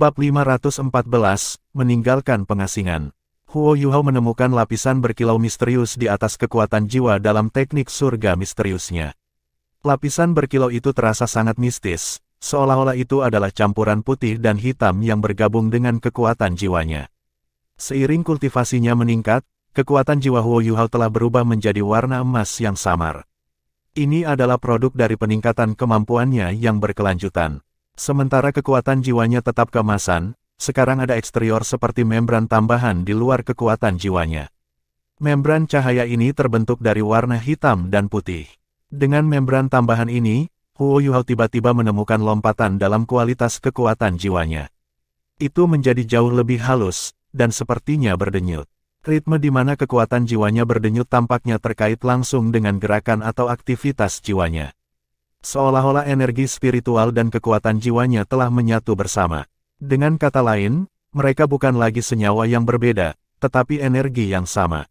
Bab 514, Meninggalkan Pengasingan. Huo Yuhao menemukan lapisan berkilau misterius di atas kekuatan jiwa dalam teknik surga misteriusnya. Lapisan berkilau itu terasa sangat mistis, seolah-olah itu adalah campuran putih dan hitam yang bergabung dengan kekuatan jiwanya. Seiring kultivasinya meningkat, kekuatan jiwa Huo Yuhao telah berubah menjadi warna emas yang samar. Ini adalah produk dari peningkatan kemampuannya yang berkelanjutan. Sementara kekuatan jiwanya tetap keemasan, sekarang ada eksterior seperti membran tambahan di luar kekuatan jiwanya. Membran cahaya ini terbentuk dari warna hitam dan putih. Dengan membran tambahan ini, Huo Yuhao tiba-tiba menemukan lompatan dalam kualitas kekuatan jiwanya. Itu menjadi jauh lebih halus, dan sepertinya berdenyut. Ritme di mana kekuatan jiwanya berdenyut tampaknya terkait langsung dengan gerakan atau aktivitas jiwanya. Seolah-olah energi spiritual dan kekuatan jiwanya telah menyatu bersama. Dengan kata lain, mereka bukan lagi senyawa yang berbeda, tetapi energi yang sama.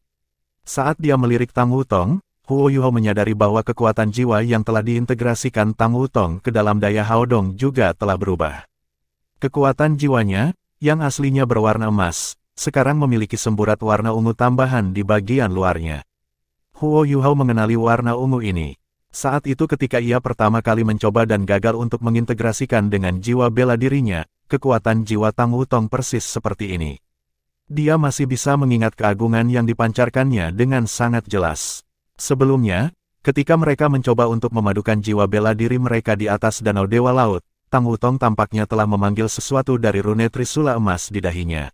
Saat dia melirik Tang Wutong, Huo Yuhao menyadari bahwa kekuatan jiwa yang telah diintegrasikan Tang Wutong ke dalam daya Haodong juga telah berubah. Kekuatan jiwanya, yang aslinya berwarna emas, sekarang memiliki semburat warna ungu tambahan di bagian luarnya. Huo Yuhao mengenali warna ungu ini. Saat itu ketika ia pertama kali mencoba dan gagal untuk mengintegrasikan dengan jiwa bela dirinya, kekuatan jiwa Tang Wutong persis seperti ini. Dia masih bisa mengingat keagungan yang dipancarkannya dengan sangat jelas. Sebelumnya, ketika mereka mencoba untuk memadukan jiwa bela diri mereka di atas Danau Dewa Laut, Tang Wutong tampaknya telah memanggil sesuatu dari rune Trisula emas di dahinya.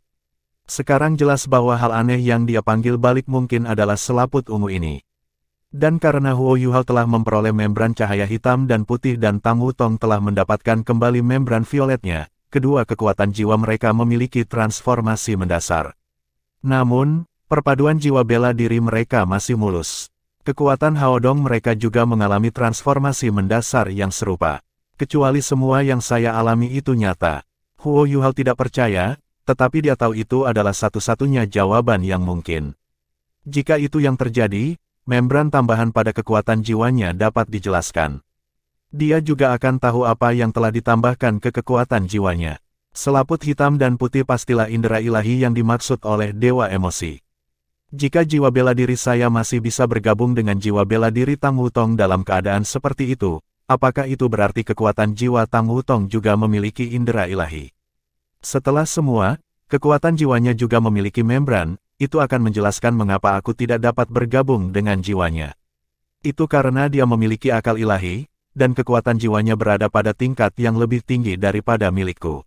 Sekarang jelas bahwa hal aneh yang dia panggil balik mungkin adalah selaput ungu ini. Dan karena Huo Yuhao telah memperoleh membran cahaya hitam dan putih dan Tang Wutong telah mendapatkan kembali membran violetnya, kedua kekuatan jiwa mereka memiliki transformasi mendasar. Namun, perpaduan jiwa bela diri mereka masih mulus. Kekuatan Haodong mereka juga mengalami transformasi mendasar yang serupa. Kecuali semua yang saya alami itu nyata. Huo Yuhao tidak percaya, tetapi dia tahu itu adalah satu-satunya jawaban yang mungkin. Jika itu yang terjadi, membran tambahan pada kekuatan jiwanya dapat dijelaskan. Dia juga akan tahu apa yang telah ditambahkan ke kekuatan jiwanya. Selaput hitam dan putih pastilah indera ilahi yang dimaksud oleh Dewa Emosi. Jika jiwa bela diri saya masih bisa bergabung dengan jiwa bela diri Tang Wutong dalam keadaan seperti itu, apakah itu berarti kekuatan jiwa Tang Wutong juga memiliki indera ilahi? Setelah semua, kekuatan jiwanya juga memiliki membran. Itu akan menjelaskan mengapa aku tidak dapat bergabung dengan jiwanya. Itu karena dia memiliki akal ilahi, dan kekuatan jiwanya berada pada tingkat yang lebih tinggi daripada milikku.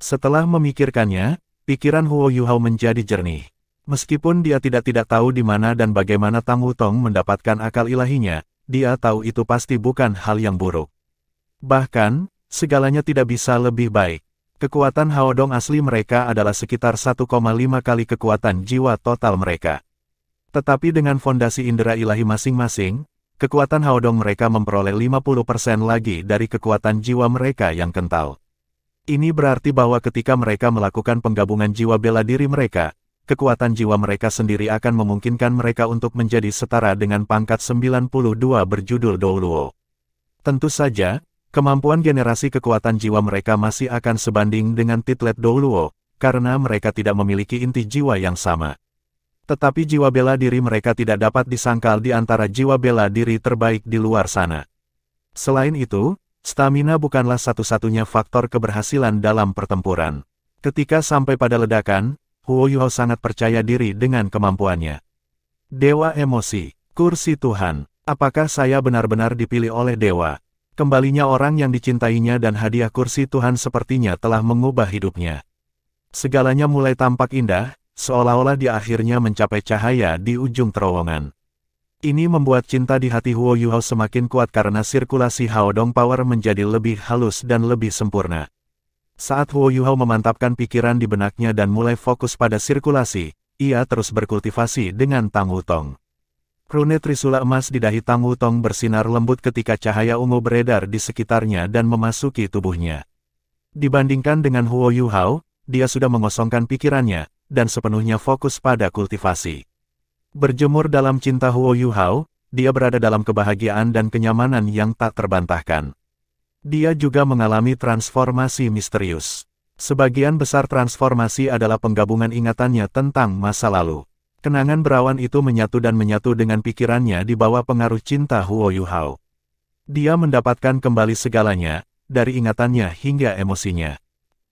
Setelah memikirkannya, pikiran Huo Yuhao menjadi jernih. Meskipun dia tidak tahu di mana dan bagaimana Tang Wutong mendapatkan akal ilahinya, dia tahu itu pasti bukan hal yang buruk. Bahkan, segalanya tidak bisa lebih baik. Kekuatan Haodong asli mereka adalah sekitar 1,5 kali kekuatan jiwa total mereka. Tetapi dengan fondasi indera ilahi masing-masing, kekuatan Haodong mereka memperoleh 50% lagi dari kekuatan jiwa mereka yang kental. Ini berarti bahwa ketika mereka melakukan penggabungan jiwa bela diri mereka, kekuatan jiwa mereka sendiri akan memungkinkan mereka untuk menjadi setara dengan pangkat 92 berjudul Douluo. Tentu saja, kemampuan generasi kekuatan jiwa mereka masih akan sebanding dengan titlet Douluo, karena mereka tidak memiliki inti jiwa yang sama. Tetapi jiwa bela diri mereka tidak dapat disangkal di antara jiwa bela diri terbaik di luar sana. Selain itu, stamina bukanlah satu-satunya faktor keberhasilan dalam pertempuran. Ketika sampai pada ledakan, Huo Yuhao sangat percaya diri dengan kemampuannya. Dewa Emosi, kursi Tuhan, apakah saya benar-benar dipilih oleh Dewa? Kembalinya orang yang dicintainya dan hadiah kursi Tuhan sepertinya telah mengubah hidupnya. Segalanya mulai tampak indah, seolah-olah dia akhirnya mencapai cahaya di ujung terowongan. Ini membuat cinta di hati Huo Yuhao semakin kuat karena sirkulasi Haodong Power menjadi lebih halus dan lebih sempurna. Saat Huo Yuhao memantapkan pikiran di benaknya dan mulai fokus pada sirkulasi, ia terus berkultivasi dengan Tang Wutong. Rune Trisula emas di dahi Tang Wutong bersinar lembut ketika cahaya ungu beredar di sekitarnya dan memasuki tubuhnya. Dibandingkan dengan Huo Yuhao, dia sudah mengosongkan pikirannya, dan sepenuhnya fokus pada kultivasi. Berjemur dalam cinta Huo Yuhao, dia berada dalam kebahagiaan dan kenyamanan yang tak terbantahkan. Dia juga mengalami transformasi misterius. Sebagian besar transformasi adalah penggabungan ingatannya tentang masa lalu. Kenangan berawan itu menyatu dan menyatu dengan pikirannya di bawah pengaruh cinta Huo Yuhao. Dia mendapatkan kembali segalanya, dari ingatannya hingga emosinya.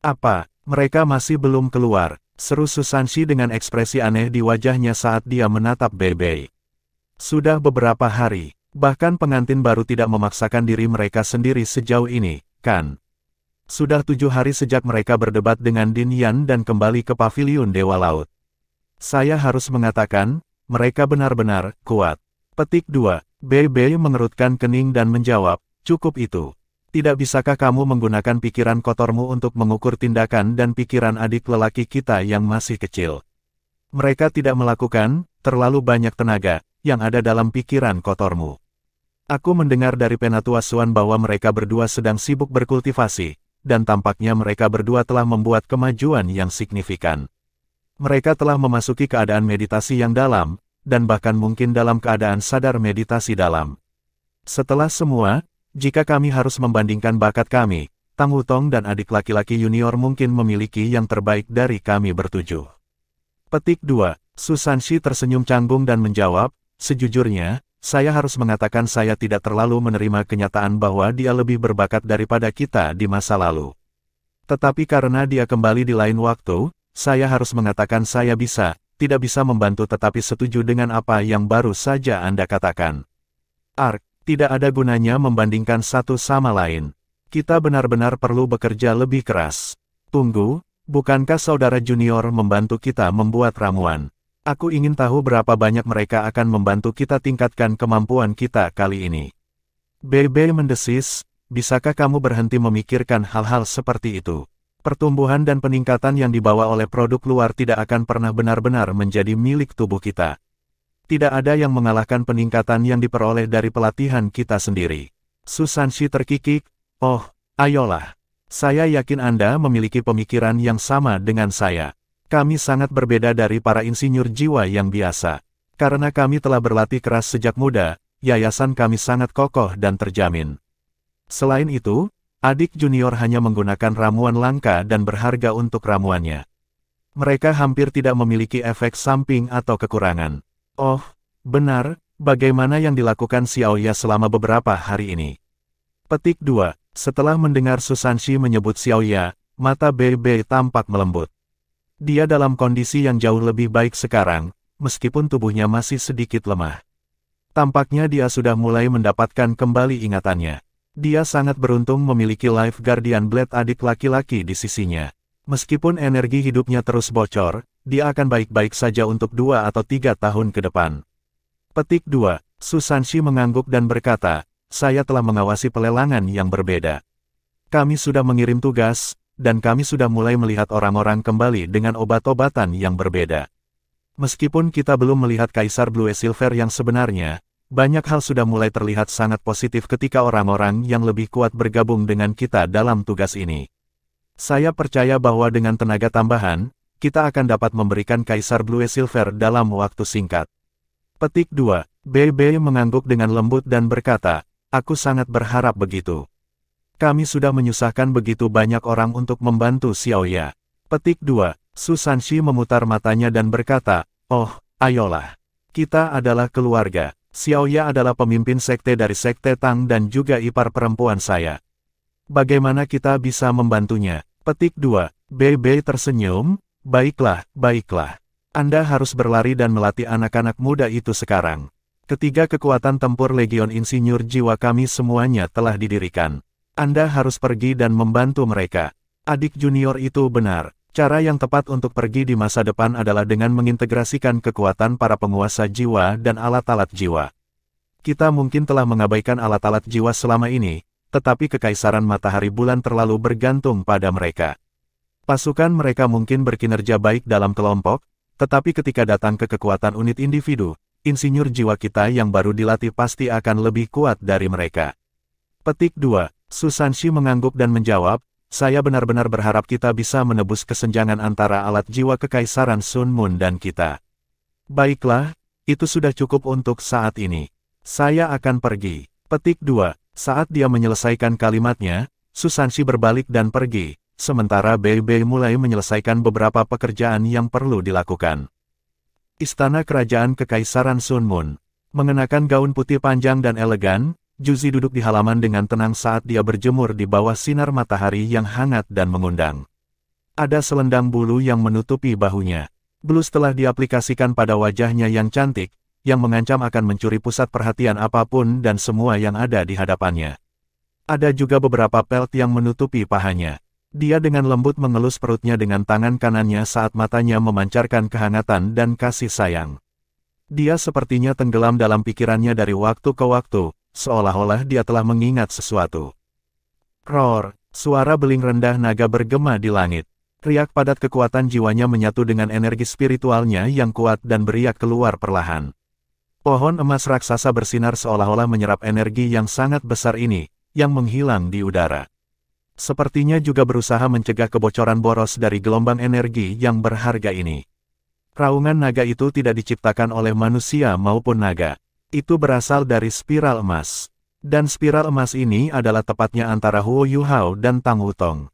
Apa, mereka masih belum keluar? Seru Susanshi dengan ekspresi aneh di wajahnya saat dia menatap Bei. Sudah beberapa hari, bahkan pengantin baru tidak memaksakan diri mereka sendiri sejauh ini, kan? Sudah 7 hari sejak mereka berdebat dengan Din Yan dan kembali ke paviliun Dewa Laut. Saya harus mengatakan, mereka benar-benar kuat. Petik 2. Bei mengerutkan kening dan menjawab, cukup itu. Tidak bisakah kamu menggunakan pikiran kotormu untuk mengukur tindakan dan pikiran adik lelaki kita yang masih kecil? Mereka tidak melakukan, terlalu banyak tenaga, yang ada dalam pikiran kotormu. Aku mendengar dari Penatua Suan bahwa mereka berdua sedang sibuk berkultivasi, dan tampaknya mereka berdua telah membuat kemajuan yang signifikan. Mereka telah memasuki keadaan meditasi yang dalam, dan bahkan mungkin dalam keadaan sadar meditasi dalam. Setelah semua, jika kami harus membandingkan bakat kami, Tang Wutong dan adik laki-laki junior mungkin memiliki yang terbaik dari kami bertujuh. Petik 2. Susanshi tersenyum canggung dan menjawab, sejujurnya, saya harus mengatakan saya tidak terlalu menerima kenyataan bahwa dia lebih berbakat daripada kita di masa lalu. Tetapi karena dia kembali di lain waktu, saya harus mengatakan saya tidak bisa membantu tetapi setuju dengan apa yang baru saja Anda katakan. Ark, tidak ada gunanya membandingkan satu sama lain. Kita benar-benar perlu bekerja lebih keras. Tunggu, bukankah saudara junior membantu kita membuat ramuan? Aku ingin tahu berapa banyak mereka akan membantu kita tingkatkan kemampuan kita kali ini. Bei mendesis, bisakah kamu berhenti memikirkan hal-hal seperti itu? Pertumbuhan dan peningkatan yang dibawa oleh produk luar tidak akan pernah benar-benar menjadi milik tubuh kita. Tidak ada yang mengalahkan peningkatan yang diperoleh dari pelatihan kita sendiri. Susanshi terkikik, oh, ayolah. Saya yakin Anda memiliki pemikiran yang sama dengan saya. Kami sangat berbeda dari para insinyur jiwa yang biasa. Karena kami telah berlatih keras sejak muda, yayasan kami sangat kokoh dan terjamin. Selain itu, adik junior hanya menggunakan ramuan langka dan berharga untuk ramuannya. Mereka hampir tidak memiliki efek samping atau kekurangan. Oh, benar, bagaimana yang dilakukan Xiaoya selama beberapa hari ini? Petik 2. Setelah mendengar Susanshi menyebut Xiaoya, mata Bei tampak melembut. Dia dalam kondisi yang jauh lebih baik sekarang, meskipun tubuhnya masih sedikit lemah. Tampaknya dia sudah mulai mendapatkan kembali ingatannya. Dia sangat beruntung memiliki Life Guardian Blade adik laki-laki di sisinya. Meskipun energi hidupnya terus bocor, dia akan baik-baik saja untuk 2 atau 3 tahun ke depan. Petik 2. Susanshi mengangguk dan berkata, saya telah mengawasi pelelangan yang berbeda. Kami sudah mengirim tugas, dan kami sudah mulai melihat orang-orang kembali dengan obat-obatan yang berbeda. Meskipun kita belum melihat Kaisar Blue Silver yang sebenarnya, banyak hal sudah mulai terlihat sangat positif ketika orang-orang yang lebih kuat bergabung dengan kita dalam tugas ini. Saya percaya bahwa dengan tenaga tambahan, kita akan dapat memberikan Kaisar Blue Silver dalam waktu singkat. Petik 2. Bei mengangguk dengan lembut dan berkata, aku sangat berharap begitu. Kami sudah menyusahkan begitu banyak orang untuk membantu Xiaoya. Petik 2. Susanshi memutar matanya dan berkata, oh, ayolah. Kita adalah keluarga. Xiaoya adalah pemimpin sekte dari sekte Tang dan juga ipar perempuan saya. Bagaimana kita bisa membantunya? Petik 2. Bei tersenyum, baiklah. Anda harus berlari dan melatih anak-anak muda itu sekarang. Ketiga kekuatan tempur Legion Insinyur Jiwa kami semuanya telah didirikan. Anda harus pergi dan membantu mereka. Adik junior itu benar. Cara yang tepat untuk pergi di masa depan adalah dengan mengintegrasikan kekuatan para penguasa jiwa dan alat-alat jiwa. Kita mungkin telah mengabaikan alat-alat jiwa selama ini, tetapi kekaisaran matahari bulan terlalu bergantung pada mereka. Pasukan mereka mungkin berkinerja baik dalam kelompok, tetapi ketika datang ke kekuatan unit individu, insinyur jiwa kita yang baru dilatih pasti akan lebih kuat dari mereka. Petik 2. Susanshi mengangguk dan menjawab, saya benar-benar berharap kita bisa menebus kesenjangan antara alat jiwa kekaisaran Sun Moon dan kita. Baiklah, itu sudah cukup untuk saat ini. Saya akan pergi. Petik 2. Saat dia menyelesaikan kalimatnya, Susanshi berbalik dan pergi, sementara Bei Bei mulai menyelesaikan beberapa pekerjaan yang perlu dilakukan. Istana Kerajaan Kekaisaran Sunmun. Mengenakan gaun putih panjang dan elegan, Juzi duduk di halaman dengan tenang saat dia berjemur di bawah sinar matahari yang hangat dan mengundang. Ada selendang bulu yang menutupi bahunya. Blus telah diaplikasikan pada wajahnya yang cantik, yang mengancam akan mencuri pusat perhatian apapun dan semua yang ada di hadapannya. Ada juga beberapa pelt yang menutupi pahanya. Dia dengan lembut mengelus perutnya dengan tangan kanannya saat matanya memancarkan kehangatan dan kasih sayang. Dia sepertinya tenggelam dalam pikirannya dari waktu ke waktu, seolah-olah dia telah mengingat sesuatu. Roar, suara beling rendah naga bergema di langit. Riak padat kekuatan jiwanya menyatu dengan energi spiritualnya yang kuat dan beriak keluar perlahan. Pohon emas raksasa bersinar seolah-olah menyerap energi yang sangat besar ini, yang menghilang di udara. Sepertinya juga berusaha mencegah kebocoran boros dari gelombang energi yang berharga ini. Raungan naga itu tidak diciptakan oleh manusia maupun naga. Itu berasal dari spiral emas. Dan spiral emas ini adalah tepatnya antara Huo Yuhao dan Tang Wutong.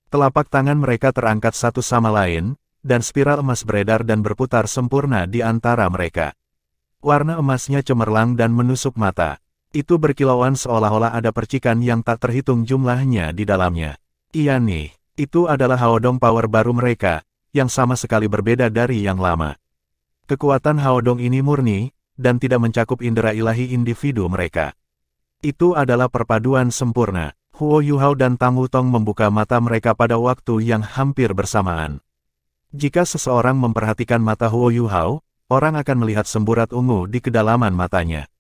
Telapak tangan mereka terangkat satu sama lain, dan spiral emas beredar dan berputar sempurna di antara mereka. Warna emasnya cemerlang dan menusuk mata. Itu berkilauan seolah-olah ada percikan yang tak terhitung jumlahnya di dalamnya. Iya nih, itu adalah Haodong power baru mereka, yang sama sekali berbeda dari yang lama. Kekuatan Haodong ini murni, dan tidak mencakup indera ilahi individu mereka. Itu adalah perpaduan sempurna. Huo Yuhao dan Tang Wutong membuka mata mereka pada waktu yang hampir bersamaan. Jika seseorang memperhatikan mata Huo Yuhao, orang akan melihat semburat ungu di kedalaman matanya.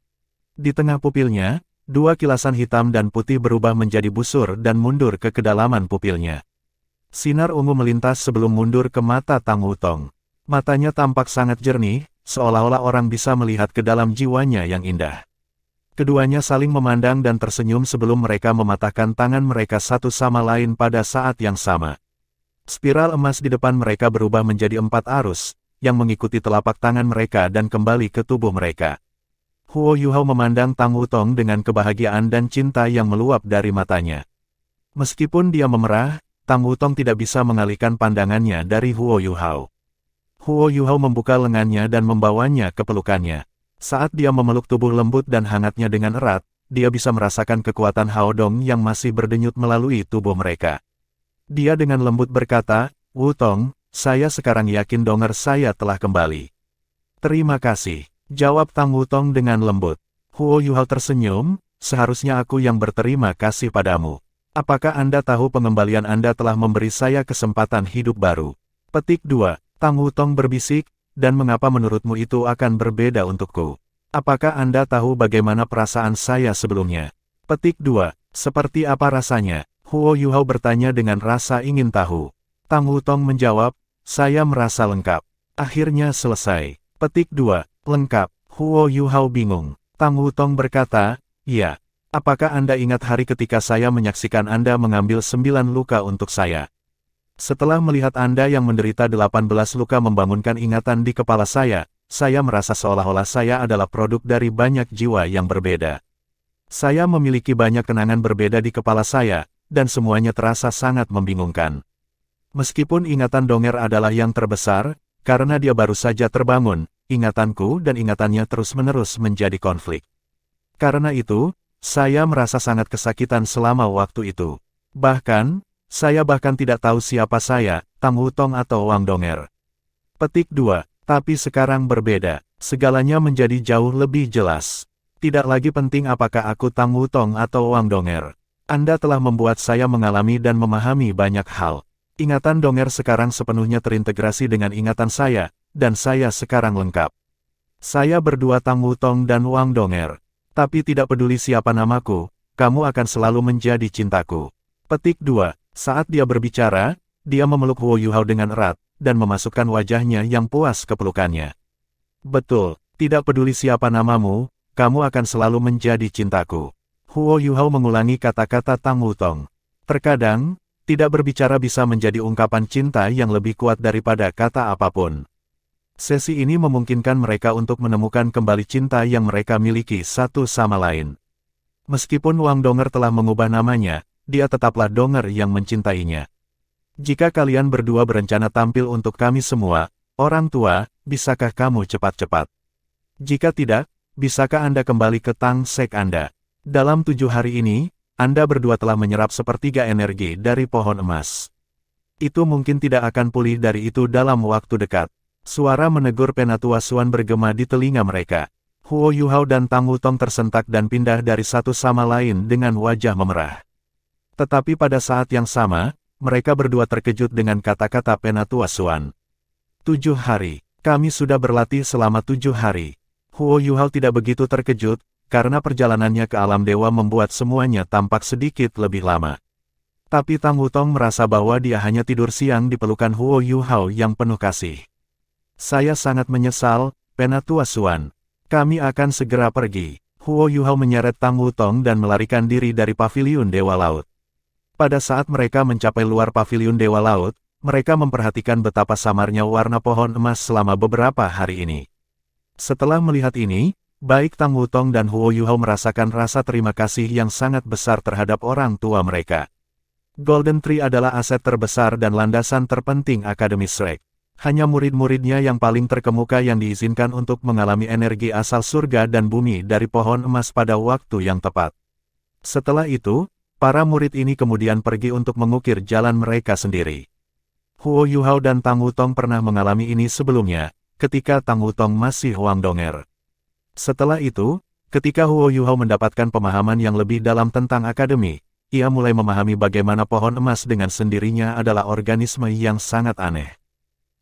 Di tengah pupilnya, dua kilasan hitam dan putih berubah menjadi busur dan mundur ke kedalaman pupilnya. Sinar ungu melintas sebelum mundur ke mata Tang Wutong. Matanya tampak sangat jernih, seolah-olah orang bisa melihat ke dalam jiwanya yang indah. Keduanya saling memandang dan tersenyum sebelum mereka mematahkan tangan mereka satu sama lain pada saat yang sama. Spiral emas di depan mereka berubah menjadi 4 arus, yang mengikuti telapak tangan mereka dan kembali ke tubuh mereka. Huo Yuhao memandang Tang Wutong dengan kebahagiaan dan cinta yang meluap dari matanya. Meskipun dia memerah, Tang Wutong tidak bisa mengalihkan pandangannya dari Huo Yuhao. Huo Yuhao membuka lengannya dan membawanya ke pelukannya. Saat dia memeluk tubuh lembut dan hangatnya dengan erat, dia bisa merasakan kekuatan Haodong yang masih berdenyut melalui tubuh mereka. Dia dengan lembut berkata, "Wutong, saya sekarang yakin donger saya telah kembali." "Terima kasih," jawab Tang Wutong dengan lembut. Huo Yuhao tersenyum, "Seharusnya aku yang berterima kasih padamu. Apakah Anda tahu pengembalian Anda telah memberi saya kesempatan hidup baru?" Petik 2. Tang Wutong berbisik, "Dan mengapa menurutmu itu akan berbeda untukku? Apakah Anda tahu bagaimana perasaan saya sebelumnya?" Petik 2. "Seperti apa rasanya?" Huo Yuhao bertanya dengan rasa ingin tahu. Tang Wutong menjawab, "Saya merasa lengkap. Akhirnya selesai." Petik 2. "Lengkap." Huo Yuhao bingung. Tang Wutong berkata, "Iya. Apakah Anda ingat hari ketika saya menyaksikan Anda mengambil 9 luka untuk saya? Setelah melihat Anda yang menderita 18 luka membangunkan ingatan di kepala saya merasa seolah-olah saya adalah produk dari banyak jiwa yang berbeda. Saya memiliki banyak kenangan berbeda di kepala saya, dan semuanya terasa sangat membingungkan. Meskipun ingatan Donger adalah yang terbesar, karena dia baru saja terbangun, ingatanku dan ingatannya terus-menerus menjadi konflik. Karena itu, saya merasa sangat kesakitan selama waktu itu. Bahkan, saya bahkan tidak tahu siapa saya, Tang Wutong atau Wang Donger." Petik 2. Tapi sekarang berbeda. Segalanya menjadi jauh lebih jelas. Tidak lagi penting apakah aku Tang Wutong atau Wang Donger. Anda telah membuat saya mengalami dan memahami banyak hal. Ingatan Donger sekarang sepenuhnya terintegrasi dengan ingatan saya, dan saya sekarang lengkap. Saya berdua Tang Wutong dan Wang Donger. Tapi tidak peduli siapa namaku, kamu akan selalu menjadi cintaku. Petik 2. Saat dia berbicara, dia memeluk Huo Yuhao dengan erat, dan memasukkan wajahnya yang puas ke pelukannya. "Betul, tidak peduli siapa namamu, kamu akan selalu menjadi cintaku." Huo Yuhao mengulangi kata-kata Tang Wutong. Terkadang, tidak berbicara bisa menjadi ungkapan cinta yang lebih kuat daripada kata apapun. Sesi ini memungkinkan mereka untuk menemukan kembali cinta yang mereka miliki satu sama lain. Meskipun Wang Donger telah mengubah namanya, dia tetaplah Donger yang mencintainya. Jika kalian berdua berencana tampil untuk kami semua, orang tua, bisakah kamu cepat-cepat? Jika tidak, bisakah Anda kembali ke Tang Sek Anda? Dalam 7 hari ini, Anda berdua telah menyerap sepertiga energi dari pohon emas. Itu mungkin tidak akan pulih dari itu dalam waktu dekat. Suara menegur Penatua Suan bergema di telinga mereka. Huo Yuhao dan Tang Wutong tersentak dan pindah dari satu sama lain dengan wajah memerah. Tetapi pada saat yang sama, mereka berdua terkejut dengan kata-kata Penatua Suan. 7 hari. Kami sudah berlatih selama 7 hari. Huo Yuhao tidak begitu terkejut, karena perjalanannya ke alam dewa membuat semuanya tampak sedikit lebih lama. Tapi Tang Wutong merasa bahwa dia hanya tidur siang di pelukan Huo Yuhao yang penuh kasih. Saya sangat menyesal, Penatua Suan. Kami akan segera pergi. Huo Yuhao menyeret Tang Wutong dan melarikan diri dari paviliun Dewa Laut. Pada saat mereka mencapai luar paviliun Dewa Laut, mereka memperhatikan betapa samarnya warna pohon emas selama beberapa hari ini. Setelah melihat ini, baik Tang Wutong dan Huo Yuhao merasakan rasa terima kasih yang sangat besar terhadap orang tua mereka. Golden Tree adalah aset terbesar dan landasan terpenting Akademi Shrek. Hanya murid-muridnya yang paling terkemuka yang diizinkan untuk mengalami energi asal surga dan bumi dari pohon emas pada waktu yang tepat. Setelah itu, para murid ini kemudian pergi untuk mengukir jalan mereka sendiri. Huo Yuhao dan Tang Wutong pernah mengalami ini sebelumnya, ketika Tang Wutong masih Huang Donger. Setelah itu, ketika Huo Yuhao mendapatkan pemahaman yang lebih dalam tentang akademi, ia mulai memahami bagaimana pohon emas dengan sendirinya adalah organisme yang sangat aneh.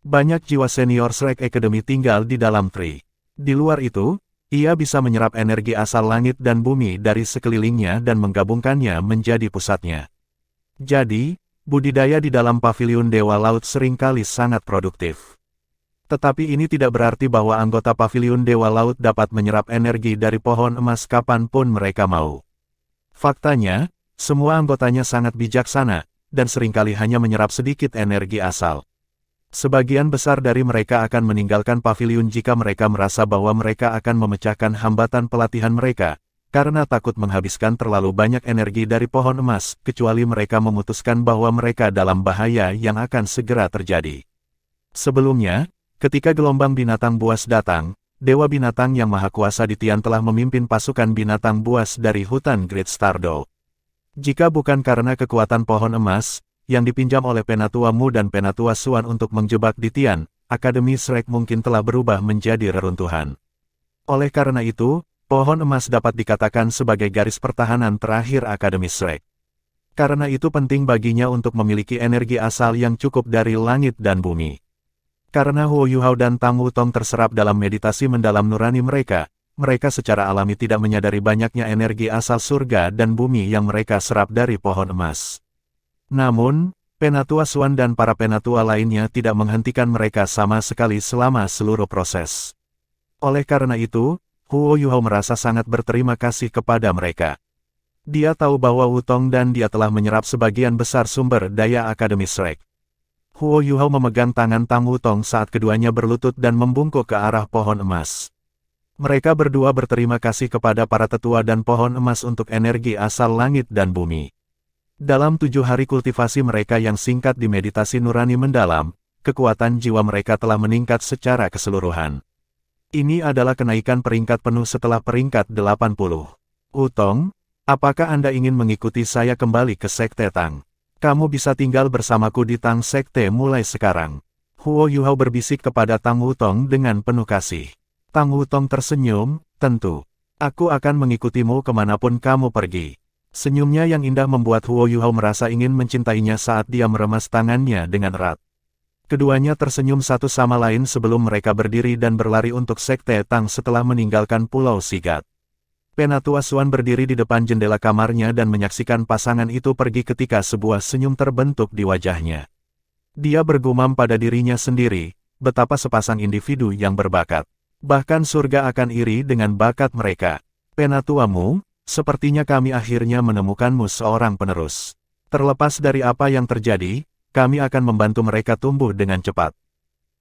Banyak jiwa senior Shrek Academy tinggal di dalam tree. Di luar itu, ia bisa menyerap energi asal langit dan bumi dari sekelilingnya dan menggabungkannya menjadi pusatnya. Jadi, budidaya di dalam paviliun Dewa Laut seringkali sangat produktif. Tetapi ini tidak berarti bahwa anggota paviliun Dewa Laut dapat menyerap energi dari pohon emas kapanpun mereka mau. Faktanya, semua anggotanya sangat bijaksana, dan seringkali hanya menyerap sedikit energi asal. Sebagian besar dari mereka akan meninggalkan paviliun jika mereka merasa bahwa mereka akan memecahkan hambatan pelatihan mereka, karena takut menghabiskan terlalu banyak energi dari pohon emas, kecuali mereka memutuskan bahwa mereka dalam bahaya yang akan segera terjadi. Sebelumnya, ketika gelombang binatang buas datang, Dewa Binatang yang Maha Kuasa di Tian telah memimpin pasukan binatang buas dari hutan Great Stardoll. Jika bukan karena kekuatan pohon emas, yang dipinjam oleh Penatua Mu dan Penatua Suan untuk menjebak di Tian, Akademi Shrek mungkin telah berubah menjadi reruntuhan. Oleh karena itu, pohon emas dapat dikatakan sebagai garis pertahanan terakhir Akademi Shrek. Karena itu penting baginya untuk memiliki energi asal yang cukup dari langit dan bumi. Karena Huo Yuhao dan Tang Wutong terserap dalam meditasi mendalam nurani mereka, mereka secara alami tidak menyadari banyaknya energi asal surga dan bumi yang mereka serap dari pohon emas. Namun, Penatua Suan dan para penatua lainnya tidak menghentikan mereka sama sekali selama seluruh proses. Oleh karena itu, Huo Yuhao merasa sangat berterima kasih kepada mereka. Dia tahu bahwa Wutong dan dia telah menyerap sebagian besar sumber daya Akademi Shrek. Huo Yuhao memegang tangan Tang Wutong saat keduanya berlutut dan membungkuk ke arah pohon emas. Mereka berdua berterima kasih kepada para tetua dan pohon emas untuk energi asal langit dan bumi. Dalam 7 hari kultivasi mereka yang singkat di meditasi nurani mendalam, kekuatan jiwa mereka telah meningkat secara keseluruhan. Ini adalah kenaikan peringkat penuh setelah peringkat 80. Wutong, apakah Anda ingin mengikuti saya kembali ke Sekte Tang? Kamu bisa tinggal bersamaku di Tang Sekte mulai sekarang. Huo Yuhao berbisik kepada Tang Wutong dengan penuh kasih. Tang Wutong tersenyum, tentu. Aku akan mengikutimu kemanapun kamu pergi. Senyumnya yang indah membuat Huo Yuhao merasa ingin mencintainya saat dia meremas tangannya dengan erat. Keduanya tersenyum satu sama lain sebelum mereka berdiri dan berlari untuk Sekte Tang setelah meninggalkan Pulau Sigat. Penatua Suan berdiri di depan jendela kamarnya dan menyaksikan pasangan itu pergi ketika sebuah senyum terbentuk di wajahnya. Dia bergumam pada dirinya sendiri, betapa sepasang individu yang berbakat. Bahkan surga akan iri dengan bakat mereka. Penatua Mu, sepertinya kami akhirnya menemukanmu seorang penerus. Terlepas dari apa yang terjadi, kami akan membantu mereka tumbuh dengan cepat.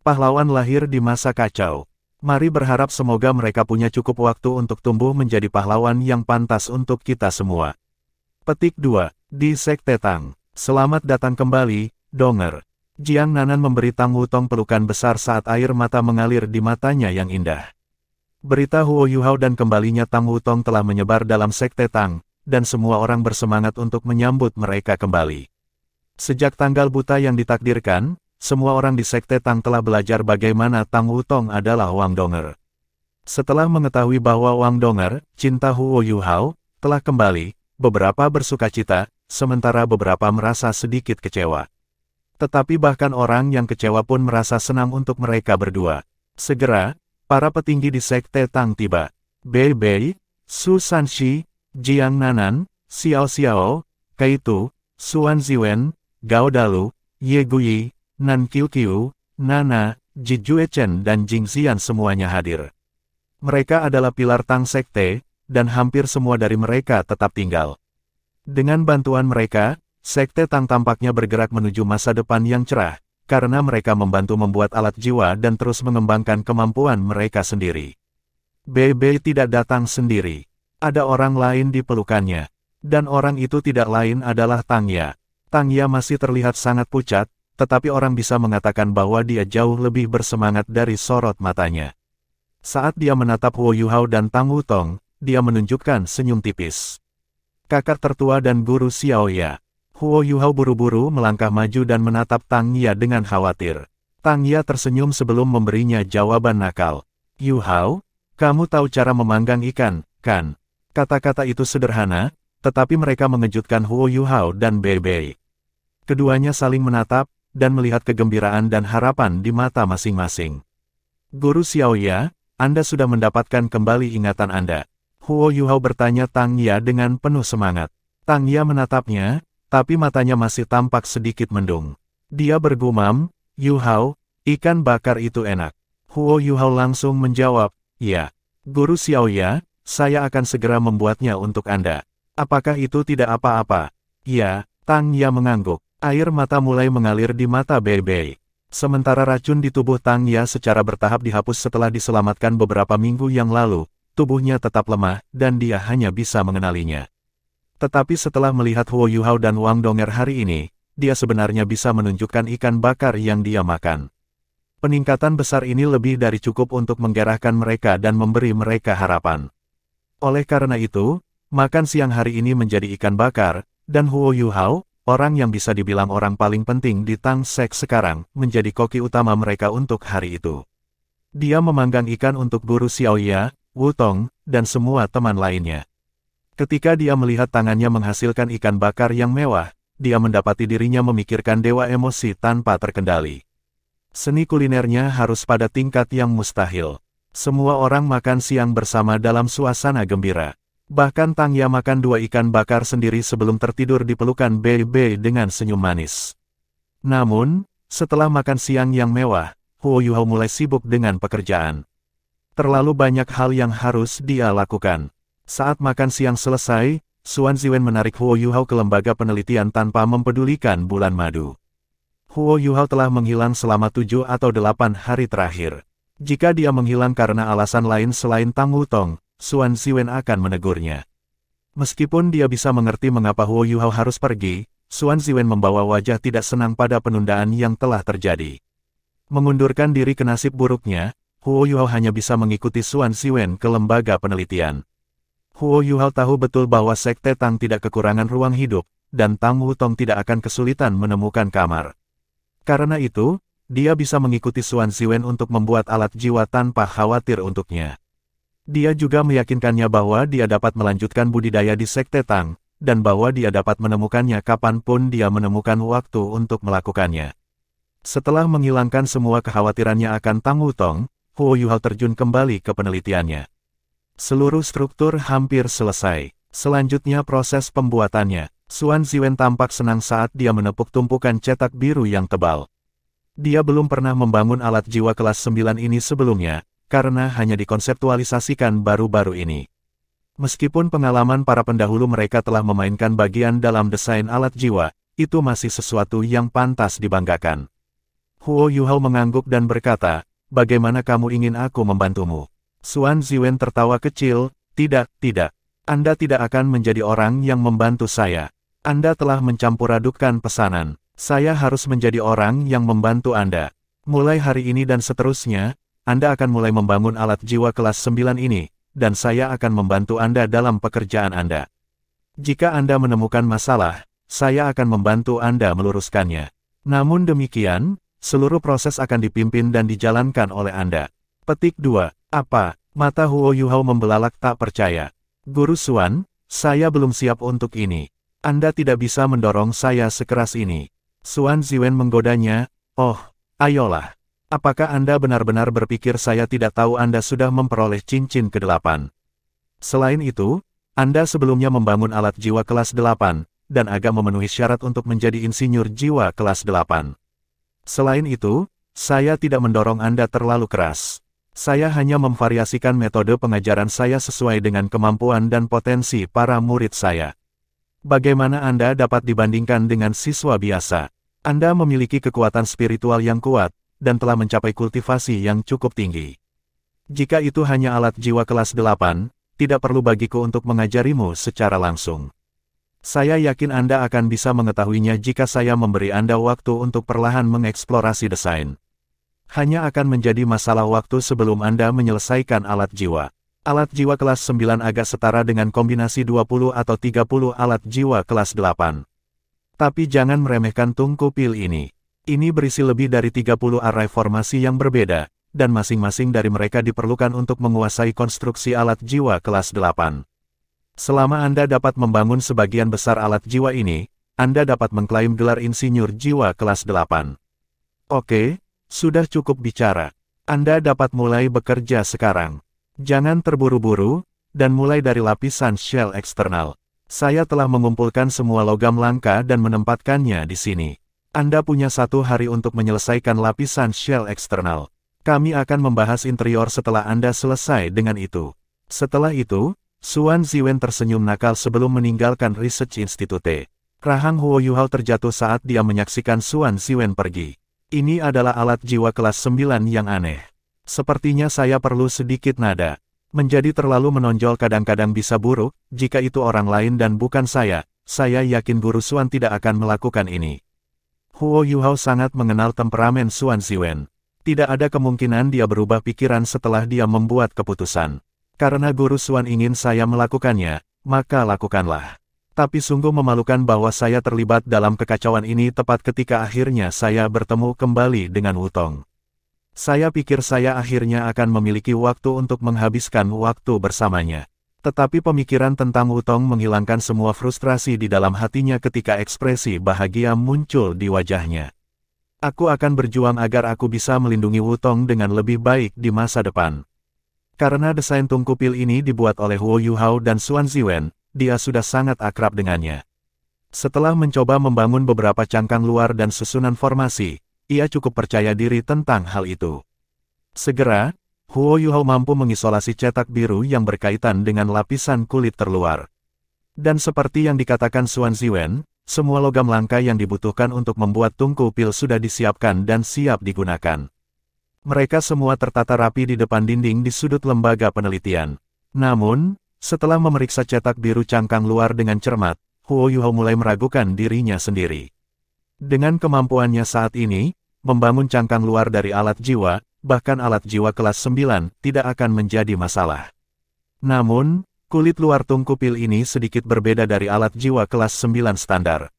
Pahlawan lahir di masa kacau. Mari berharap semoga mereka punya cukup waktu untuk tumbuh menjadi pahlawan yang pantas untuk kita semua. Petik 2. Di Sekte Tang. Selamat datang kembali, Donger. Jiang Nanan memberi Tang Wutong pelukan besar saat air mata mengalir di matanya yang indah. Berita Huo Yuhao dan kembalinya Tang Wutong telah menyebar dalam Sekte Tang, dan semua orang bersemangat untuk menyambut mereka kembali. Sejak tanggal buta yang ditakdirkan, semua orang di Sekte Tang telah belajar bagaimana Tang Wutong adalah Wang Donger. Setelah mengetahui bahwa Wang Donger, cinta Huo Yuhao, telah kembali, beberapa bersukacita, sementara beberapa merasa sedikit kecewa. Tetapi bahkan orang yang kecewa pun merasa senang untuk mereka berdua. Segera, para petinggi di Sekte Tang tiba. Bei Bei, Su Sanxi, Jiang Nanan, Xiao Xiao, Kaitu, Suan Ziwen, Gao Dalu, Ye Guyi, Nan Qiu, Nana, Ji Juechen dan Jing Xian semuanya hadir. Mereka adalah pilar Tang Sekte, dan hampir semua dari mereka tetap tinggal. Dengan bantuan mereka, Sekte Tang tampaknya bergerak menuju masa depan yang cerah, karena mereka membantu membuat alat jiwa dan terus mengembangkan kemampuan mereka sendiri. Bei Bei tidak datang sendiri. Ada orang lain di pelukannya. Dan orang itu tidak lain adalah Tang Ya. Tang Ya masih terlihat sangat pucat, tetapi orang bisa mengatakan bahwa dia jauh lebih bersemangat dari sorot matanya. Saat dia menatap Huo Yuhao dan Tang Wutong, dia menunjukkan senyum tipis. Kakak tertua dan guru Xiao Ya. Huo Yuhao buru-buru melangkah maju dan menatap Tang Ya dengan khawatir. Tang Ya tersenyum sebelum memberinya jawaban nakal. Yuhao, kamu tahu cara memanggang ikan, kan? Kata-kata itu sederhana, tetapi mereka mengejutkan Huo Yuhao dan Bei Bei. Keduanya saling menatap, dan melihat kegembiraan dan harapan di mata masing-masing. Guru Xiao Ya, Anda sudah mendapatkan kembali ingatan Anda. Huo Yuhao bertanya Tang Ya dengan penuh semangat. Tang Ya menatapnya, tapi matanya masih tampak sedikit mendung. Dia bergumam, Yuhao, ikan bakar itu enak. Huo Yuhao langsung menjawab, ya. Guru Xiao Ya, saya akan segera membuatnya untuk Anda. Apakah itu tidak apa-apa? Ya, Tang Ya mengangguk. Air mata mulai mengalir di mata Bei Bei. Sementara racun di tubuh Tang Ya secara bertahap dihapus setelah diselamatkan beberapa minggu yang lalu, tubuhnya tetap lemah, dan dia hanya bisa mengenalinya. Tetapi setelah melihat Huo Yuhao dan Wang Donger hari ini, dia sebenarnya bisa menunjukkan ikan bakar yang dia makan. Peningkatan besar ini lebih dari cukup untuk menggerakkan mereka dan memberi mereka harapan. Oleh karena itu, makan siang hari ini menjadi ikan bakar, dan Huo Yuhao, orang yang bisa dibilang orang paling penting di Tang Sek sekarang, menjadi koki utama mereka untuk hari itu. Dia memanggang ikan untuk guru Xiao Ya, Wutong, dan semua teman lainnya. Ketika dia melihat tangannya menghasilkan ikan bakar yang mewah, dia mendapati dirinya memikirkan dewa emosi tanpa terkendali. Seni kulinernya harus pada tingkat yang mustahil. Semua orang makan siang bersama dalam suasana gembira. Bahkan Tang Ya makan 2 ikan bakar sendiri sebelum tertidur di pelukan Bei Bei dengan senyum manis. Namun, setelah makan siang yang mewah, Huo Yuhao mulai sibuk dengan pekerjaan. Terlalu banyak hal yang harus dia lakukan. Saat makan siang selesai, Suan Ziwen menarik Huo Yuhao ke lembaga penelitian tanpa mempedulikan bulan madu. Huo Yuhao telah menghilang selama 7 atau 8 hari terakhir. Jika dia menghilang karena alasan lain selain Tang Wutong, Suan Ziwen akan menegurnya. Meskipun dia bisa mengerti mengapa Huo Yuhao harus pergi, Suan Ziwen membawa wajah tidak senang pada penundaan yang telah terjadi. Mengundurkan diri ke nasib buruknya, Huo Yuhao hanya bisa mengikuti Suan Ziwen ke lembaga penelitian. Huo Yuhao tahu betul bahwa Sekte Tang tidak kekurangan ruang hidup, dan Tang Wutong tidak akan kesulitan menemukan kamar. Karena itu, dia bisa mengikuti Suan Ziwen untuk membuat alat jiwa tanpa khawatir untuknya. Dia juga meyakinkannya bahwa dia dapat melanjutkan budidaya di Sekte Tang, dan bahwa dia dapat menemukannya kapanpun dia menemukan waktu untuk melakukannya. Setelah menghilangkan semua kekhawatirannya akan Tang Wutong, Huo Yuhao terjun kembali ke penelitiannya. Seluruh struktur hampir selesai. Selanjutnya proses pembuatannya. Suan Ziwen tampak senang saat dia menepuk tumpukan cetak biru yang tebal. Dia belum pernah membangun alat jiwa kelas 9 ini sebelumnya, karena hanya dikonseptualisasikan baru-baru ini. Meskipun pengalaman para pendahulu mereka telah memainkan bagian dalam desain alat jiwa, itu masih sesuatu yang pantas dibanggakan. Huo Yuhao mengangguk dan berkata, bagaimana kamu ingin aku membantumu? Suan Ziwen tertawa kecil, tidak. Anda tidak akan menjadi orang yang membantu saya. Anda telah mencampur adukkan pesanan. Saya harus menjadi orang yang membantu Anda. Mulai hari ini dan seterusnya, Anda akan mulai membangun alat jiwa kelas 9 ini, dan saya akan membantu Anda dalam pekerjaan Anda. Jika Anda menemukan masalah, saya akan membantu Anda meluruskannya. Namun demikian, seluruh proses akan dipimpin dan dijalankan oleh Anda. Petik 2. Apa? Mata Huo Yuhao membelalak tak percaya. Guru Xuan, saya belum siap untuk ini. Anda tidak bisa mendorong saya sekeras ini. Xuan Ziwen menggodanya, oh, ayolah. Apakah Anda benar-benar berpikir saya tidak tahu Anda sudah memperoleh cincin ke-8? Selain itu, Anda sebelumnya membangun alat jiwa kelas 8, dan agak memenuhi syarat untuk menjadi insinyur jiwa kelas 8. Selain itu, saya tidak mendorong Anda terlalu keras. Saya hanya memvariasikan metode pengajaran saya sesuai dengan kemampuan dan potensi para murid saya. Bagaimana Anda dapat dibandingkan dengan siswa biasa? Anda memiliki kekuatan spiritual yang kuat, dan telah mencapai kultivasi yang cukup tinggi. Jika itu hanya alat jiwa kelas 8, tidak perlu bagiku untuk mengajarimu secara langsung. Saya yakin Anda akan bisa mengetahuinya jika saya memberi Anda waktu untuk perlahan mengeksplorasi desain. Hanya akan menjadi masalah waktu sebelum Anda menyelesaikan alat jiwa. Alat jiwa kelas 9 agak setara dengan kombinasi 20 atau 30 alat jiwa kelas 8. Tapi jangan meremehkan tungku pil ini. Ini berisi lebih dari 30 array formasi yang berbeda, dan masing-masing dari mereka diperlukan untuk menguasai konstruksi alat jiwa kelas 8. Selama Anda dapat membangun sebagian besar alat jiwa ini, Anda dapat mengklaim gelar insinyur jiwa kelas 8. Oke, sudah cukup bicara. Anda dapat mulai bekerja sekarang. Jangan terburu-buru, dan mulai dari lapisan shell eksternal. Saya telah mengumpulkan semua logam langka dan menempatkannya di sini. Anda punya 1 hari untuk menyelesaikan lapisan shell eksternal. Kami akan membahas interior setelah Anda selesai dengan itu. Setelah itu, Xuan Ziwen tersenyum nakal sebelum meninggalkan Research Institute. Rahang Huo Yuhao terjatuh saat dia menyaksikan Xuan Ziwen pergi. Ini adalah alat jiwa kelas 9 yang aneh. Sepertinya saya perlu sedikit nada. Menjadi terlalu menonjol kadang-kadang bisa buruk, jika itu orang lain dan bukan saya yakin Guru Xuan tidak akan melakukan ini. Huo Yuhao sangat mengenal temperamen Xuan Ziwen. Tidak ada kemungkinan dia berubah pikiran setelah dia membuat keputusan. Karena Guru Xuan ingin saya melakukannya, maka lakukanlah. Tapi sungguh memalukan bahwa saya terlibat dalam kekacauan ini tepat ketika akhirnya saya bertemu kembali dengan Wutong. Saya pikir saya akhirnya akan memiliki waktu untuk menghabiskan waktu bersamanya. Tetapi pemikiran tentang Wutong menghilangkan semua frustrasi di dalam hatinya ketika ekspresi bahagia muncul di wajahnya. Aku akan berjuang agar aku bisa melindungi Wutong dengan lebih baik di masa depan. Karena desain tungku pil ini dibuat oleh Huo Yuhao dan Xuan Ziwen, dia sudah sangat akrab dengannya. Setelah mencoba membangun beberapa cangkang luar dan susunan formasi, ia cukup percaya diri tentang hal itu. Segera, Huo Yuhao mampu mengisolasi cetak biru yang berkaitan dengan lapisan kulit terluar. Dan seperti yang dikatakan Xuan Ziwen, semua logam langka yang dibutuhkan untuk membuat tungku pil sudah disiapkan dan siap digunakan. Mereka semua tertata rapi di depan dinding di sudut lembaga penelitian. Namun, setelah memeriksa cetak biru cangkang luar dengan cermat, Huo Yuhao mulai meragukan dirinya sendiri. Dengan kemampuannya saat ini, membangun cangkang luar dari alat jiwa, bahkan alat jiwa kelas 9, tidak akan menjadi masalah. Namun, kulit luar tungku pil ini sedikit berbeda dari alat jiwa kelas 9 standar.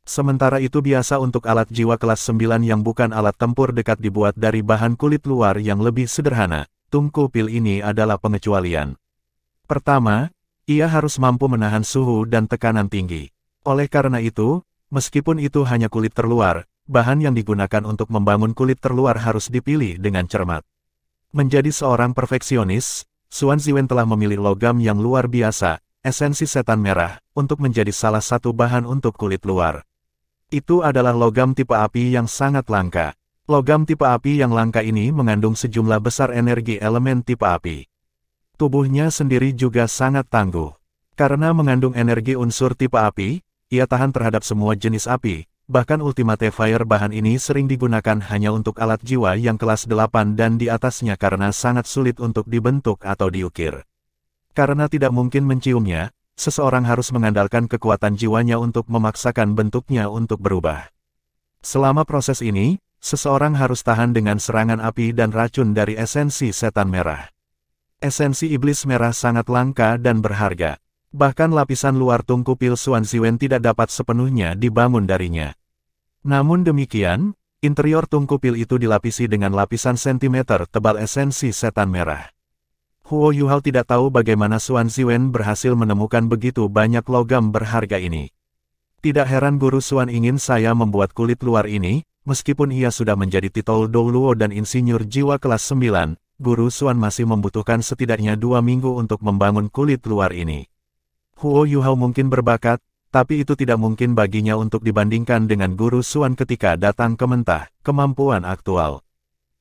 Sementara itu biasa untuk alat jiwa kelas 9 yang bukan alat tempur dekat dibuat dari bahan kulit luar yang lebih sederhana, tungku pil ini adalah pengecualian. Pertama, ia harus mampu menahan suhu dan tekanan tinggi. Oleh karena itu, meskipun itu hanya kulit terluar, bahan yang digunakan untuk membangun kulit terluar harus dipilih dengan cermat. Menjadi seorang perfeksionis, Xuan Ziwen telah memilih logam yang luar biasa, esensi setan merah, untuk menjadi salah satu bahan untuk kulit luar. Itu adalah logam tipe api yang sangat langka. Logam tipe api yang langka ini mengandung sejumlah besar energi elemen tipe api. Tubuhnya sendiri juga sangat tangguh. Karena mengandung energi unsur tipe api, ia tahan terhadap semua jenis api, bahkan Ultimate Fire bahan ini sering digunakan hanya untuk alat jiwa yang kelas 8 dan di atasnya karena sangat sulit untuk dibentuk atau diukir. Karena tidak mungkin menciumnya, seseorang harus mengandalkan kekuatan jiwanya untuk memaksakan bentuknya untuk berubah. Selama proses ini, seseorang harus tahan dengan serangan api dan racun dari esensi setan merah. Esensi iblis merah sangat langka dan berharga. Bahkan lapisan luar tungku pil Xuan Ziwen tidak dapat sepenuhnya dibangun darinya. Namun demikian, interior tungku pil itu dilapisi dengan lapisan sentimeter tebal esensi setan merah. Huo Yuhao tidak tahu bagaimana Xuan Ziwen berhasil menemukan begitu banyak logam berharga ini. Tidak heran Guru Xuan ingin saya membuat kulit luar ini, meskipun ia sudah menjadi titol Douluo dan insinyur jiwa kelas 9, Guru Xuan masih membutuhkan setidaknya 2 minggu untuk membangun kulit luar ini. Huo Yuhao mungkin berbakat, tapi itu tidak mungkin baginya untuk dibandingkan dengan Guru Xuan ketika datang ke mentah, kemampuan aktual.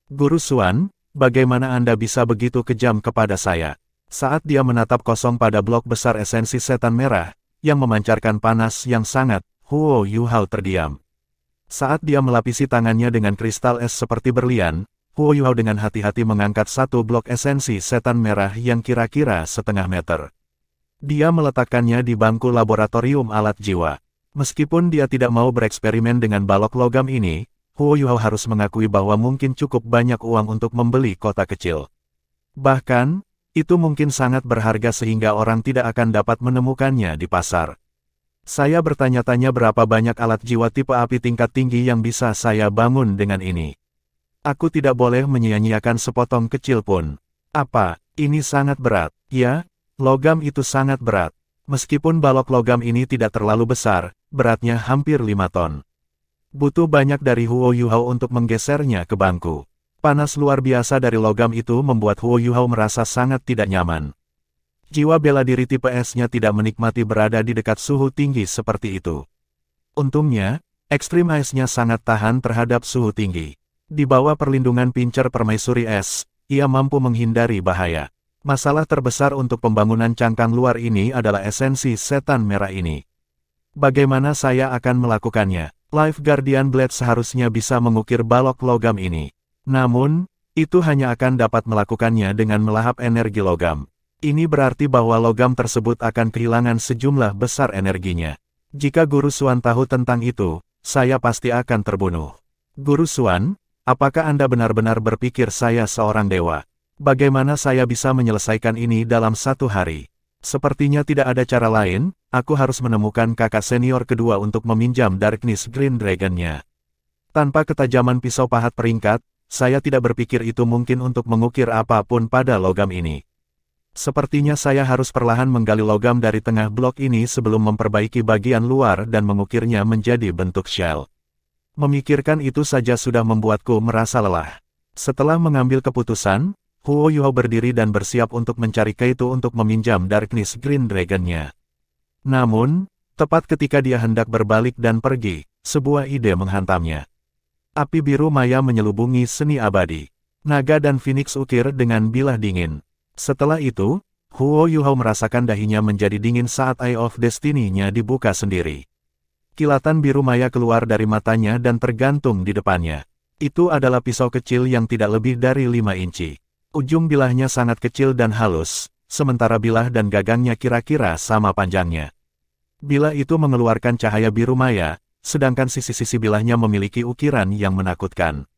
Guru Xuan, bagaimana Anda bisa begitu kejam kepada saya? Saat dia menatap kosong pada blok besar esensi setan merah, yang memancarkan panas yang sangat, Huo Yuhao terdiam. Saat dia melapisi tangannya dengan kristal es seperti berlian, Huo Yuhao dengan hati-hati mengangkat satu blok esensi setan merah yang kira-kira setengah meter. Dia meletakkannya di bangku laboratorium alat jiwa. Meskipun dia tidak mau bereksperimen dengan balok logam ini, Huo Yuhao harus mengakui bahwa mungkin cukup banyak uang untuk membeli kota kecil. Bahkan, itu mungkin sangat berharga sehingga orang tidak akan dapat menemukannya di pasar. Saya bertanya-tanya berapa banyak alat jiwa tipe api tingkat tinggi yang bisa saya bangun dengan ini. Aku tidak boleh menyia-nyiakan sepotong kecil pun. Apa, ini sangat berat? Ya, logam itu sangat berat. Meskipun balok logam ini tidak terlalu besar, beratnya hampir 5 ton. Butuh banyak dari Huo Yuhao untuk menggesernya ke bangku. Panas luar biasa dari logam itu membuat Huo Yuhao merasa sangat tidak nyaman. Jiwa bela diri tipe S-nya tidak menikmati berada di dekat suhu tinggi seperti itu. Untungnya, Extreme Ice-nya sangat tahan terhadap suhu tinggi. Di bawah perlindungan pincer permaisuri es, ia mampu menghindari bahaya. Masalah terbesar untuk pembangunan cangkang luar ini adalah esensi setan merah ini. Bagaimana saya akan melakukannya? Life Guardian Blade seharusnya bisa mengukir balok logam ini. Namun, itu hanya akan dapat melakukannya dengan melahap energi logam. Ini berarti bahwa logam tersebut akan kehilangan sejumlah besar energinya. Jika Guru Xuan tahu tentang itu, saya pasti akan terbunuh. Guru Xuan, apakah Anda benar-benar berpikir saya seorang dewa? Bagaimana saya bisa menyelesaikan ini dalam 1 hari? Sepertinya tidak ada cara lain, aku harus menemukan kakak senior kedua untuk meminjam Darkness Green Dragon-nya. Tanpa ketajaman pisau pahat peringkat, saya tidak berpikir itu mungkin untuk mengukir apapun pada logam ini. Sepertinya saya harus perlahan menggali logam dari tengah blok ini sebelum memperbaiki bagian luar dan mengukirnya menjadi bentuk shell. Memikirkan itu saja sudah membuatku merasa lelah. Setelah mengambil keputusan, Huo Yuhao berdiri dan bersiap untuk mencari Kaito untuk meminjam Darkness Green Dragon-nya. Namun, tepat ketika dia hendak berbalik dan pergi, sebuah ide menghantamnya. Api biru maya menyelubungi seni abadi. Naga dan Phoenix ukir dengan bilah dingin. Setelah itu, Huo Yuhao merasakan dahinya menjadi dingin saat Eye of Destiny-nya dibuka sendiri. Kilatan biru maya keluar dari matanya dan tergantung di depannya. Itu adalah pisau kecil yang tidak lebih dari 5 inci. Ujung bilahnya sangat kecil dan halus, sementara bilah dan gagangnya kira-kira sama panjangnya. Bilah itu mengeluarkan cahaya biru maya, sedangkan sisi-sisi bilahnya memiliki ukiran yang menakutkan.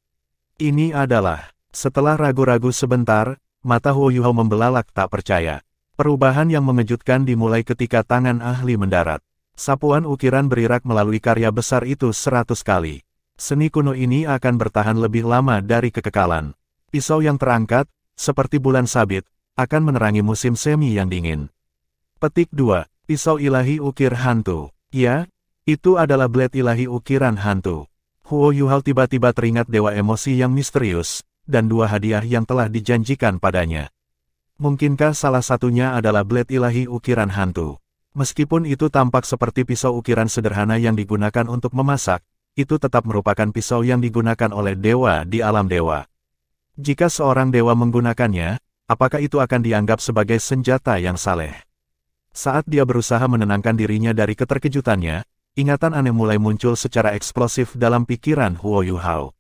Ini adalah, setelah ragu-ragu sebentar, mata Huo Yuhao membelalak tak percaya. Perubahan yang mengejutkan dimulai ketika tangan ahli mendarat. Sapuan ukiran berirak melalui karya besar itu 100 kali. Seni kuno ini akan bertahan lebih lama dari kekekalan. Pisau yang terangkat, seperti bulan sabit, akan menerangi musim semi yang dingin. Petik 2. Pisau ilahi ukir hantu. Ya, itu adalah blade ilahi ukiran hantu. Huo Yuhao tiba-tiba teringat dewa emosi yang misterius, dan 2 hadiah yang telah dijanjikan padanya. Mungkinkah salah satunya adalah blade ilahi ukiran hantu? Meskipun itu tampak seperti pisau ukiran sederhana yang digunakan untuk memasak, itu tetap merupakan pisau yang digunakan oleh dewa di alam dewa. Jika seorang dewa menggunakannya, apakah itu akan dianggap sebagai senjata yang saleh? Saat dia berusaha menenangkan dirinya dari keterkejutannya, ingatan aneh mulai muncul secara eksplosif dalam pikiran Huo Yuhao.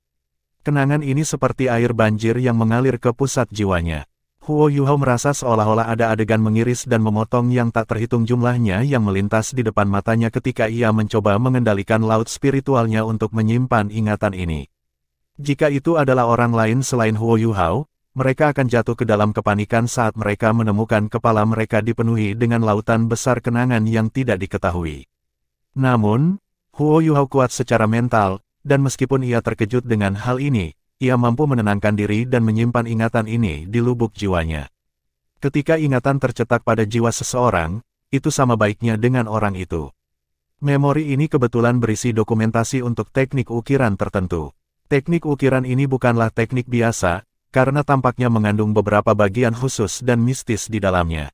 Kenangan ini seperti air banjir yang mengalir ke pusat jiwanya. Huo Yuhao merasa seolah-olah ada adegan mengiris dan memotong yang tak terhitung jumlahnya yang melintas di depan matanya ketika ia mencoba mengendalikan laut spiritualnya untuk menyimpan ingatan ini. Jika itu adalah orang lain selain Huo Yuhao, mereka akan jatuh ke dalam kepanikan saat mereka menemukan kepala mereka dipenuhi dengan lautan besar kenangan yang tidak diketahui. Namun, Huo Yuhao kuat secara mental, dan meskipun ia terkejut dengan hal ini, ia mampu menenangkan diri dan menyimpan ingatan ini di lubuk jiwanya. Ketika ingatan tercetak pada jiwa seseorang, itu sama baiknya dengan orang itu. Memori ini kebetulan berisi dokumentasi untuk teknik ukiran tertentu. Teknik ukiran ini bukanlah teknik biasa, karena tampaknya mengandung beberapa bagian khusus dan mistis di dalamnya.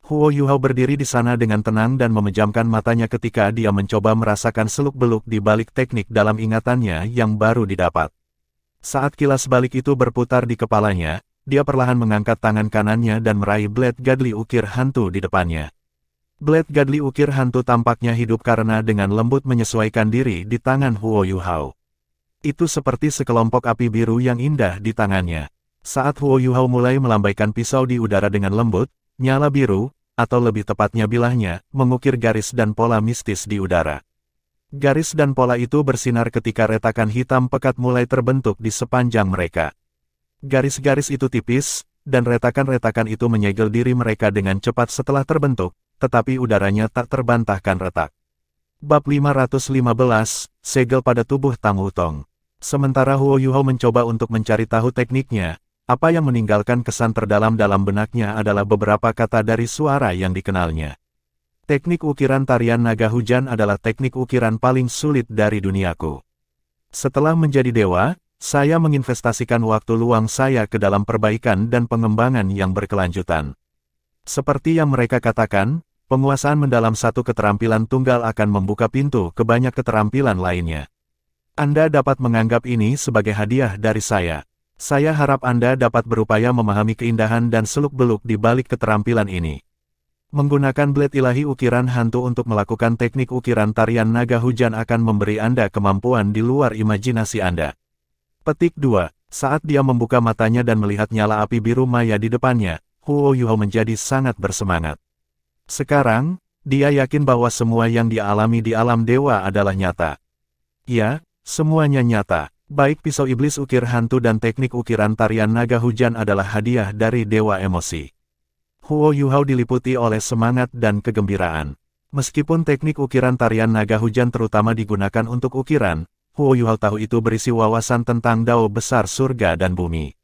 Huo Yuhao berdiri di sana dengan tenang dan memejamkan matanya ketika dia mencoba merasakan seluk-beluk di balik teknik dalam ingatannya yang baru didapat. Saat kilas balik itu berputar di kepalanya, dia perlahan mengangkat tangan kanannya dan meraih blade gadli ukir hantu di depannya. Blade gadli ukir hantu tampaknya hidup karena dengan lembut menyesuaikan diri di tangan Huo Yuhao. Itu seperti sekelompok api biru yang indah di tangannya. Saat Huo Yuhao mulai melambaikan pisau di udara dengan lembut, nyala biru, atau lebih tepatnya bilahnya, mengukir garis dan pola mistis di udara. Garis dan pola itu bersinar ketika retakan hitam pekat mulai terbentuk di sepanjang mereka. Garis-garis itu tipis, dan retakan-retakan itu menyegel diri mereka dengan cepat setelah terbentuk, tetapi udaranya tak terbantahkan retak. Bab 515, Segel pada tubuh Tang Wutong. Sementara Huo Yuhao mencoba untuk mencari tahu tekniknya, apa yang meninggalkan kesan terdalam dalam benaknya adalah beberapa kata dari suara yang dikenalnya. Teknik ukiran tarian naga hujan adalah teknik ukiran paling sulit dari duniaku. Setelah menjadi dewa, saya menginvestasikan waktu luang saya ke dalam perbaikan dan pengembangan yang berkelanjutan. Seperti yang mereka katakan, penguasaan mendalam satu keterampilan tunggal akan membuka pintu ke banyak keterampilan lainnya. Anda dapat menganggap ini sebagai hadiah dari saya. Saya harap Anda dapat berupaya memahami keindahan dan seluk-beluk di balik keterampilan ini. Menggunakan blade ilahi ukiran hantu untuk melakukan teknik ukiran tarian naga hujan akan memberi Anda kemampuan di luar imajinasi Anda. Petik 2. Saat dia membuka matanya dan melihat nyala api biru maya di depannya, Huo Yuhao menjadi sangat bersemangat. Sekarang, dia yakin bahwa semua yang dia alami di alam dewa adalah nyata. Ya, semuanya nyata. Baik pisau iblis ukir hantu dan teknik ukiran tarian naga hujan adalah hadiah dari dewa emosi. Huo Yuhao diliputi oleh semangat dan kegembiraan. Meskipun teknik ukiran tarian naga hujan terutama digunakan untuk ukiran, Huo Yuhao tahu itu berisi wawasan tentang dao besar surga dan bumi.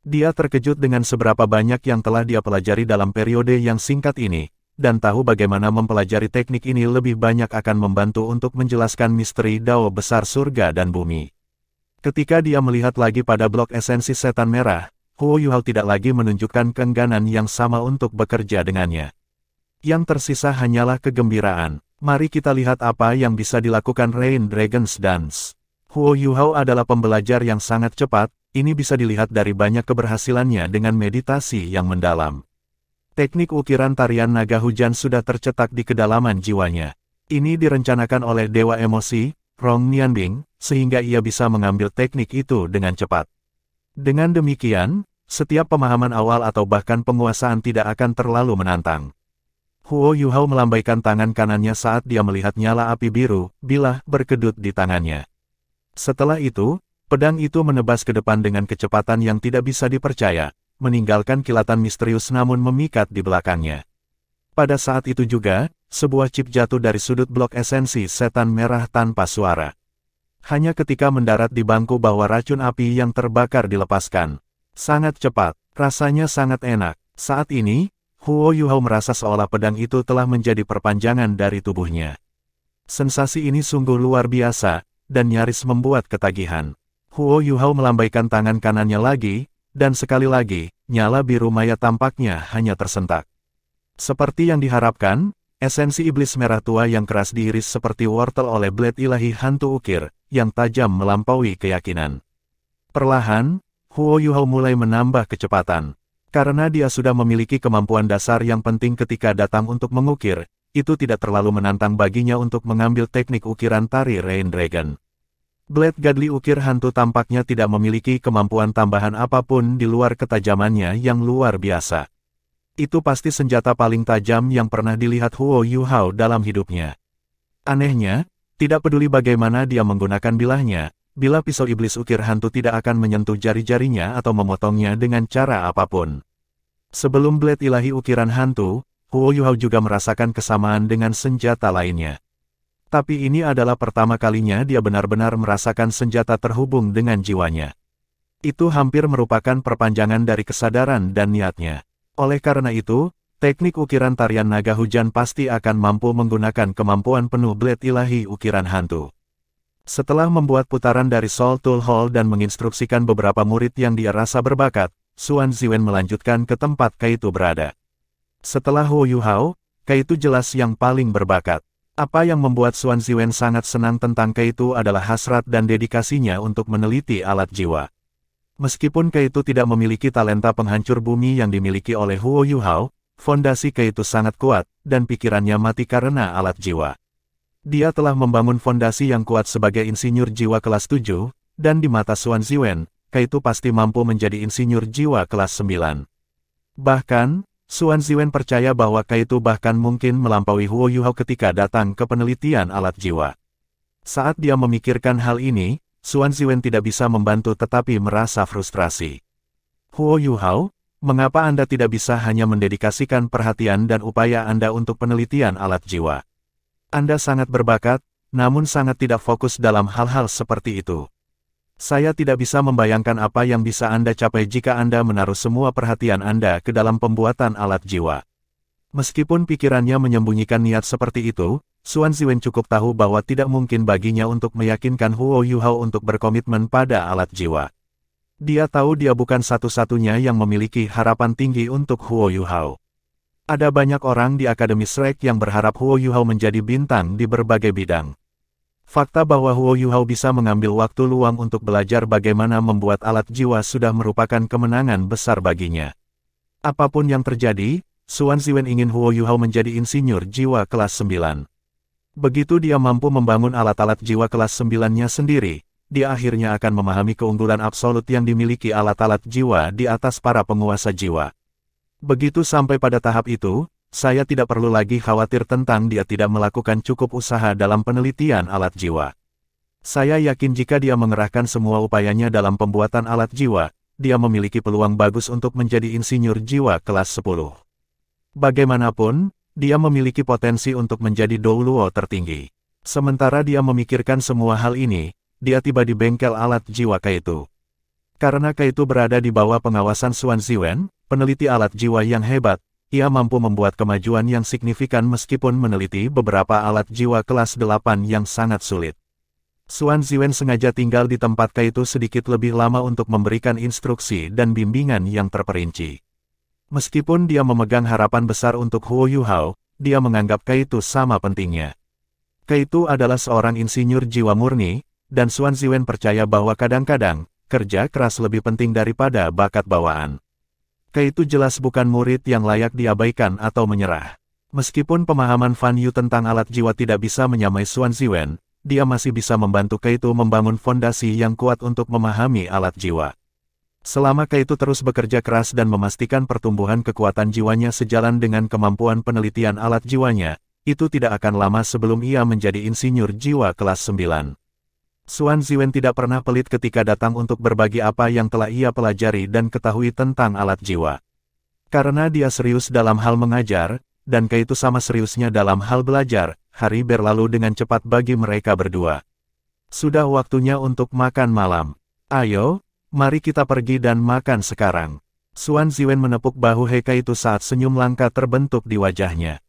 Dia terkejut dengan seberapa banyak yang telah dia pelajari dalam periode yang singkat ini, dan tahu bagaimana mempelajari teknik ini lebih banyak akan membantu untuk menjelaskan misteri dao besar surga dan bumi. Ketika dia melihat lagi pada blok esensi setan merah, Huo Yuhao tidak lagi menunjukkan keengganan yang sama untuk bekerja dengannya. Yang tersisa hanyalah kegembiraan. Mari kita lihat apa yang bisa dilakukan Rain Dragon's Dance. Huo Yuhao adalah pembelajar yang sangat cepat, ini bisa dilihat dari banyak keberhasilannya dengan meditasi yang mendalam. Teknik ukiran tarian naga hujan sudah tercetak di kedalaman jiwanya. Ini direncanakan oleh Dewa Emosi, Rong Nianbing, sehingga ia bisa mengambil teknik itu dengan cepat. Dengan demikian, setiap pemahaman awal atau bahkan penguasaan tidak akan terlalu menantang. Huo Yuhao melambaikan tangan kanannya saat dia melihat nyala api biru, bilah berkedut di tangannya. Setelah itu, pedang itu menebas ke depan dengan kecepatan yang tidak bisa dipercaya, meninggalkan kilatan misterius namun memikat di belakangnya. Pada saat itu juga, sebuah chip jatuh dari sudut blok esensi setan merah tanpa suara. Hanya ketika mendarat di bangku bahwa racun api yang terbakar dilepaskan. Sangat cepat, rasanya sangat enak. Saat ini, Huo Yuhao merasa seolah pedang itu telah menjadi perpanjangan dari tubuhnya. Sensasi ini sungguh luar biasa, dan nyaris membuat ketagihan. Huo Yuhao melambaikan tangan kanannya lagi, dan sekali lagi, nyala biru maya tampaknya hanya tersentak. Seperti yang diharapkan, esensi iblis merah tua yang keras diiris seperti wortel oleh blade ilahi hantu ukir, yang tajam melampaui keyakinan. Perlahan, Huo Yuhao mulai menambah kecepatan. Karena dia sudah memiliki kemampuan dasar yang penting ketika datang untuk mengukir, itu tidak terlalu menantang baginya untuk mengambil teknik ukiran tari Rain Dragon. Blade Godly ukir hantu tampaknya tidak memiliki kemampuan tambahan apapun di luar ketajamannya yang luar biasa. Itu pasti senjata paling tajam yang pernah dilihat Huo Yuhao dalam hidupnya. Anehnya, tidak peduli bagaimana dia menggunakan bilahnya, bila pisau iblis ukir hantu tidak akan menyentuh jari-jarinya atau memotongnya dengan cara apapun. Sebelum blade ilahi ukiran hantu, Huo Yuhao juga merasakan kesamaan dengan senjata lainnya. Tapi ini adalah pertama kalinya dia benar-benar merasakan senjata terhubung dengan jiwanya. Itu hampir merupakan perpanjangan dari kesadaran dan niatnya. Oleh karena itu, teknik ukiran tarian naga hujan pasti akan mampu menggunakan kemampuan penuh blade ilahi ukiran hantu. Setelah membuat putaran dari Soul Tool Hall dan menginstruksikan beberapa murid yang dia rasa berbakat, Xuan Ziwen melanjutkan ke tempat Kaito berada. Setelah Huo Yuhao, Kaito jelas yang paling berbakat. Apa yang membuat Xuan Ziwen sangat senang tentang Kaito adalah hasrat dan dedikasinya untuk meneliti alat jiwa. Meskipun Kaito tidak memiliki talenta penghancur bumi yang dimiliki oleh Huo Yuhao, fondasi Kaito sangat kuat, dan pikirannya mati karena alat jiwa. Dia telah membangun fondasi yang kuat sebagai insinyur jiwa kelas 7, dan di mata Xuan Ziwen, Kaito pasti mampu menjadi insinyur jiwa kelas 9. Bahkan, Xuan Ziwen percaya bahwa Kaito bahkan mungkin melampaui Huo Yuhao ketika datang ke penelitian alat jiwa. Saat dia memikirkan hal ini, Xuan Ziwen tidak bisa membantu tetapi merasa frustrasi. Huo Yuhao, mengapa Anda tidak bisa hanya mendedikasikan perhatian dan upaya Anda untuk penelitian alat jiwa? Anda sangat berbakat, namun sangat tidak fokus dalam hal-hal seperti itu. Saya tidak bisa membayangkan apa yang bisa Anda capai jika Anda menaruh semua perhatian Anda ke dalam pembuatan alat jiwa. Meskipun pikirannya menyembunyikan niat seperti itu, Xuan Ziwen cukup tahu bahwa tidak mungkin baginya untuk meyakinkan Huo Yuhao untuk berkomitmen pada alat jiwa. Dia tahu dia bukan satu-satunya yang memiliki harapan tinggi untuk Huo Yuhao. Ada banyak orang di Akademi Shrek yang berharap Huo Yuhao menjadi bintang di berbagai bidang. Fakta bahwa Huo Yuhao bisa mengambil waktu luang untuk belajar bagaimana membuat alat jiwa sudah merupakan kemenangan besar baginya. Apapun yang terjadi, Xuan Ziwen ingin Huo Yuhao menjadi insinyur jiwa kelas 9. Begitu dia mampu membangun alat-alat jiwa kelas 9-nya sendiri, dia akhirnya akan memahami keunggulan absolut yang dimiliki alat-alat jiwa di atas para penguasa jiwa. Begitu sampai pada tahap itu, saya tidak perlu lagi khawatir tentang dia tidak melakukan cukup usaha dalam penelitian alat jiwa. Saya yakin jika dia mengerahkan semua upayanya dalam pembuatan alat jiwa, dia memiliki peluang bagus untuk menjadi insinyur jiwa kelas 10. Bagaimanapun, dia memiliki potensi untuk menjadi Douluo tertinggi. Sementara dia memikirkan semua hal ini, dia tiba di bengkel alat jiwa Kaito. Karena Kaito berada di bawah pengawasan Xuan Ziwen, peneliti alat jiwa yang hebat, ia mampu membuat kemajuan yang signifikan meskipun meneliti beberapa alat jiwa kelas 8 yang sangat sulit. Xuan Ziwen sengaja tinggal di tempat Kaito sedikit lebih lama untuk memberikan instruksi dan bimbingan yang terperinci. Meskipun dia memegang harapan besar untuk Huo Yuhao, dia menganggap Kaito sama pentingnya. Kaito adalah seorang insinyur jiwa murni, dan Xuan Ziwen percaya bahwa kadang-kadang, kerja keras lebih penting daripada bakat bawaan. Kaito jelas bukan murid yang layak diabaikan atau menyerah. Meskipun pemahaman Fan Yu tentang alat jiwa tidak bisa menyamai Xuan Ziwen, dia masih bisa membantu Kaito membangun fondasi yang kuat untuk memahami alat jiwa. Selama Kaito terus bekerja keras dan memastikan pertumbuhan kekuatan jiwanya sejalan dengan kemampuan penelitian alat jiwanya, itu tidak akan lama sebelum ia menjadi insinyur jiwa kelas 9. Xuan Ziwen tidak pernah pelit ketika datang untuk berbagi apa yang telah ia pelajari dan ketahui tentang alat jiwa. Karena dia serius dalam hal mengajar, dan Kaito sama seriusnya dalam hal belajar, hari berlalu dengan cepat bagi mereka berdua. Sudah waktunya untuk makan malam. Ayo, mari kita pergi dan makan sekarang. Xuan Ziwen menepuk bahu Kaito saat senyum langka terbentuk di wajahnya.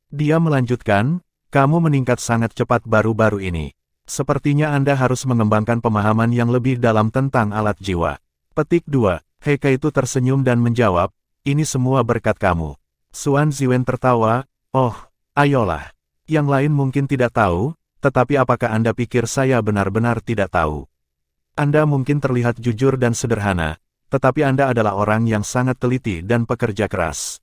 Dia melanjutkan, kamu meningkat sangat cepat baru-baru ini. Sepertinya Anda harus mengembangkan pemahaman yang lebih dalam tentang alat jiwa. Petik 2. Kaito tersenyum dan menjawab, ini semua berkat kamu. Xuan Ziwen tertawa, oh, ayolah. Yang lain mungkin tidak tahu, tetapi apakah Anda pikir saya benar-benar tidak tahu? Anda mungkin terlihat jujur dan sederhana, tetapi Anda adalah orang yang sangat teliti dan pekerja keras.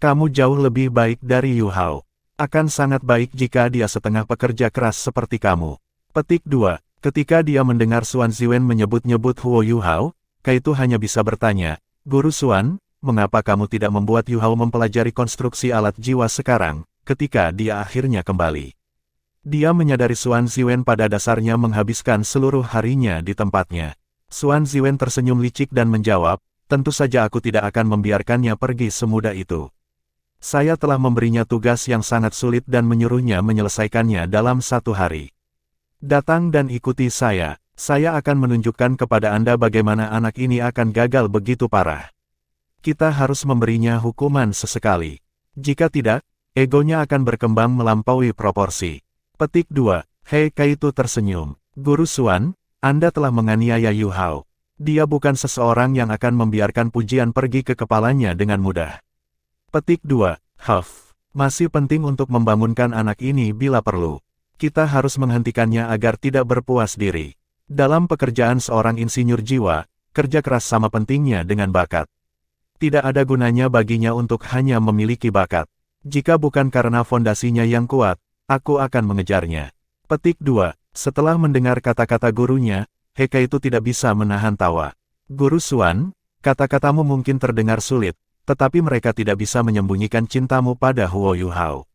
Kamu jauh lebih baik dari Yu Hao. Akan sangat baik jika dia setengah pekerja keras seperti kamu. Petik 2. Ketika dia mendengar Xuan Ziwen menyebut-nyebut Huo Yuhao, Kaitu hanya bisa bertanya, Guru Xuan, mengapa kamu tidak membuat Yuhao mempelajari konstruksi alat jiwa sekarang, ketika dia akhirnya kembali? Dia menyadari Xuan Ziwen pada dasarnya menghabiskan seluruh harinya di tempatnya. Xuan Ziwen tersenyum licik dan menjawab, tentu saja aku tidak akan membiarkannya pergi semudah itu. Saya telah memberinya tugas yang sangat sulit dan menyuruhnya menyelesaikannya dalam 1 hari. Datang dan ikuti saya akan menunjukkan kepada Anda bagaimana anak ini akan gagal begitu parah. Kita harus memberinya hukuman sesekali. Jika tidak, egonya akan berkembang melampaui proporsi. Petik 2. Hei Kaitu tersenyum. Guru Xuan, Anda telah menganiaya Yuhao. Dia bukan seseorang yang akan membiarkan pujian pergi ke kepalanya dengan mudah. Petik 2. Masih penting untuk membangunkan anak ini bila perlu. Kita harus menghentikannya agar tidak berpuas diri. Dalam pekerjaan seorang insinyur jiwa, kerja keras sama pentingnya dengan bakat. Tidak ada gunanya baginya untuk hanya memiliki bakat. Jika bukan karena fondasinya yang kuat, aku akan mengejarnya. Petik 2. Setelah mendengar kata-kata gurunya, Heka itu tidak bisa menahan tawa. Guru Xuan, kata-katamu mungkin terdengar sulit, tetapi mereka tidak bisa menyembunyikan cintamu pada Huo Yuhao.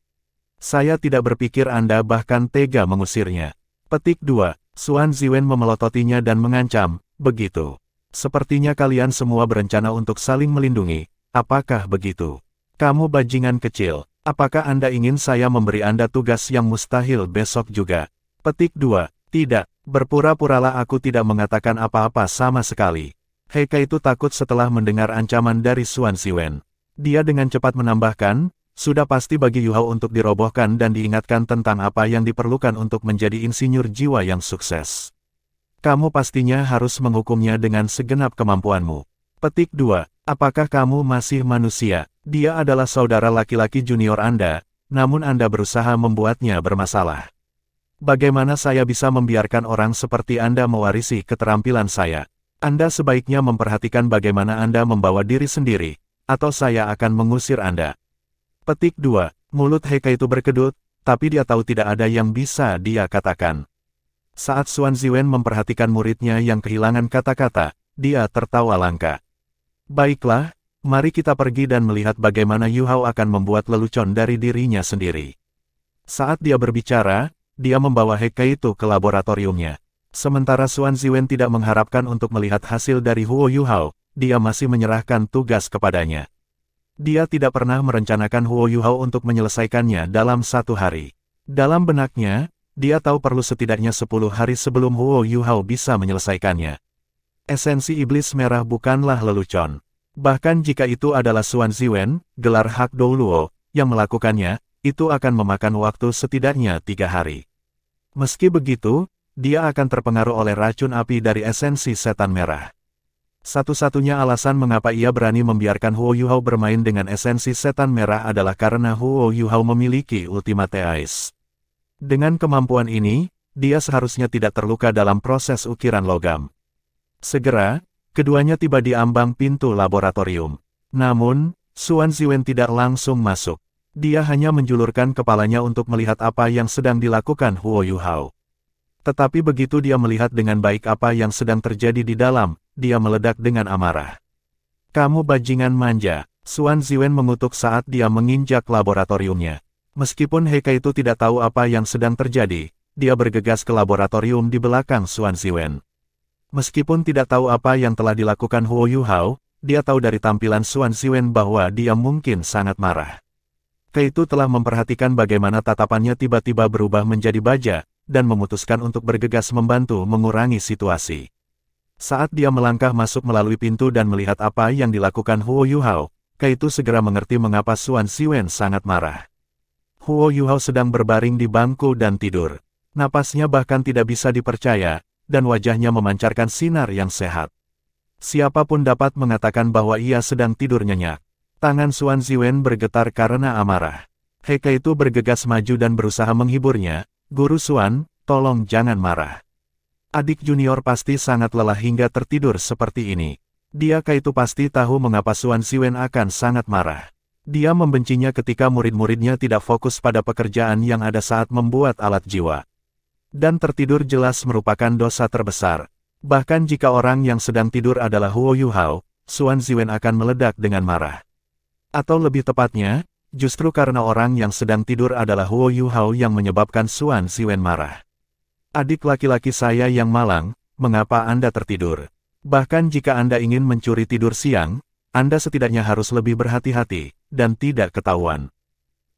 Saya tidak berpikir Anda bahkan tega mengusirnya. Petik 2. Xuan Ziwen memelototinya dan mengancam, begitu. Sepertinya kalian semua berencana untuk saling melindungi, apakah begitu? Kamu bajingan kecil, apakah Anda ingin saya memberi Anda tugas yang mustahil besok juga? Petik 2. Tidak, berpura-puralah aku tidak mengatakan apa-apa sama sekali. Heka itu takut setelah mendengar ancaman dari Xuan Ziwen. Dia dengan cepat menambahkan, sudah pasti bagi Yuhao untuk dirobohkan dan diingatkan tentang apa yang diperlukan untuk menjadi insinyur jiwa yang sukses. Kamu pastinya harus menghukumnya dengan segenap kemampuanmu. Petik 2. Apakah kamu masih manusia? Dia adalah saudara laki-laki junior Anda, namun Anda berusaha membuatnya bermasalah. Bagaimana saya bisa membiarkan orang seperti Anda mewarisi keterampilan saya? Anda sebaiknya memperhatikan bagaimana Anda membawa diri sendiri, atau saya akan mengusir Anda. Petik 2. Mulut Heka itu berkedut, tapi dia tahu tidak ada yang bisa dia katakan. Saat Xuan Ziwen memperhatikan muridnya yang kehilangan kata-kata, dia tertawa langka. Baiklah, mari kita pergi dan melihat bagaimana Yuhao akan membuat lelucon dari dirinya sendiri. Saat dia berbicara, dia membawa Heka itu ke laboratoriumnya. Sementara Xuan Ziwen tidak mengharapkan untuk melihat hasil dari Huo Yuhao, dia masih menyerahkan tugas kepadanya. Dia tidak pernah merencanakan Huo Yuhao untuk menyelesaikannya dalam 1 hari. Dalam benaknya, dia tahu perlu setidaknya 10 hari sebelum Huo Yuhao bisa menyelesaikannya. Esensi iblis merah bukanlah lelucon. Bahkan jika itu adalah Xuan Ziwen, gelar Hak Dou Luo, yang melakukannya, itu akan memakan waktu setidaknya 3 hari. Meski begitu, dia akan terpengaruh oleh racun api dari esensi setan merah. Satu-satunya alasan mengapa ia berani membiarkan Huo Yuhao bermain dengan esensi setan merah adalah karena Huo Yuhao memiliki Ultimate Eyes. Dengan kemampuan ini, dia seharusnya tidak terluka dalam proses ukiran logam. Segera, keduanya tiba di ambang pintu laboratorium. Namun, Xuan Ziwen tidak langsung masuk. Dia hanya menjulurkan kepalanya untuk melihat apa yang sedang dilakukan Huo Yuhao. Tetapi begitu dia melihat dengan baik apa yang sedang terjadi di dalam, dia meledak dengan amarah. Kamu bajingan manja, Xuan Ziwen mengutuk saat dia menginjak laboratoriumnya. Meskipun Heka itu tidak tahu apa yang sedang terjadi, dia bergegas ke laboratorium di belakang Xuan Ziwen. Meskipun tidak tahu apa yang telah dilakukan Huo Yuhao, dia tahu dari tampilan Xuan Ziwen bahwa dia mungkin sangat marah. Kaitu telah memperhatikan bagaimana tatapannya tiba-tiba berubah menjadi baja, dan memutuskan untuk bergegas membantu mengurangi situasi. Saat dia melangkah masuk melalui pintu dan melihat apa yang dilakukan Huo Yuhao, Kaitu segera mengerti mengapa Xuan Ziwen sangat marah. Huo Yuhao sedang berbaring di bangku dan tidur. Napasnya bahkan tidak bisa dipercaya, dan wajahnya memancarkan sinar yang sehat. Siapapun dapat mengatakan bahwa ia sedang tidur nyenyak. Tangan Xuan Ziwen bergetar karena amarah. Heka itu bergegas maju dan berusaha menghiburnya. Guru Xuan, tolong jangan marah. Adik junior pasti sangat lelah hingga tertidur seperti ini. Dia Kaitu pasti tahu mengapa Xuan Ziwen akan sangat marah. Dia membencinya ketika murid-muridnya tidak fokus pada pekerjaan yang ada saat membuat alat jiwa. Dan tertidur jelas merupakan dosa terbesar. Bahkan jika orang yang sedang tidur adalah Huo Yuhao, Xuan Ziwen akan meledak dengan marah. Atau lebih tepatnya, justru karena orang yang sedang tidur adalah Huo Yuhao yang menyebabkan Xuan Ziwen marah. Adik laki-laki saya yang malang, mengapa Anda tertidur? Bahkan jika Anda ingin mencuri tidur siang, Anda setidaknya harus lebih berhati-hati, dan tidak ketahuan.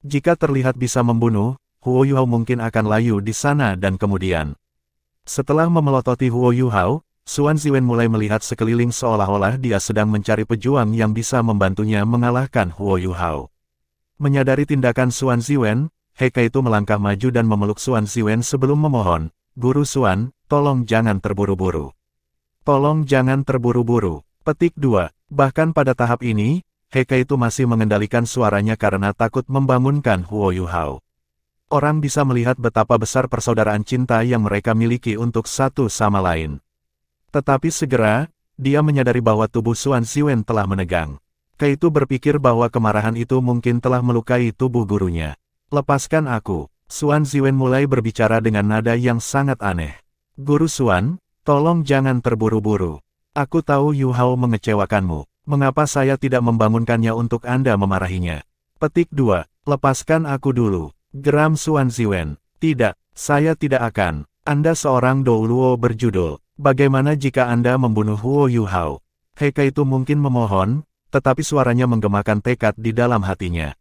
Jika terlihat bisa membunuh, Huo Yuhao mungkin akan layu di sana dan kemudian. Setelah memelototi Huo Yuhao, Xuan Ziwen mulai melihat sekeliling seolah-olah dia sedang mencari pejuang yang bisa membantunya mengalahkan Huo Yuhao. Menyadari tindakan Xuan Ziwen, He Kai itu melangkah maju dan memeluk Xuan Ziwen sebelum memohon, "Guru Xuan, tolong jangan terburu-buru. Tolong jangan terburu-buru." Petik 2. Bahkan pada tahap ini, He Kai itu masih mengendalikan suaranya karena takut membangunkan Huo Yuhao. Orang bisa melihat betapa besar persaudaraan cinta yang mereka miliki untuk satu sama lain. Tetapi segera, dia menyadari bahwa tubuh Xuan Ziwen telah menegang. Kai itu berpikir bahwa kemarahan itu mungkin telah melukai tubuh gurunya. "Lepaskan aku." Xuan Ziwen mulai berbicara dengan nada yang sangat aneh. "Guru Xuan, tolong jangan terburu-buru. Aku tahu Yuhao mengecewakanmu. Mengapa saya tidak membangunkannya untuk Anda memarahinya?" Petik 2. "Lepaskan aku dulu." Geram Xuan Ziwen. "Tidak, saya tidak akan. Anda seorang Douluo berjudul. Bagaimana jika Anda membunuh Huo Yuhao?" He Kai itu mungkin memohon, tetapi suaranya menggemakan tekad di dalam hatinya.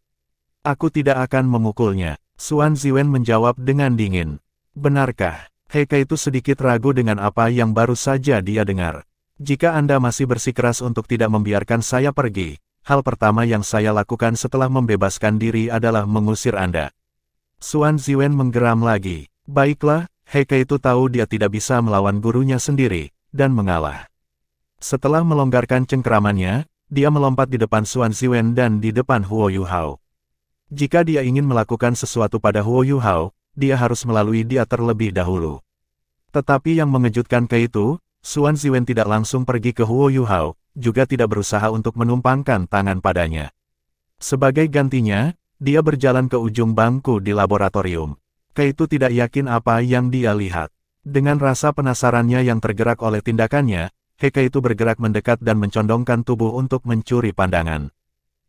"Aku tidak akan memukulnya." Xuan Ziwen menjawab dengan dingin. "Benarkah?" He Kai itu sedikit ragu dengan apa yang baru saja dia dengar. "Jika Anda masih bersikeras untuk tidak membiarkan saya pergi, hal pertama yang saya lakukan setelah membebaskan diri adalah mengusir Anda." Xuan Ziwen menggeram lagi. Baiklah, He Kai itu tahu dia tidak bisa melawan gurunya sendiri, dan mengalah. Setelah melonggarkan cengkeramannya, dia melompat di depan Xuan Ziwen dan di depan Huo Yuhao. Jika dia ingin melakukan sesuatu pada Huo Yuhao, dia harus melalui dia terlebih dahulu. Tetapi yang mengejutkan itu, Xuan Ziwen tidak langsung pergi ke Huo Yuhao, juga tidak berusaha untuk menumpangkan tangan padanya. Sebagai gantinya, dia berjalan ke ujung bangku di laboratorium. Kai itu tidak yakin apa yang dia lihat. Dengan rasa penasarannya yang tergerak oleh tindakannya, He Kai itu bergerak mendekat dan mencondongkan tubuh untuk mencuri pandangan.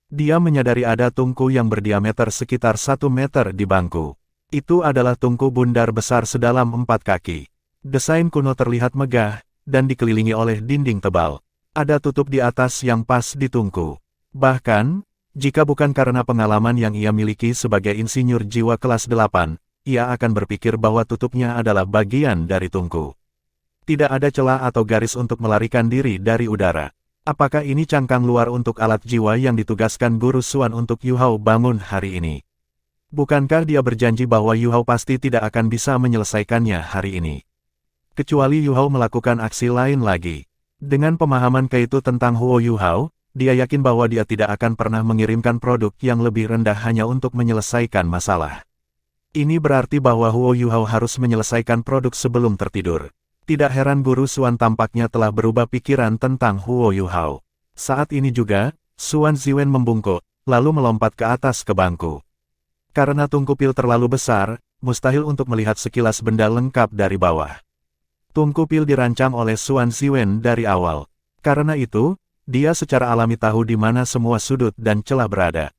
Dia menyadari ada tungku yang berdiameter sekitar 1 meter di bangku. Itu adalah tungku bundar besar sedalam 4 kaki. Desain kuno terlihat megah, dan dikelilingi oleh dinding tebal. Ada tutup di atas yang pas di tungku. Bahkan, jika bukan karena pengalaman yang ia miliki sebagai insinyur jiwa kelas 8, ia akan berpikir bahwa tutupnya adalah bagian dari tungku. Tidak ada celah atau garis untuk melarikan diri dari udara. Apakah ini cangkang luar untuk alat jiwa yang ditugaskan Guru Xuan untuk Yuhao bangun hari ini? Bukankah dia berjanji bahwa Yuhao pasti tidak akan bisa menyelesaikannya hari ini? Kecuali Yuhao melakukan aksi lain lagi. Dengan pemahaman Kai itu tentang Huo Yuhao, dia yakin bahwa dia tidak akan pernah mengirimkan produk yang lebih rendah hanya untuk menyelesaikan masalah. Ini berarti bahwa Huo Yuhao harus menyelesaikan produk sebelum tertidur. Tidak heran Guru Xuan tampaknya telah berubah pikiran tentang Huo Yuhao. Saat ini juga, Xuan Ziwen membungkuk, lalu melompat ke atas ke bangku. Karena tungku pil terlalu besar, mustahil untuk melihat sekilas benda lengkap dari bawah. Tungku pil dirancang oleh Xuan Ziwen dari awal. Karena itu, dia secara alami tahu di mana semua sudut dan celah berada.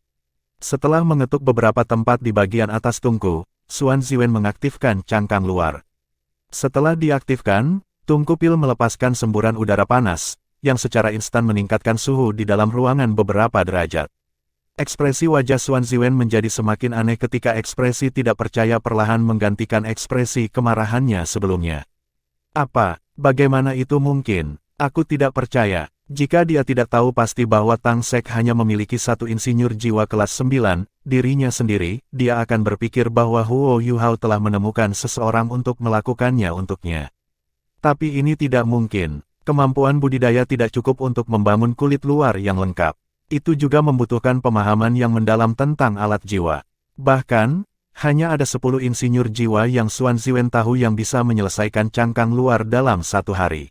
Setelah mengetuk beberapa tempat di bagian atas tungku, Xuan Ziwen mengaktifkan cangkang luar. Setelah diaktifkan, tungku pil melepaskan semburan udara panas, yang secara instan meningkatkan suhu di dalam ruangan beberapa derajat. Ekspresi wajah Xuan Ziwen menjadi semakin aneh ketika ekspresi tidak percaya perlahan menggantikan ekspresi kemarahannya sebelumnya. "Apa? Bagaimana itu mungkin? Aku tidak percaya." Jika dia tidak tahu pasti bahwa Tang Sek hanya memiliki satu insinyur jiwa kelas 9, dirinya sendiri, dia akan berpikir bahwa Huo Yuhao telah menemukan seseorang untuk melakukannya untuknya. Tapi ini tidak mungkin. Kemampuan budidaya tidak cukup untuk membangun kulit luar yang lengkap. Itu juga membutuhkan pemahaman yang mendalam tentang alat jiwa. Bahkan, hanya ada 10 insinyur jiwa yang Xuan Ziwen tahu yang bisa menyelesaikan cangkang luar dalam 1 hari.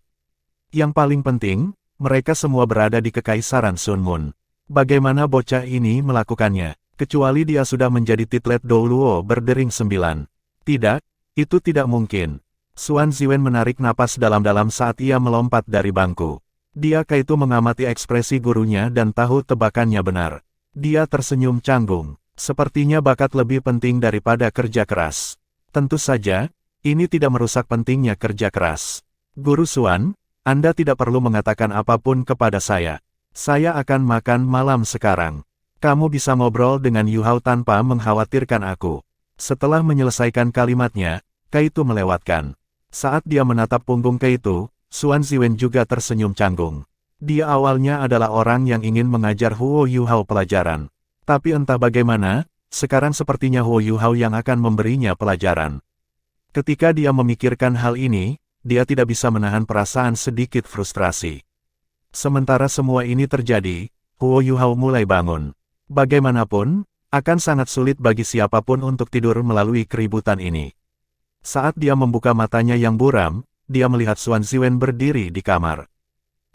Yang paling penting, mereka semua berada di Kekaisaran Sun Moon. Bagaimana bocah ini melakukannya? Kecuali dia sudah menjadi titlet Douluo berdering 9. Tidak, Itu tidak mungkin. Xuan Ziwen menarik napas dalam-dalam saat ia melompat dari bangku. Dia kaitu mengamati ekspresi gurunya dan tahu tebakannya benar. Dia tersenyum canggung. Sepertinya bakat lebih penting daripada kerja keras. Tentu saja, ini tidak merusak pentingnya kerja keras. Guru Xuan, Anda tidak perlu mengatakan apapun kepada saya. Saya akan makan malam sekarang. Kamu bisa ngobrol dengan Yu Hao tanpa mengkhawatirkan aku. Setelah menyelesaikan kalimatnya, Kaitu melewatkan. Saat dia menatap punggung Kaitu, Xuan Ziwen juga tersenyum canggung. Dia awalnya adalah orang yang ingin mengajar Huo Yu Hao pelajaran. Tapi entah bagaimana, sekarang sepertinya Huo Yu Hao yang akan memberinya pelajaran. Ketika dia memikirkan hal ini, dia tidak bisa menahan perasaan sedikit frustrasi. Sementara semua ini terjadi, Huo Yu Hao mulai bangun. Bagaimanapun, akan sangat sulit bagi siapapun untuk tidur melalui keributan ini. Saat dia membuka matanya yang buram, dia melihat Xuan Ziwen berdiri di kamar.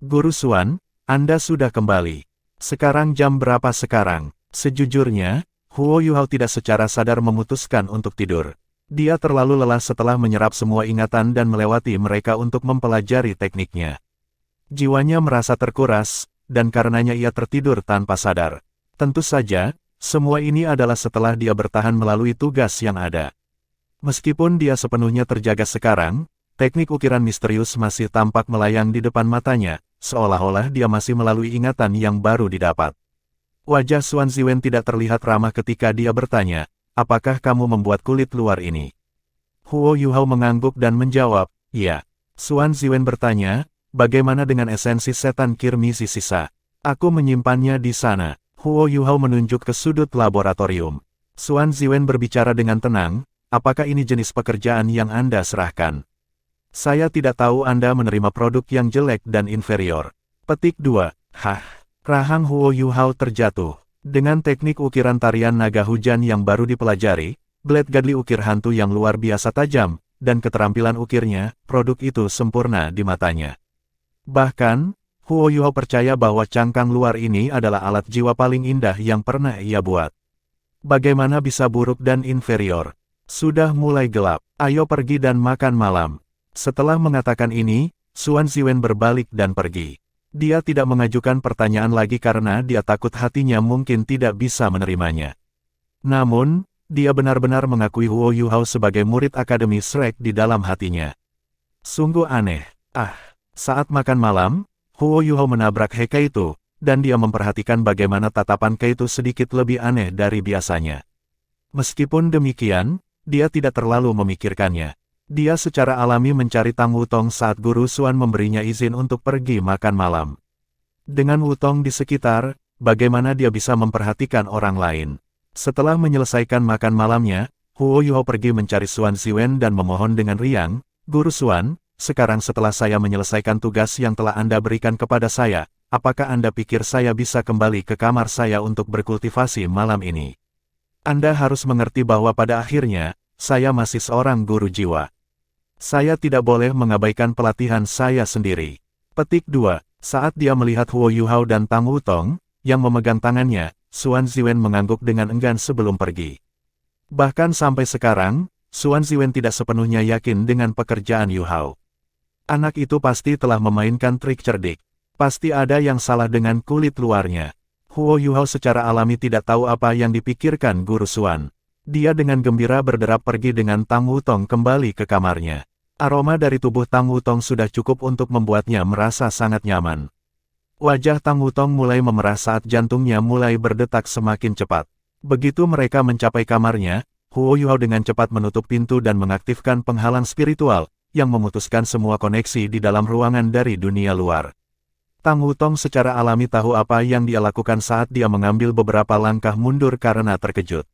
Guru Xuan, Anda sudah kembali. Sekarang jam berapa sekarang? Sejujurnya, Huo Yu Hao tidak secara sadar memutuskan untuk tidur. Dia terlalu lelah setelah menyerap semua ingatan dan melewati mereka untuk mempelajari tekniknya. Jiwanya merasa terkuras, dan karenanya ia tertidur tanpa sadar. Tentu saja, semua ini adalah setelah dia bertahan melalui tugas yang ada. Meskipun dia sepenuhnya terjaga sekarang, teknik ukiran misterius masih tampak melayang di depan matanya, seolah-olah dia masih melalui ingatan yang baru didapat. Wajah Xuan Ziwen tidak terlihat ramah ketika dia bertanya, apakah kamu membuat kulit luar ini? Huo Yu Hao mengangguk dan menjawab, iya. Xuan Ziwen bertanya, bagaimana dengan esensi setan Kirmisi sisa? Aku menyimpannya di sana. Huo Yu Hao menunjuk ke sudut laboratorium. Xuan Ziwen berbicara dengan tenang, apakah ini jenis pekerjaan yang Anda serahkan? Saya tidak tahu Anda menerima produk yang jelek dan inferior. Petik 2. Hah? Rahang Huo Yu Hao terjatuh. Dengan teknik ukiran tarian naga hujan yang baru dipelajari, blade gadli ukir hantu yang luar biasa tajam, dan keterampilan ukirnya, produk itu sempurna di matanya. Bahkan, Huo Yu Hao percaya bahwa cangkang luar ini adalah alat jiwa paling indah yang pernah ia buat. Bagaimana bisa buruk dan inferior? Sudah mulai gelap, ayo pergi dan makan malam. Setelah mengatakan ini, Xuan Ziwen berbalik dan pergi. Dia tidak mengajukan pertanyaan lagi karena dia takut hatinya mungkin tidak bisa menerimanya. Namun, dia benar-benar mengakui Huo Yu Hao sebagai murid Akademi Shrek di dalam hatinya. Sungguh aneh. Saat makan malam, Huo Yu Hao menabrak He Kaitu, dan dia memperhatikan bagaimana tatapan Kaitu sedikit lebih aneh dari biasanya. Meskipun demikian, dia tidak terlalu memikirkannya. Dia secara alami mencari Tang Wutong saat Guru Xuan memberinya izin untuk pergi makan malam. Dengan Wutong di sekitar, bagaimana dia bisa memperhatikan orang lain? Setelah menyelesaikan makan malamnya, Huo Yu Hao pergi mencari Xuan Ziwen dan memohon dengan riang, Guru Xuan, sekarang setelah saya menyelesaikan tugas yang telah Anda berikan kepada saya, apakah Anda pikir saya bisa kembali ke kamar saya untuk berkultivasi malam ini? Anda harus mengerti bahwa pada akhirnya, saya masih seorang guru jiwa. Saya tidak boleh mengabaikan pelatihan saya sendiri. Petik 2. Saat dia melihat Huo Yu Hao dan Tang Wutong, yang memegang tangannya, Xuan Ziwen mengangguk dengan enggan sebelum pergi. Bahkan sampai sekarang, Xuan Ziwen tidak sepenuhnya yakin dengan pekerjaan Yu Hao. Anak itu pasti telah memainkan trik cerdik. Pasti ada yang salah dengan kulit luarnya. Huo Yu Hao secara alami tidak tahu apa yang dipikirkan Guru Xuan. Dia dengan gembira berderap pergi dengan Tang Wutong kembali ke kamarnya. Aroma dari tubuh Tang Wutong sudah cukup untuk membuatnya merasa sangat nyaman. Wajah Tang Wutong mulai memerah saat jantungnya mulai berdetak semakin cepat. Begitu mereka mencapai kamarnya, Huo Yu Hao dengan cepat menutup pintu dan mengaktifkan penghalang spiritual, yang memutuskan semua koneksi di dalam ruangan dari dunia luar. Tang Wutong secara alami tahu apa yang dia lakukan saat dia mengambil beberapa langkah mundur karena terkejut.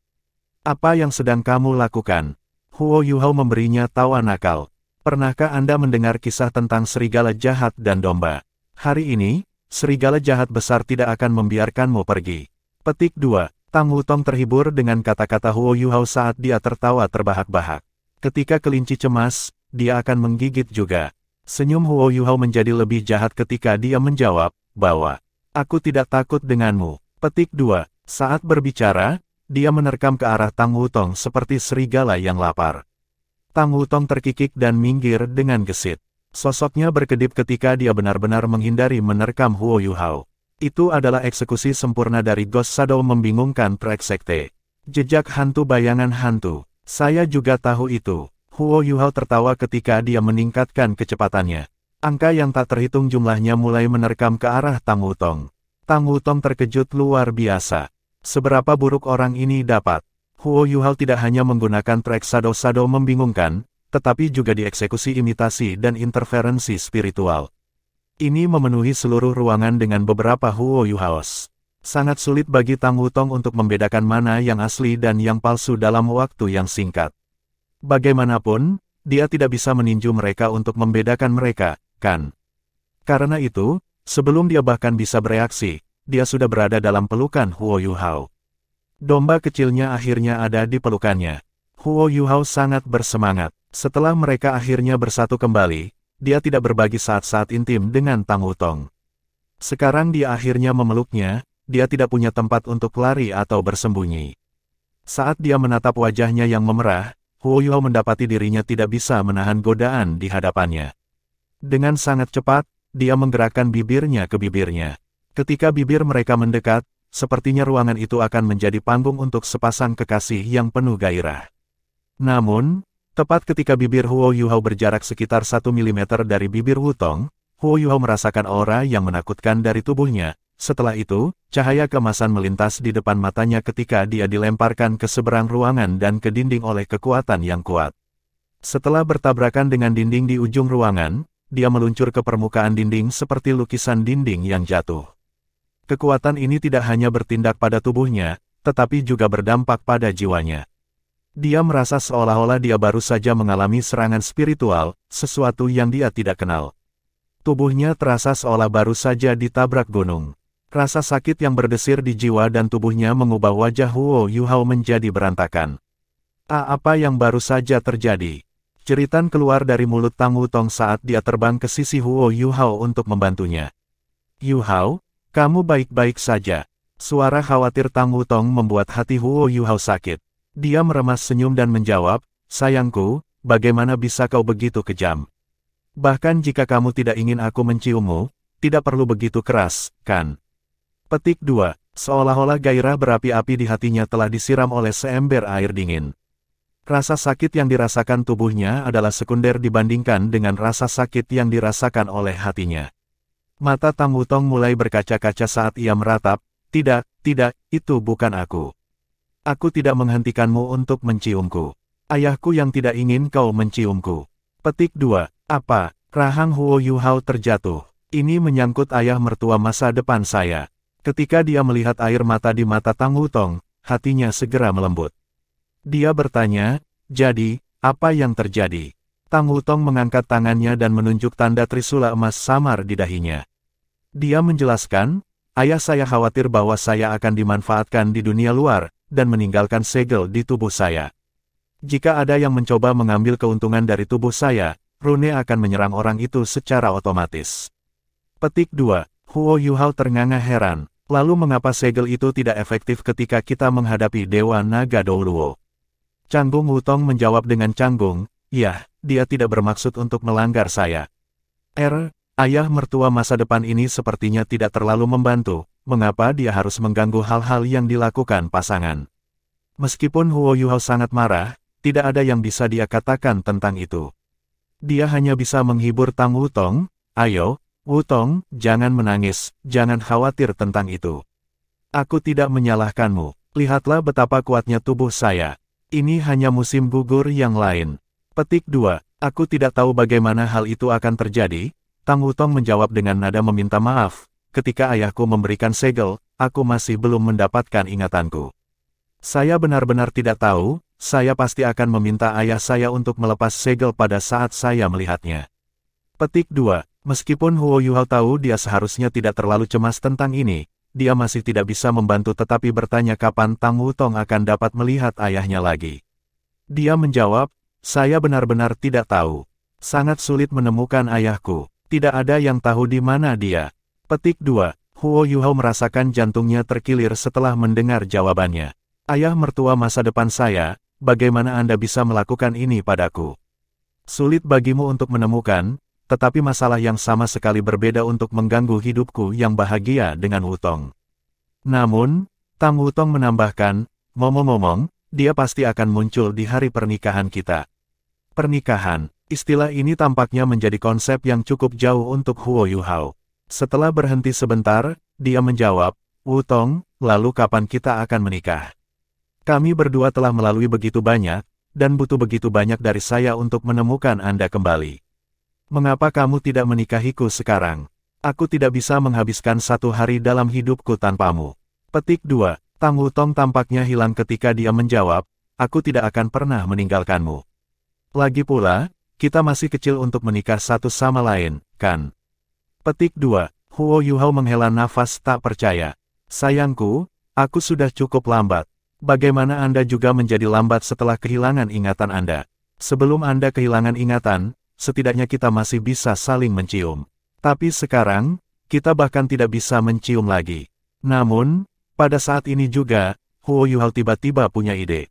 Apa yang sedang kamu lakukan? Huo Yu Hao memberinya tawa nakal. Pernahkah Anda mendengar kisah tentang serigala jahat dan domba? Hari ini, serigala jahat besar tidak akan membiarkanmu pergi. Petik 2. Tang Wutong terhibur dengan kata-kata Huo Yu Hao saat dia tertawa terbahak-bahak. Ketika kelinci cemas, dia akan menggigit juga. Senyum Huo Yu Hao menjadi lebih jahat ketika dia menjawab, bahwa, aku tidak takut denganmu. Petik 2. Saat berbicara, dia menerkam ke arah Tang Wutong seperti serigala yang lapar. Tang Wutong terkikik dan minggir dengan gesit. Sosoknya berkedip ketika dia benar-benar menghindari menerkam Huo Yuhao. Itu adalah eksekusi sempurna dari Ghost Shadow membingungkan trek sekte. Jejak hantu bayangan hantu. Saya juga tahu itu. Huo Yuhao tertawa ketika dia meningkatkan kecepatannya. Angka yang tak terhitung jumlahnya mulai menerkam ke arah Tang Wutong. Tang Wutong terkejut luar biasa. Seberapa buruk orang ini dapat? Huo Yuhao tidak hanya menggunakan trek shadow membingungkan, tetapi juga dieksekusi imitasi dan interferensi spiritual. Ini memenuhi seluruh ruangan dengan beberapa Huo Yuhaos. Sangat sulit bagi Tang Wutong untuk membedakan mana yang asli dan yang palsu dalam waktu yang singkat. Bagaimanapun, dia tidak bisa meninju mereka untuk membedakan mereka, kan? Karena itu, sebelum dia bahkan bisa bereaksi, dia sudah berada dalam pelukan Huo Yuhao. Domba kecilnya akhirnya ada di pelukannya. Huo Yuhao sangat bersemangat. Setelah mereka akhirnya bersatu kembali, dia tidak berbagi saat-saat intim dengan Tang Wutong. Sekarang dia akhirnya memeluknya, dia tidak punya tempat untuk lari atau bersembunyi. Saat dia menatap wajahnya yang memerah, Huo Yuhao mendapati dirinya tidak bisa menahan godaan di hadapannya. Dengan sangat cepat, dia menggerakkan bibirnya ke bibirnya. Ketika bibir mereka mendekat, sepertinya ruangan itu akan menjadi panggung untuk sepasang kekasih yang penuh gairah. Namun, tepat ketika bibir Huo Yuhao berjarak sekitar 1 mm dari bibir Wutong, Huo Yuhao merasakan aura yang menakutkan dari tubuhnya. Setelah itu, cahaya keemasan melintas di depan matanya ketika dia dilemparkan ke seberang ruangan dan ke dinding oleh kekuatan yang kuat. Setelah bertabrakan dengan dinding di ujung ruangan, dia meluncur ke permukaan dinding seperti lukisan dinding yang jatuh. Kekuatan ini tidak hanya bertindak pada tubuhnya, tetapi juga berdampak pada jiwanya. Dia merasa seolah-olah dia baru saja mengalami serangan spiritual, sesuatu yang dia tidak kenal. Tubuhnya terasa seolah baru saja ditabrak gunung. Rasa sakit yang berdesir di jiwa dan tubuhnya mengubah wajah Huo Yuhao menjadi berantakan. Apa yang baru saja terjadi? Jeritan keluar dari mulut Tang Wutong saat dia terbang ke sisi Huo Yuhao untuk membantunya. Yuhao, kamu baik-baik saja. Suara khawatir Tang Wutong membuat hati Huo Yuhao sakit. Dia meremas senyum dan menjawab, sayangku, bagaimana bisa kau begitu kejam? Bahkan jika kamu tidak ingin aku menciummu, tidak perlu begitu keras, kan? Petik 2. Seolah-olah gairah berapi-api di hatinya telah disiram oleh seember air dingin. Rasa sakit yang dirasakan tubuhnya adalah sekunder dibandingkan dengan rasa sakit yang dirasakan oleh hatinya. Mata Tang Wutong mulai berkaca-kaca saat ia meratap, tidak, itu bukan aku. Aku tidak menghentikanmu untuk menciumku. Ayahku yang tidak ingin kau menciumku. Petik 2. Apa? Rahang Huo Yuhao terjatuh. Ini menyangkut ayah mertua masa depan saya. Ketika dia melihat air mata di mata Tang Wutong, hatinya segera melembut. Dia bertanya, jadi, apa yang terjadi? Tang Wutong mengangkat tangannya dan menunjuk tanda trisula emas samar di dahinya. Dia menjelaskan, ayah saya khawatir bahwa saya akan dimanfaatkan di dunia luar, dan meninggalkan segel di tubuh saya. Jika ada yang mencoba mengambil keuntungan dari tubuh saya, rune akan menyerang orang itu secara otomatis. Petik 2. Huo Yuhao ternganga heran, lalu mengapa segel itu tidak efektif ketika kita menghadapi Dewa Naga Douluo? Canggung Wutong menjawab dengan canggung, ya, dia tidak bermaksud untuk melanggar saya. Ayah mertua masa depan ini sepertinya tidak terlalu membantu. Mengapa dia harus mengganggu hal-hal yang dilakukan pasangan? Meskipun Huo Yuhao sangat marah, tidak ada yang bisa dia katakan tentang itu. Dia hanya bisa menghibur Tang Wutong, ayo, Wutong, jangan menangis, jangan khawatir tentang itu. Aku tidak menyalahkanmu, lihatlah betapa kuatnya tubuh saya. Ini hanya musim gugur yang lain. Petik 2, aku tidak tahu bagaimana hal itu akan terjadi. Tang Wutong menjawab dengan nada meminta maaf. Ketika ayahku memberikan segel, aku masih belum mendapatkan ingatanku. Saya benar-benar tidak tahu, saya pasti akan meminta ayah saya untuk melepas segel pada saat saya melihatnya. Petik 2. Meskipun Huo Yuhao tahu dia seharusnya tidak terlalu cemas tentang ini, dia masih tidak bisa membantu tetapi bertanya kapan Tang Wutong akan dapat melihat ayahnya lagi. Dia menjawab, saya benar-benar tidak tahu. Sangat sulit menemukan ayahku, tidak ada yang tahu di mana dia. Petik 2. Huo Yuhao merasakan jantungnya terkilir setelah mendengar jawabannya. Ayah mertua masa depan saya, bagaimana Anda bisa melakukan ini padaku? Sulit bagimu untuk menemukan, tetapi masalah yang sama sekali berbeda untuk mengganggu hidupku yang bahagia dengan Wutong. Namun, Tang Wutong menambahkan, ngomong-ngomong, dia pasti akan muncul di hari pernikahan kita. Pernikahan, istilah ini tampaknya menjadi konsep yang cukup jauh untuk Huo Yuhao. Setelah berhenti sebentar, dia menjawab, Wutong, lalu kapan kita akan menikah? Kami berdua telah melalui begitu banyak, dan butuh begitu banyak dari saya untuk menemukan Anda kembali. Mengapa kamu tidak menikahiku sekarang? Aku tidak bisa menghabiskan satu hari dalam hidupku tanpamu. Petik 2. Tang Wutong tampaknya hilang ketika dia menjawab, aku tidak akan pernah meninggalkanmu. Lagi pula, kita masih kecil untuk menikah satu sama lain, kan? Petik 2. Huo Yuhao menghela nafas tak percaya. Sayangku, aku sudah cukup lambat. Bagaimana Anda juga menjadi lambat setelah kehilangan ingatan Anda? Sebelum Anda kehilangan ingatan, setidaknya kita masih bisa saling mencium. Tapi sekarang, kita bahkan tidak bisa mencium lagi. Namun, pada saat ini juga, Huo Yuhao tiba-tiba punya ide.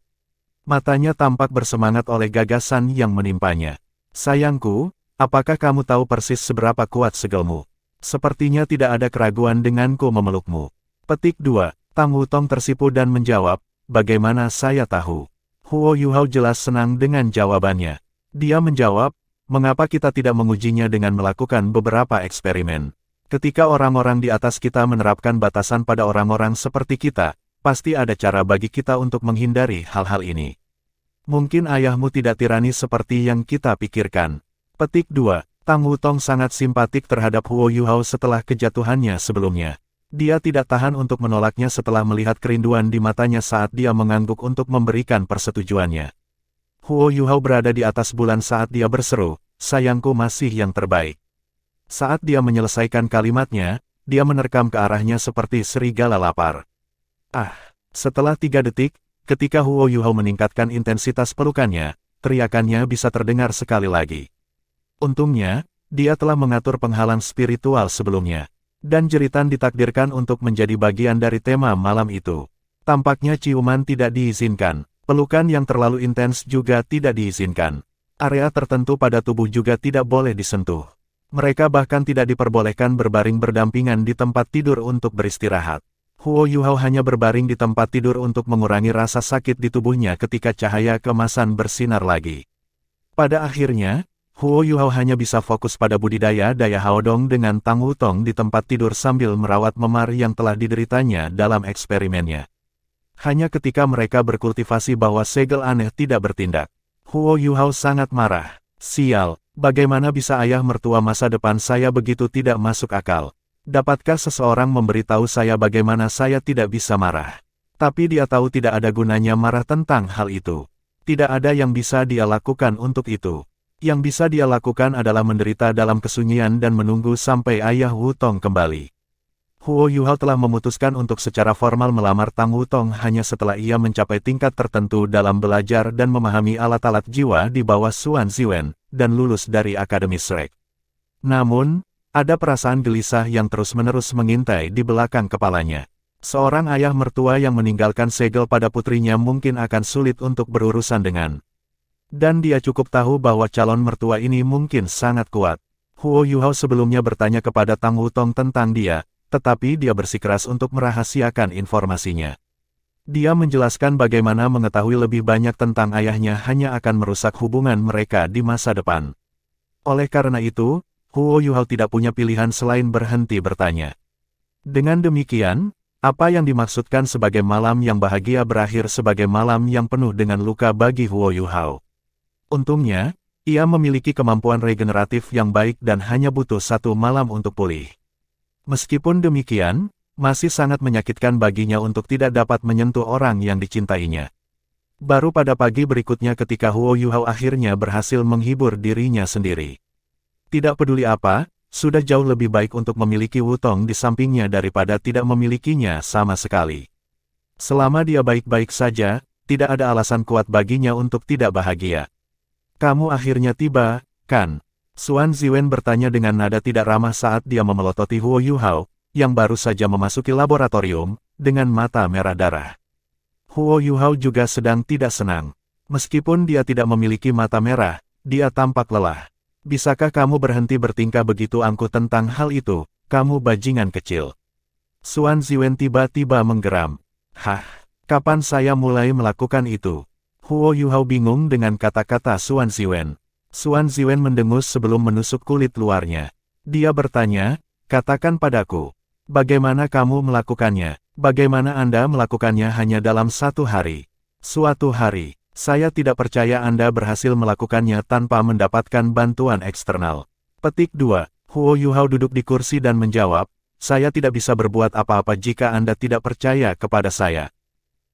Matanya tampak bersemangat oleh gagasan yang menimpanya. Sayangku, apakah kamu tahu persis seberapa kuat segelmu? Sepertinya tidak ada keraguan denganku memelukmu. Petik 2. Tang Wutong tersipu dan menjawab, bagaimana saya tahu? Huo Yuhao jelas senang dengan jawabannya. Dia menjawab, mengapa kita tidak mengujinya dengan melakukan beberapa eksperimen? Ketika orang-orang di atas kita menerapkan batasan pada orang-orang seperti kita, pasti ada cara bagi kita untuk menghindari hal-hal ini. Mungkin ayahmu tidak tirani seperti yang kita pikirkan. Petik 2. Tang Wutong sangat simpatik terhadap Huo Yuhao setelah kejatuhannya sebelumnya. Dia tidak tahan untuk menolaknya setelah melihat kerinduan di matanya saat dia mengangguk untuk memberikan persetujuannya. Huo Yuhao berada di atas bulan saat dia berseru, sayangku masih yang terbaik. Saat dia menyelesaikan kalimatnya, dia menerkam ke arahnya seperti serigala lapar. Setelah 3 detik, ketika Huo Yuhao meningkatkan intensitas pelukannya, teriakannya bisa terdengar sekali lagi. Untungnya, dia telah mengatur penghalang spiritual sebelumnya. Dan jeritan ditakdirkan untuk menjadi bagian dari tema malam itu. Tampaknya ciuman tidak diizinkan, pelukan yang terlalu intens juga tidak diizinkan. Area tertentu pada tubuh juga tidak boleh disentuh. Mereka bahkan tidak diperbolehkan berbaring berdampingan di tempat tidur untuk beristirahat. Huo Yuhao hanya berbaring di tempat tidur untuk mengurangi rasa sakit di tubuhnya ketika cahaya keemasan bersinar lagi. Pada akhirnya, Huo Yuhao hanya bisa fokus pada budidaya daya Haodong dengan Tang Wutong di tempat tidur sambil merawat memar yang telah dideritanya dalam eksperimennya. Hanya ketika mereka berkultivasi bahwa segel aneh tidak bertindak. Huo Yuhao sangat marah. Sial, bagaimana bisa ayah mertua masa depan saya begitu tidak masuk akal? Dapatkah seseorang memberitahu saya bagaimana saya tidak bisa marah? Tapi dia tahu tidak ada gunanya marah tentang hal itu. Tidak ada yang bisa dia lakukan untuk itu. Yang bisa dia lakukan adalah menderita dalam kesunyian dan menunggu sampai ayah Wutong kembali. Huo Yuhao telah memutuskan untuk secara formal melamar Tang Wutong hanya setelah ia mencapai tingkat tertentu dalam belajar dan memahami alat-alat jiwa di bawah Xuan Ziwen, dan lulus dari Akademi Shrek. Namun, ada perasaan gelisah yang terus-menerus mengintai di belakang kepalanya. Seorang ayah mertua yang meninggalkan segel pada putrinya mungkin akan sulit untuk berurusan dengan. Dan dia cukup tahu bahwa calon mertua ini mungkin sangat kuat. Huo Yuhao sebelumnya bertanya kepada Tang Wutong tentang dia, tetapi dia bersikeras untuk merahasiakan informasinya. Dia menjelaskan bagaimana mengetahui lebih banyak tentang ayahnya hanya akan merusak hubungan mereka di masa depan. Oleh karena itu, Huo Yuhao tidak punya pilihan selain berhenti bertanya. Dengan demikian, apa yang dimaksudkan sebagai malam yang bahagia berakhir sebagai malam yang penuh dengan luka bagi Huo Yuhao. Untungnya, ia memiliki kemampuan regeneratif yang baik dan hanya butuh 1 malam untuk pulih. Meskipun demikian, masih sangat menyakitkan baginya untuk tidak dapat menyentuh orang yang dicintainya. Baru pada pagi berikutnya ketika Huo Yuhao akhirnya berhasil menghibur dirinya sendiri. Tidak peduli apa, sudah jauh lebih baik untuk memiliki Wutong di sampingnya daripada tidak memilikinya sama sekali. Selama dia baik-baik saja, tidak ada alasan kuat baginya untuk tidak bahagia. Kamu akhirnya tiba, kan? Xuan Ziwen bertanya dengan nada tidak ramah saat dia memelototi Huo Yuhao, yang baru saja memasuki laboratorium, dengan mata merah darah. Huo Yuhao juga sedang tidak senang. Meskipun dia tidak memiliki mata merah, dia tampak lelah. Bisakah kamu berhenti bertingkah begitu angkuh tentang hal itu, kamu bajingan kecil? Xuan Ziwen tiba-tiba menggeram. Hah, kapan saya mulai melakukan itu? Huo Yuhao bingung dengan kata-kata Xuan Ziwen. Xuan Ziwen mendengus sebelum menusuk kulit luarnya. Dia bertanya, katakan padaku, bagaimana kamu melakukannya? Bagaimana Anda melakukannya hanya dalam 1 hari? Suatu hari, saya tidak percaya Anda berhasil melakukannya tanpa mendapatkan bantuan eksternal. Petik 2. Huo Yuhao duduk di kursi dan menjawab, saya tidak bisa berbuat apa-apa jika Anda tidak percaya kepada saya.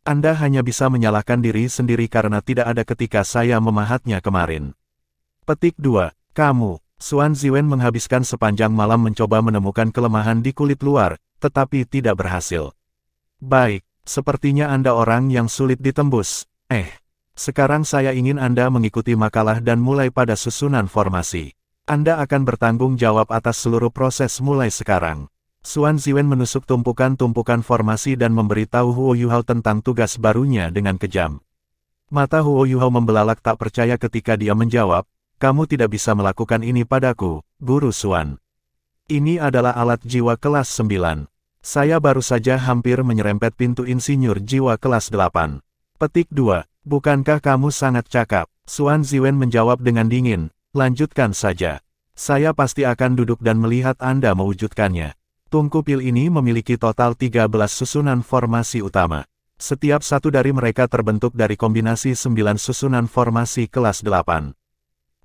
Anda hanya bisa menyalahkan diri sendiri karena tidak ada ketika saya memahatnya kemarin. Petik 2. Kamu, Xuan Ziwen menghabiskan sepanjang malam mencoba menemukan kelemahan di kulit luar, tetapi tidak berhasil. Baik, sepertinya Anda orang yang sulit ditembus. Sekarang saya ingin Anda mengikuti makalah dan mulai pada susunan formasi. Anda akan bertanggung jawab atas seluruh proses mulai sekarang. Xuan Ziwen menusuk tumpukan-tumpukan formasi dan memberitahu Huo Yuhao tentang tugas barunya dengan kejam. Mata Huo Yuhao membelalak tak percaya ketika dia menjawab, kamu tidak bisa melakukan ini padaku, Guru Xuan. Ini adalah alat jiwa kelas 9. Saya baru saja hampir menyerempet pintu insinyur jiwa kelas 8. Petik 2. Bukankah kamu sangat cakap? Xuan Ziwen menjawab dengan dingin, lanjutkan saja. Saya pasti akan duduk dan melihat Anda mewujudkannya. Tungku pil ini memiliki total 13 susunan formasi utama. Setiap satu dari mereka terbentuk dari kombinasi 9 susunan formasi kelas 8.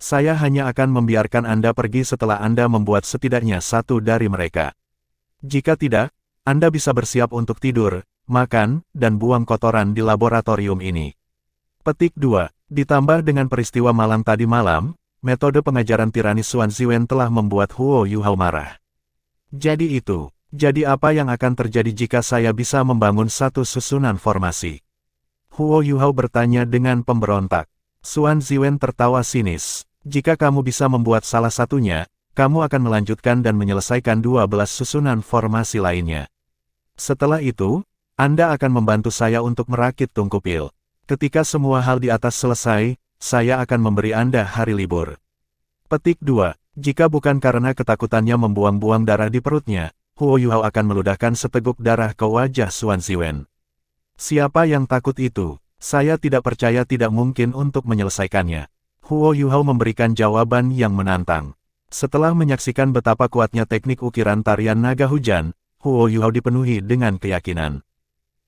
Saya hanya akan membiarkan Anda pergi setelah Anda membuat setidaknya satu dari mereka. Jika tidak, Anda bisa bersiap untuk tidur, makan, dan buang kotoran di laboratorium ini. Petik 2. Ditambah dengan peristiwa malam tadi malam, metode pengajaran tiranis Xuan Ziwen telah membuat Huo Yuhao marah. Jadi apa yang akan terjadi jika saya bisa membangun satu susunan formasi? Huo Yuhao bertanya dengan pemberontak. Xuan Ziwen tertawa sinis. Jika kamu bisa membuat salah satunya, kamu akan melanjutkan dan menyelesaikan 12 susunan formasi lainnya. Setelah itu, Anda akan membantu saya untuk merakit tungku pil. Ketika semua hal di atas selesai, saya akan memberi Anda hari libur. Petik 2. Jika bukan karena ketakutannya membuang-buang darah di perutnya, Huo Yuhao akan meludahkan seteguk darah ke wajah Xuan Ziwen. Siapa yang takut itu? Saya tidak percaya tidak mungkin untuk menyelesaikannya. Huo Yuhao memberikan jawaban yang menantang. Setelah menyaksikan betapa kuatnya teknik ukiran tarian naga hujan, Huo Yuhao dipenuhi dengan keyakinan.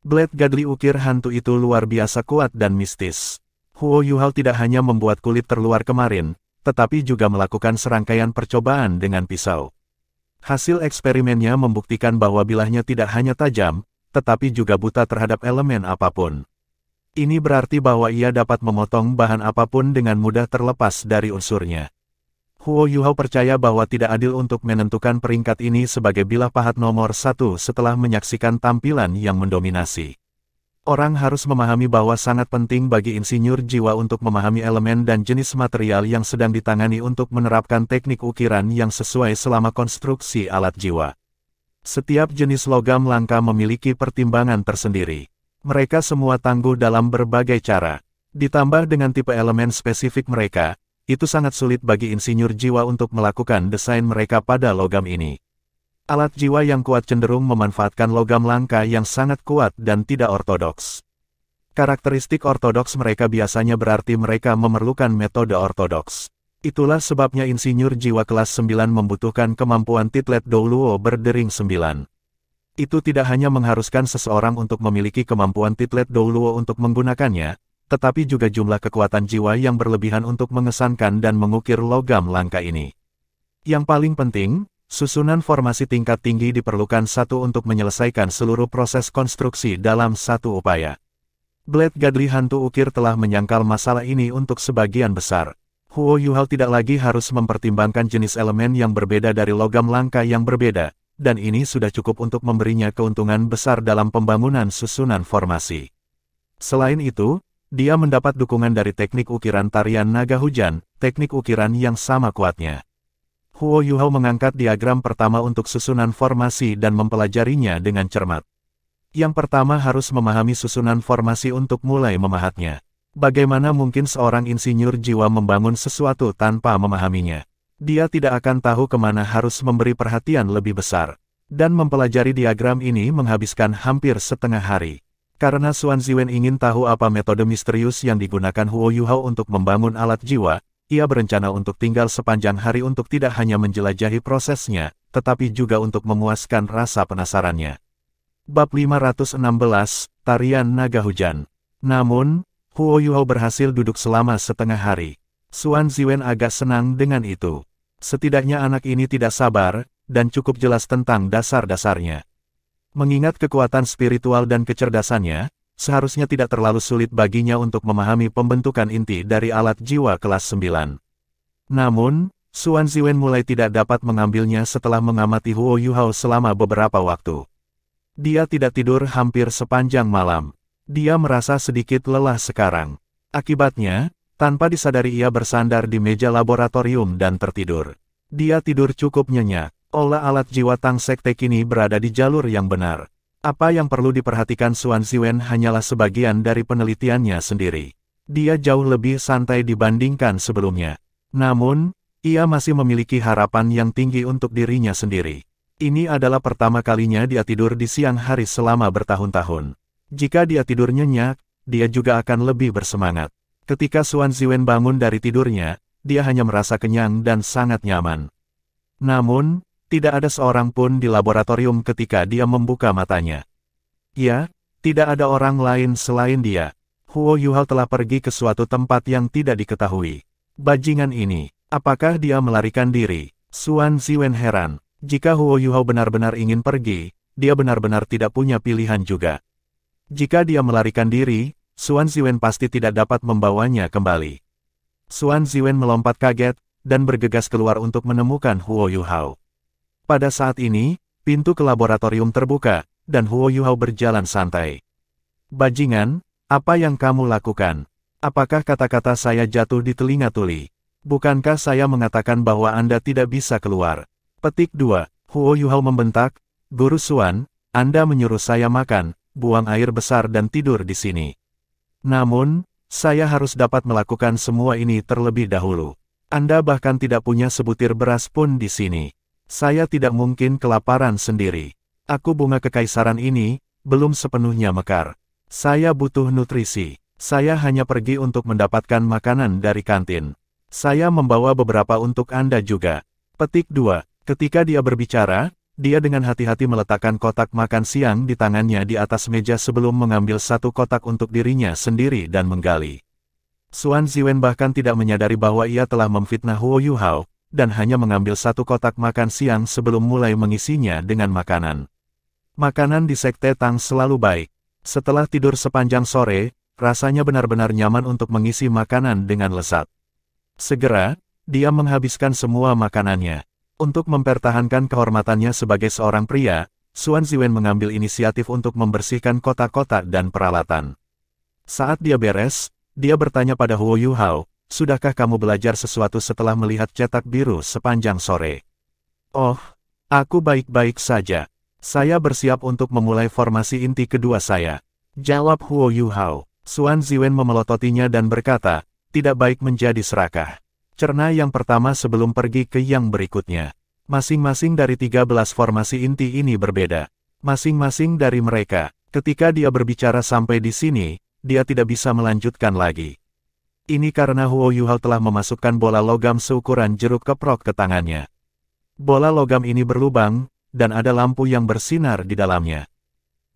Blade Gadli ukir hantu itu luar biasa kuat dan mistis. Huo Yuhao tidak hanya membuat kulit terluar kemarin, tetapi juga melakukan serangkaian percobaan dengan pisau. Hasil eksperimennya membuktikan bahwa bilahnya tidak hanya tajam, tetapi juga buta terhadap elemen apapun. Ini berarti bahwa ia dapat memotong bahan apapun dengan mudah terlepas dari unsurnya. Huo Yuhao percaya bahwa tidak adil untuk menentukan peringkat ini sebagai bilah pahat nomor 1 setelah menyaksikan tampilan yang mendominasi. Orang harus memahami bahwa sangat penting bagi insinyur jiwa untuk memahami elemen dan jenis material yang sedang ditangani untuk menerapkan teknik ukiran yang sesuai selama konstruksi alat jiwa. Setiap jenis logam langka memiliki pertimbangan tersendiri. Mereka semua tangguh dalam berbagai cara. Ditambah dengan tipe elemen spesifik mereka, itu sangat sulit bagi insinyur jiwa untuk melakukan desain mereka pada logam ini. Alat jiwa yang kuat cenderung memanfaatkan logam langka yang sangat kuat dan tidak ortodoks. Karakteristik ortodoks mereka biasanya berarti mereka memerlukan metode ortodoks. Itulah sebabnya insinyur jiwa kelas 9 membutuhkan kemampuan Titlet Douluo berdering 9. Itu tidak hanya mengharuskan seseorang untuk memiliki kemampuan Titlet Douluo untuk menggunakannya, tetapi juga jumlah kekuatan jiwa yang berlebihan untuk mengesankan dan mengukir logam langka ini. Yang paling penting, susunan formasi tingkat tinggi diperlukan satu untuk menyelesaikan seluruh proses konstruksi dalam satu upaya. Blade Gadli hantu ukir telah menyangkal masalah ini untuk sebagian besar. Huo Yuhao tidak lagi harus mempertimbangkan jenis elemen yang berbeda dari logam langka yang berbeda, dan ini sudah cukup untuk memberinya keuntungan besar dalam pembangunan susunan formasi. Selain itu, dia mendapat dukungan dari teknik ukiran tarian naga hujan, teknik ukiran yang sama kuatnya. Huo Yuhao mengangkat diagram pertama untuk susunan formasi dan mempelajarinya dengan cermat. Yang pertama harus memahami susunan formasi untuk mulai memahatnya. Bagaimana mungkin seorang insinyur jiwa membangun sesuatu tanpa memahaminya? Dia tidak akan tahu kemana harus memberi perhatian lebih besar. Dan mempelajari diagram ini menghabiskan hampir setengah hari. Karena Xuan Ziwen ingin tahu apa metode misterius yang digunakan Huo Yuhao untuk membangun alat jiwa, ia berencana untuk tinggal sepanjang hari untuk tidak hanya menjelajahi prosesnya, tetapi juga untuk memuaskan rasa penasarannya. Bab 516, Tarian Naga Hujan. Namun, Huo Yuhao berhasil duduk selama setengah hari. Xuan Ziwen agak senang dengan itu. Setidaknya anak ini tidak sabar, dan cukup jelas tentang dasar-dasarnya. Mengingat kekuatan spiritual dan kecerdasannya, seharusnya tidak terlalu sulit baginya untuk memahami pembentukan inti dari alat jiwa kelas 9. Namun, Xuan Ziwen mulai tidak dapat mengambilnya setelah mengamati Huo Yuhao selama beberapa waktu. Dia tidak tidur hampir sepanjang malam. Dia merasa sedikit lelah sekarang. Akibatnya, tanpa disadari ia bersandar di meja laboratorium dan tertidur. Dia tidur cukup nyenyak. Olah alat jiwa Tang Sekte kini berada di jalur yang benar. Apa yang perlu diperhatikan Xuan Ziwen hanyalah sebagian dari penelitiannya sendiri. Dia jauh lebih santai dibandingkan sebelumnya. Namun, ia masih memiliki harapan yang tinggi untuk dirinya sendiri. Ini adalah pertama kalinya dia tidur di siang hari selama bertahun-tahun. Jika dia tidur nyenyak, dia juga akan lebih bersemangat. Ketika Xuan Ziwen bangun dari tidurnya, dia hanya merasa kenyang dan sangat nyaman. Namun, tidak ada seorang pun di laboratorium ketika dia membuka matanya. Ya, tidak ada orang lain selain dia. Huo Yuhao telah pergi ke suatu tempat yang tidak diketahui. Bajingan ini, apakah dia melarikan diri? Xuan Ziwen heran. Jika Huo Yuhao benar-benar ingin pergi, dia benar-benar tidak punya pilihan juga. Jika dia melarikan diri, Xuan Ziwen pasti tidak dapat membawanya kembali. Xuan Ziwen melompat kaget, dan bergegas keluar untuk menemukan Huo Yuhao. Pada saat ini, pintu ke laboratorium terbuka, dan Huo Yuhao berjalan santai. Bajingan, apa yang kamu lakukan? Apakah kata-kata saya jatuh di telinga tuli? Bukankah saya mengatakan bahwa Anda tidak bisa keluar? Petik 2. Huo Yuhao membentak, Guru Xuan, Anda menyuruh saya makan, buang air besar dan tidur di sini. Namun, saya harus dapat melakukan semua ini terlebih dahulu. Anda bahkan tidak punya sebutir beras pun di sini. Saya tidak mungkin kelaparan sendiri. Aku bunga kekaisaran ini, belum sepenuhnya mekar. Saya butuh nutrisi. Saya hanya pergi untuk mendapatkan makanan dari kantin. Saya membawa beberapa untuk Anda juga. Petik 2. Ketika dia berbicara, dia dengan hati-hati meletakkan kotak makan siang di tangannya di atas meja sebelum mengambil satu kotak untuk dirinya sendiri dan menggali. Xuan Ziwen bahkan tidak menyadari bahwa ia telah memfitnah Huo Yuhao, dan hanya mengambil satu kotak makan siang sebelum mulai mengisinya dengan makanan. Makanan di Sekte Tang selalu baik. Setelah tidur sepanjang sore, rasanya benar-benar nyaman untuk mengisi makanan dengan lezat. Segera, dia menghabiskan semua makanannya. Untuk mempertahankan kehormatannya sebagai seorang pria, Xuan Ziwen mengambil inisiatif untuk membersihkan kotak-kotak dan peralatan. Saat dia beres, dia bertanya pada Huo Yuhao, sudahkah kamu belajar sesuatu setelah melihat cetak biru sepanjang sore? Oh, aku baik-baik saja. Saya bersiap untuk memulai formasi inti kedua saya. Jawab Huo Yuhao. Xuan Ziwen memelototinya dan berkata, tidak baik menjadi serakah. Cerna yang pertama sebelum pergi ke yang berikutnya. Masing-masing dari 13 formasi inti ini berbeda. Masing-masing dari mereka, ketika dia berbicara sampai di sini, dia tidak bisa melanjutkan lagi. Ini karena Huo Yuhao telah memasukkan bola logam seukuran jeruk keprok ke tangannya. Bola logam ini berlubang, dan ada lampu yang bersinar di dalamnya.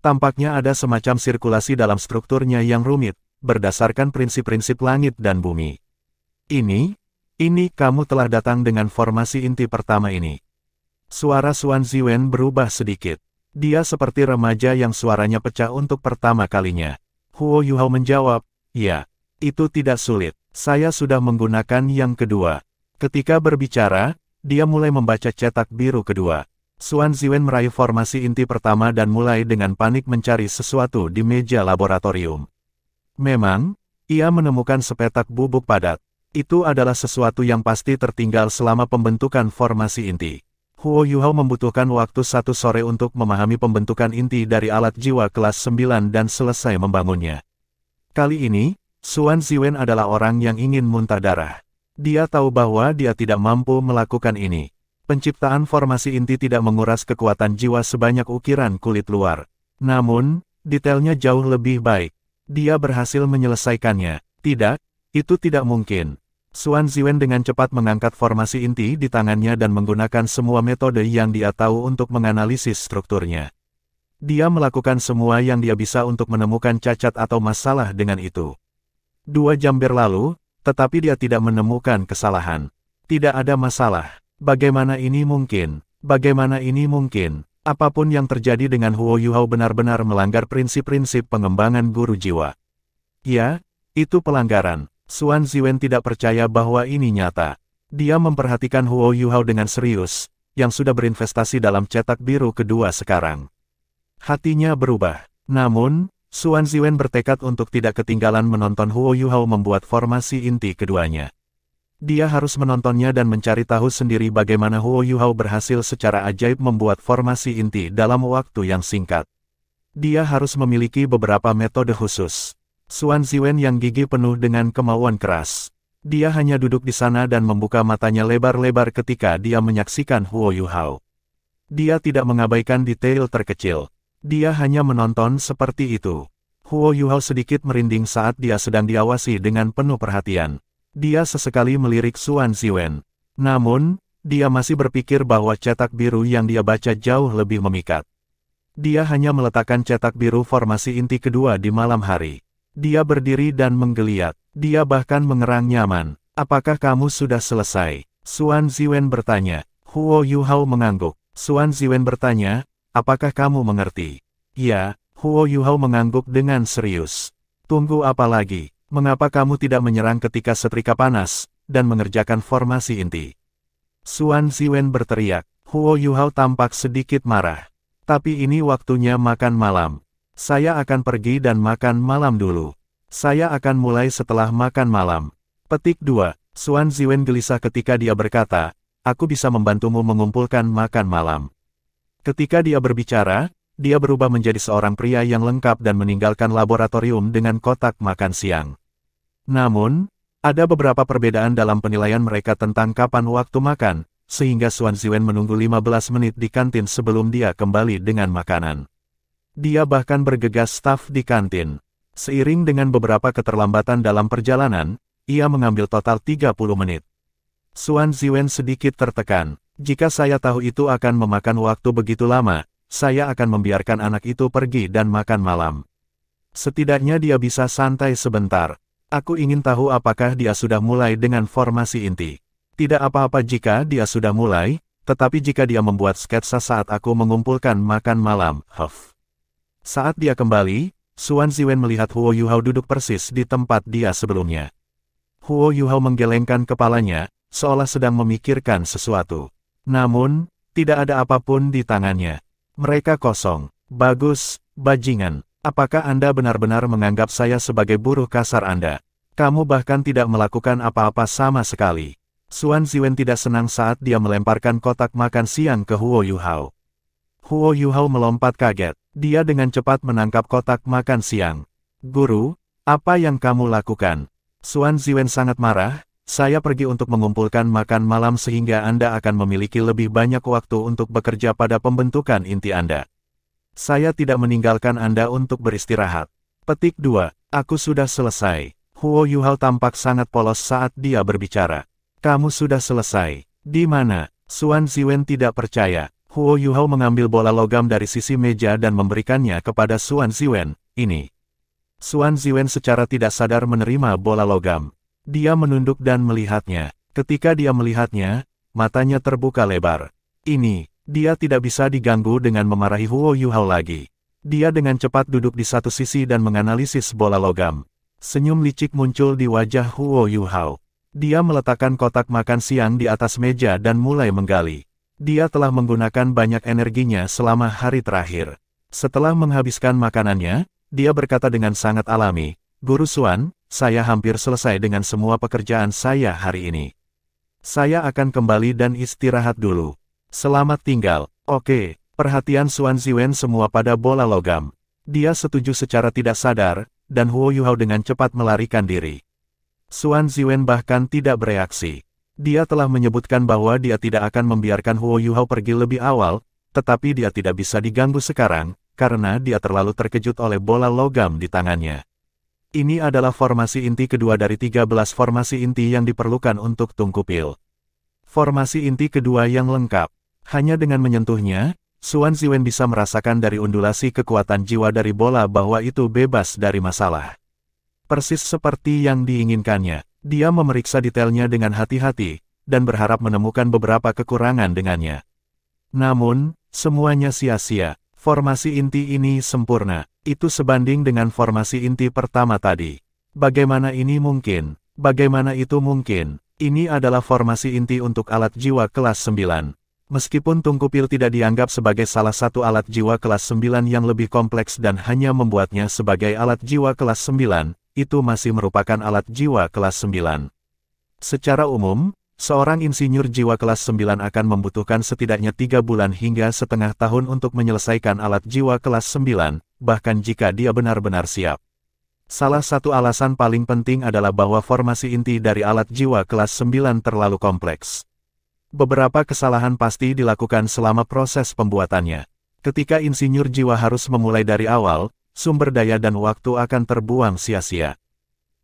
Tampaknya ada semacam sirkulasi dalam strukturnya yang rumit, berdasarkan prinsip-prinsip langit dan bumi. Ini kamu telah datang dengan formasi inti pertama ini. Suara Xuan Ziwen berubah sedikit. Dia seperti remaja yang suaranya pecah untuk pertama kalinya. Huo Yuhao menjawab, ya, itu tidak sulit. Saya sudah menggunakan yang kedua. Ketika berbicara, dia mulai membaca cetak biru kedua. Xuan Ziwen meraih formasi inti pertama dan mulai dengan panik mencari sesuatu di meja laboratorium. Memang, ia menemukan sepetak bubuk padat. Itu adalah sesuatu yang pasti tertinggal selama pembentukan formasi inti. Huo Yuhao membutuhkan waktu 1 sore untuk memahami pembentukan inti dari alat jiwa kelas 9 dan selesai membangunnya. Kali ini, Xuan Ziwen adalah orang yang ingin muntah darah. Dia tahu bahwa dia tidak mampu melakukan ini. Penciptaan formasi inti tidak menguras kekuatan jiwa sebanyak ukiran kulit luar. Namun, detailnya jauh lebih baik. Dia berhasil menyelesaikannya. Tidak, itu tidak mungkin. Xuan Ziwen dengan cepat mengangkat formasi inti di tangannya dan menggunakan semua metode yang dia tahu untuk menganalisis strukturnya. Dia melakukan semua yang dia bisa untuk menemukan cacat atau masalah dengan itu. 2 jam berlalu, tetapi dia tidak menemukan kesalahan. Tidak ada masalah. Bagaimana ini mungkin? Bagaimana ini mungkin? Apapun yang terjadi dengan Huo Yuhao benar-benar melanggar prinsip-prinsip pengembangan guru jiwa. Ya, itu pelanggaran. Xuan Ziwen tidak percaya bahwa ini nyata. Dia memperhatikan Huo Yuhao dengan serius, yang sudah berinvestasi dalam cetak biru kedua sekarang. Hatinya berubah. Namun, Xuan Ziwen bertekad untuk tidak ketinggalan menonton Huo Yuhao membuat formasi inti keduanya. Dia harus menontonnya dan mencari tahu sendiri bagaimana Huo Yuhao berhasil secara ajaib membuat formasi inti dalam waktu yang singkat. Dia harus memiliki beberapa metode khusus. Xuan Ziwen yang gigi penuh dengan kemauan keras. Dia hanya duduk di sana dan membuka matanya lebar-lebar ketika dia menyaksikan Huo Yuhao. Dia tidak mengabaikan detail terkecil. Dia hanya menonton seperti itu. Huo Yuhao sedikit merinding saat dia sedang diawasi dengan penuh perhatian. Dia sesekali melirik Xuan Ziwen. Namun, dia masih berpikir bahwa cetak biru yang dia baca jauh lebih memikat. Dia hanya meletakkan cetak biru formasi inti kedua di malam hari. Dia berdiri dan menggeliat. Dia bahkan mengerang nyaman. Apakah kamu sudah selesai? Xuan Ziwen bertanya. Huo Yuhao mengangguk. Xuan Ziwen bertanya, apakah kamu mengerti? Ya, Huo Yuhao mengangguk dengan serius. Tunggu apa lagi? Mengapa kamu tidak menyerang ketika setrika panas, dan mengerjakan formasi inti? Xuan Ziwen berteriak. Huo Yuhao tampak sedikit marah. Tapi ini waktunya makan malam. Saya akan pergi dan makan malam dulu. Saya akan mulai setelah makan malam. Petik 2. Xuan Ziwen gelisah ketika dia berkata, aku bisa membantumu mengumpulkan makan malam. Ketika dia berbicara, dia berubah menjadi seorang pria yang lengkap dan meninggalkan laboratorium dengan kotak makan siang. Namun, ada beberapa perbedaan dalam penilaian mereka tentang kapan waktu makan, sehingga Xuan Ziwen menunggu 15 menit di kantin sebelum dia kembali dengan makanan. Dia bahkan bergegas staf di kantin. Seiring dengan beberapa keterlambatan dalam perjalanan, ia mengambil total 30 menit. Xuan Ziwen sedikit tertekan. Jika saya tahu itu akan memakan waktu begitu lama, saya akan membiarkan anak itu pergi dan makan malam. Setidaknya dia bisa santai sebentar. Aku ingin tahu apakah dia sudah mulai dengan formasi inti. Tidak apa-apa jika dia sudah mulai, tetapi jika dia membuat sketsa saat aku mengumpulkan makan malam, Saat dia kembali, Xuan Ziwen melihat Huo Yuhao duduk persis di tempat dia sebelumnya. Huo Yuhao menggelengkan kepalanya, seolah sedang memikirkan sesuatu. Namun, tidak ada apapun di tangannya. Mereka kosong. Bagus, bajingan. Apakah Anda benar-benar menganggap saya sebagai buruh kasar Anda? Kamu bahkan tidak melakukan apa-apa sama sekali. Xuan Ziwen tidak senang saat dia melemparkan kotak makan siang ke Huo Yuhao. Huo Yuhao melompat kaget. Dia dengan cepat menangkap kotak makan siang. Guru, apa yang kamu lakukan? Xuan Ziwen sangat marah. Saya pergi untuk mengumpulkan makan malam sehingga Anda akan memiliki lebih banyak waktu untuk bekerja pada pembentukan inti Anda. Saya tidak meninggalkan Anda untuk beristirahat. Petik 2. Aku sudah selesai. Huo Yuhao tampak sangat polos saat dia berbicara. Kamu sudah selesai. Di mana? Xuan Ziwen tidak percaya. Huo Yuhao mengambil bola logam dari sisi meja dan memberikannya kepada Xuan Ziwen. Ini. Xuan Ziwen secara tidak sadar menerima bola logam. Dia menunduk dan melihatnya. Ketika dia melihatnya, matanya terbuka lebar. Ini, dia tidak bisa diganggu dengan memarahi Huo Yuhao lagi. Dia dengan cepat duduk di satu sisi dan menganalisis bola logam. Senyum licik muncul di wajah Huo Yuhao. Dia meletakkan kotak makan siang di atas meja dan mulai menggali. Dia telah menggunakan banyak energinya selama hari terakhir. Setelah menghabiskan makanannya, dia berkata dengan sangat alami, Guru Xuan, saya hampir selesai dengan semua pekerjaan saya hari ini. Saya akan kembali dan istirahat dulu. Selamat tinggal. Oke, perhatian Xuan Ziwen semua pada bola logam. Dia setuju secara tidak sadar, dan Huo Yuhao dengan cepat melarikan diri. Xuan Ziwen bahkan tidak bereaksi. Dia telah menyebutkan bahwa dia tidak akan membiarkan Huo Yuhao pergi lebih awal, tetapi dia tidak bisa diganggu sekarang, karena dia terlalu terkejut oleh bola logam di tangannya. Ini adalah formasi inti kedua dari 13 formasi inti yang diperlukan untuk Tungkupil. Formasi inti kedua yang lengkap. Hanya dengan menyentuhnya, Xuan Ziwen bisa merasakan dari undulasi kekuatan jiwa dari bola bahwa itu bebas dari masalah. Persis seperti yang diinginkannya, dia memeriksa detailnya dengan hati-hati, dan berharap menemukan beberapa kekurangan dengannya. Namun, semuanya sia-sia. Formasi inti ini sempurna. Itu sebanding dengan formasi inti pertama tadi. Bagaimana ini mungkin? Bagaimana itu mungkin? Ini adalah formasi inti untuk alat jiwa kelas 9. Meskipun Tungkupil tidak dianggap sebagai salah satu alat jiwa kelas 9 yang lebih kompleks dan hanya membuatnya sebagai alat jiwa kelas 9, itu masih merupakan alat jiwa kelas 9. Secara umum, seorang insinyur jiwa kelas 9 akan membutuhkan setidaknya 3 bulan hingga setengah tahun untuk menyelesaikan alat jiwa kelas 9, bahkan jika dia benar-benar siap. Salah satu alasan paling penting adalah bahwa formasi inti dari alat jiwa kelas 9 terlalu kompleks. Beberapa kesalahan pasti dilakukan selama proses pembuatannya. Ketika insinyur jiwa harus memulai dari awal, sumber daya dan waktu akan terbuang sia-sia.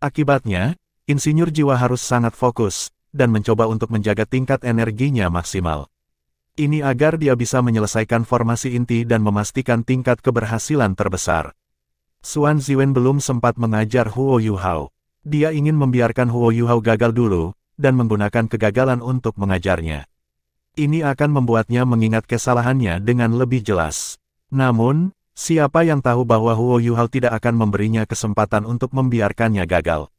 Akibatnya, insinyur jiwa harus sangat fokus, dan mencoba untuk menjaga tingkat energinya maksimal. Ini agar dia bisa menyelesaikan formasi inti dan memastikan tingkat keberhasilan terbesar. Xuan Ziwen belum sempat mengajar Huo Yuhao. Dia ingin membiarkan Huo Yuhao gagal dulu, dan menggunakan kegagalan untuk mengajarnya. Ini akan membuatnya mengingat kesalahannya dengan lebih jelas. Namun, siapa yang tahu bahwa Huo Yuhao tidak akan memberinya kesempatan untuk membiarkannya gagal.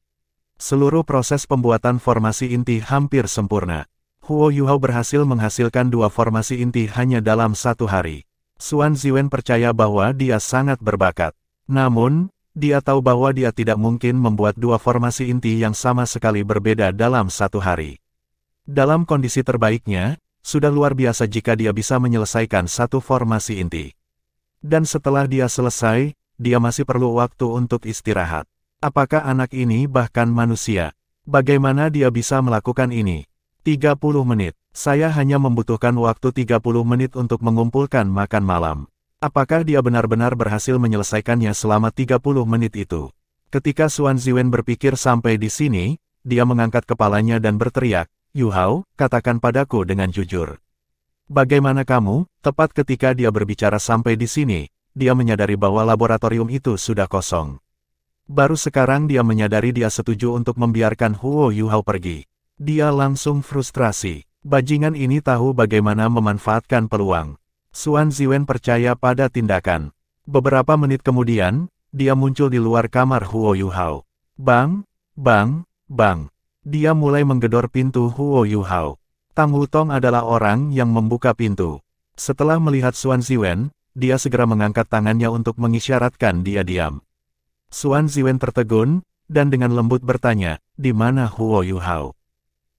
Seluruh proses pembuatan formasi inti hampir sempurna. Huo Yuhao berhasil menghasilkan 2 formasi inti hanya dalam 1 hari. Xuan Ziwen percaya bahwa dia sangat berbakat. Namun, dia tahu bahwa dia tidak mungkin membuat 2 formasi inti yang sama sekali berbeda dalam 1 hari. Dalam kondisi terbaiknya, sudah luar biasa jika dia bisa menyelesaikan 1 formasi inti. Dan setelah dia selesai, dia masih perlu waktu untuk istirahat. Apakah anak ini bahkan manusia? Bagaimana dia bisa melakukan ini? 30 menit. Saya hanya membutuhkan waktu 30 menit untuk mengumpulkan makan malam. Apakah dia benar-benar berhasil menyelesaikannya selama 30 menit itu? Ketika Xuan Ziwen berpikir sampai di sini, dia mengangkat kepalanya dan berteriak, "Yuhao, katakan padaku dengan jujur. Bagaimana kamu?" Tepat ketika dia berbicara sampai di sini, dia menyadari bahwa laboratorium itu sudah kosong. Baru sekarang dia menyadari dia setuju untuk membiarkan Huo Yuhao pergi. Dia langsung frustrasi. Bajingan ini tahu bagaimana memanfaatkan peluang. Xuan Ziwen percaya pada tindakan. Beberapa menit kemudian, dia muncul di luar kamar Huo Yuhao. Bang, bang, bang. Dia mulai menggedor pintu Huo Yuhao. Tang Wutong adalah orang yang membuka pintu. Setelah melihat Xuan Ziwen, dia segera mengangkat tangannya untuk mengisyaratkan dia diam. Xuan Ziwen tertegun, dan dengan lembut bertanya, "Di mana Huo Yuhao?"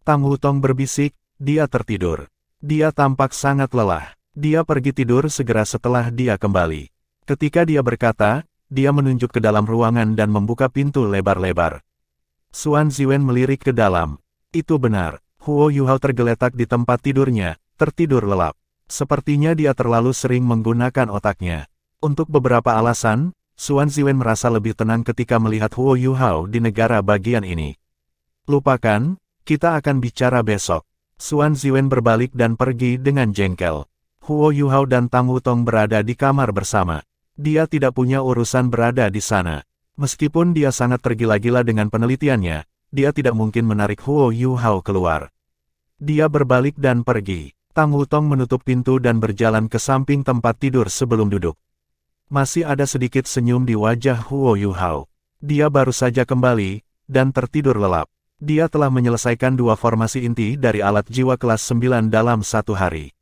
Tang Wutong berbisik, "Dia tertidur. Dia tampak sangat lelah. Dia pergi tidur segera setelah dia kembali." Ketika dia berkata, dia menunjuk ke dalam ruangan dan membuka pintu lebar-lebar. Xuan Ziwen melirik ke dalam. Itu benar, Huo Yuhao tergeletak di tempat tidurnya, tertidur lelap. Sepertinya dia terlalu sering menggunakan otaknya. Untuk beberapa alasan, Xuan Ziwen merasa lebih tenang ketika melihat Huo Yuhao di negara bagian ini. "Lupakan, kita akan bicara besok." Xuan Ziwen berbalik dan pergi dengan jengkel. Huo Yuhao dan Tang Wutong berada di kamar bersama. Dia tidak punya urusan berada di sana. Meskipun dia sangat tergila-gila dengan penelitiannya, dia tidak mungkin menarik Huo Yuhao keluar. Dia berbalik dan pergi. Tang Wutong menutup pintu dan berjalan ke samping tempat tidur sebelum duduk. Masih ada sedikit senyum di wajah Huo Yuhao. Dia baru saja kembali, dan tertidur lelap. Dia telah menyelesaikan 2 formasi inti dari alat jiwa kelas 9 dalam 1 hari.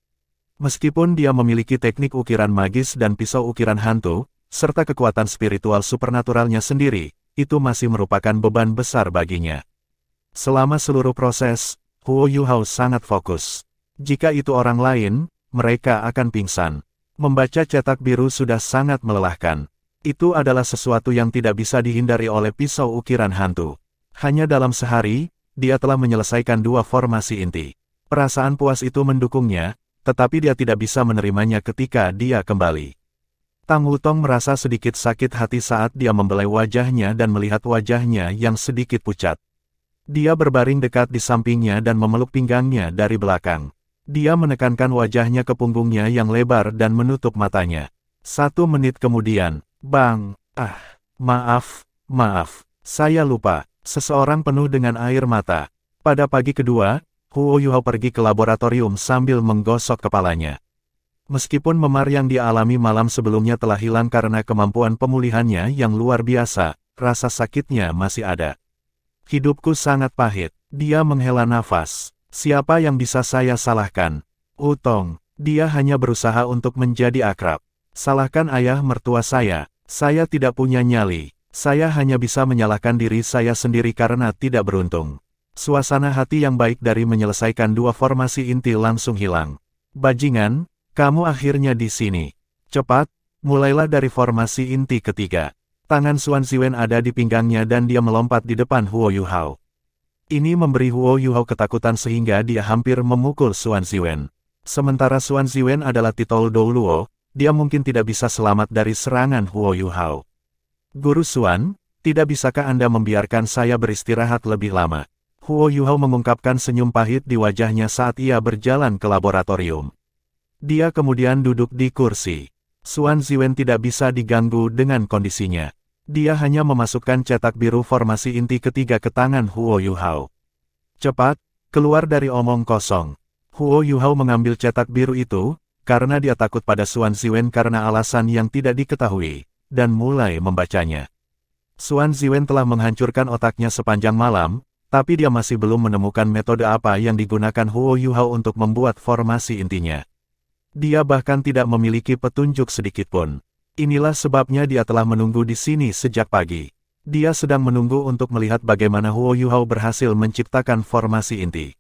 Meskipun dia memiliki teknik ukiran magis dan pisau ukiran hantu, serta kekuatan spiritual supernaturalnya sendiri, itu masih merupakan beban besar baginya. Selama seluruh proses, Huo Yuhao sangat fokus. Jika itu orang lain, mereka akan pingsan. Membaca cetak biru sudah sangat melelahkan. Itu adalah sesuatu yang tidak bisa dihindari oleh pisau ukiran hantu. Hanya dalam sehari, dia telah menyelesaikan 2 formasi inti. Perasaan puas itu mendukungnya, tetapi dia tidak bisa menerimanya ketika dia kembali. Tang Wutong merasa sedikit sakit hati saat dia membelai wajahnya dan melihat wajahnya yang sedikit pucat. Dia berbaring dekat di sampingnya dan memeluk pinggangnya dari belakang. Dia menekankan wajahnya ke punggungnya yang lebar dan menutup matanya. 1 menit kemudian, bang, maaf, saya lupa. Seseorang penuh dengan air mata. Pada pagi kedua, Huo Yuhao pergi ke laboratorium sambil menggosok kepalanya. Meskipun memar yang dia alami malam sebelumnya telah hilang karena kemampuan pemulihannya yang luar biasa, rasa sakitnya masih ada. Hidupku sangat pahit. Dia menghela nafas. Siapa yang bisa saya salahkan? Wutong, dia hanya berusaha untuk menjadi akrab. Salahkan ayah mertua saya tidak punya nyali. Saya hanya bisa menyalahkan diri saya sendiri karena tidak beruntung. Suasana hati yang baik dari menyelesaikan 2 formasi inti langsung hilang. Bajingan, kamu akhirnya di sini. Cepat, mulailah dari formasi inti ketiga. Tangan Xuan Ziwen ada di pinggangnya dan dia melompat di depan Huo Yuhao. Ini memberi Huo Yuhao ketakutan sehingga dia hampir memukul Xuan Ziwen. Sementara Xuan Ziwen adalah titol Douluo, dia mungkin tidak bisa selamat dari serangan Huo Yuhao. Guru Xuan, tidak bisakah Anda membiarkan saya beristirahat lebih lama? Huo Yuhao mengungkapkan senyum pahit di wajahnya saat ia berjalan ke laboratorium. Dia kemudian duduk di kursi. Xuan Ziwen tidak bisa diganggu dengan kondisinya. Dia hanya memasukkan cetak biru formasi inti ketiga ke tangan Huo Yuhao. Cepat, keluar dari omong kosong. Huo Yuhao mengambil cetak biru itu, karena dia takut pada Xuan Ziwen karena alasan yang tidak diketahui, dan mulai membacanya. Xuan Ziwen telah menghancurkan otaknya sepanjang malam, tapi dia masih belum menemukan metode apa yang digunakan Huo Yuhao untuk membuat formasi intinya. Dia bahkan tidak memiliki petunjuk sedikitpun. Inilah sebabnya dia telah menunggu di sini sejak pagi. Dia sedang menunggu untuk melihat bagaimana Huo Yuhao berhasil menciptakan formasi inti.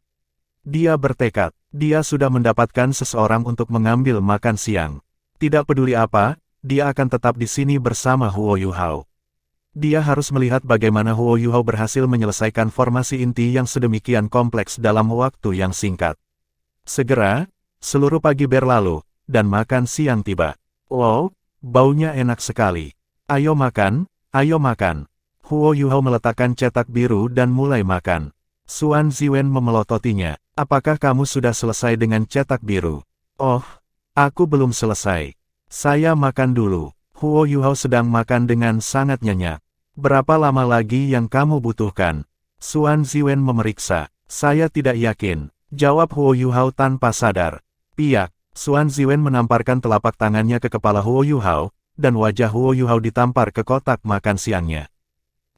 Dia bertekad, dia sudah mendapatkan seseorang untuk mengambil makan siang. Tidak peduli apa, dia akan tetap di sini bersama Huo Yuhao. Dia harus melihat bagaimana Huo Yuhao berhasil menyelesaikan formasi inti yang sedemikian kompleks dalam waktu yang singkat. Segera, seluruh pagi berlalu, dan makan siang tiba. Wow, baunya enak sekali. Ayo makan, ayo makan. Huo Yuhao meletakkan cetak biru dan mulai makan. Xuan Ziwen memelototinya. Apakah kamu sudah selesai dengan cetak biru? Oh, aku belum selesai. Saya makan dulu. Huo Yuhao sedang makan dengan sangat nyenyak. Berapa lama lagi yang kamu butuhkan? Xuan Ziwen memeriksa. Saya tidak yakin, jawab Huo Yuhao tanpa sadar. Piak, Xuan Ziwen menamparkan telapak tangannya ke kepala Huo Yuhao, dan wajah Huo Yuhao ditampar ke kotak makan siangnya.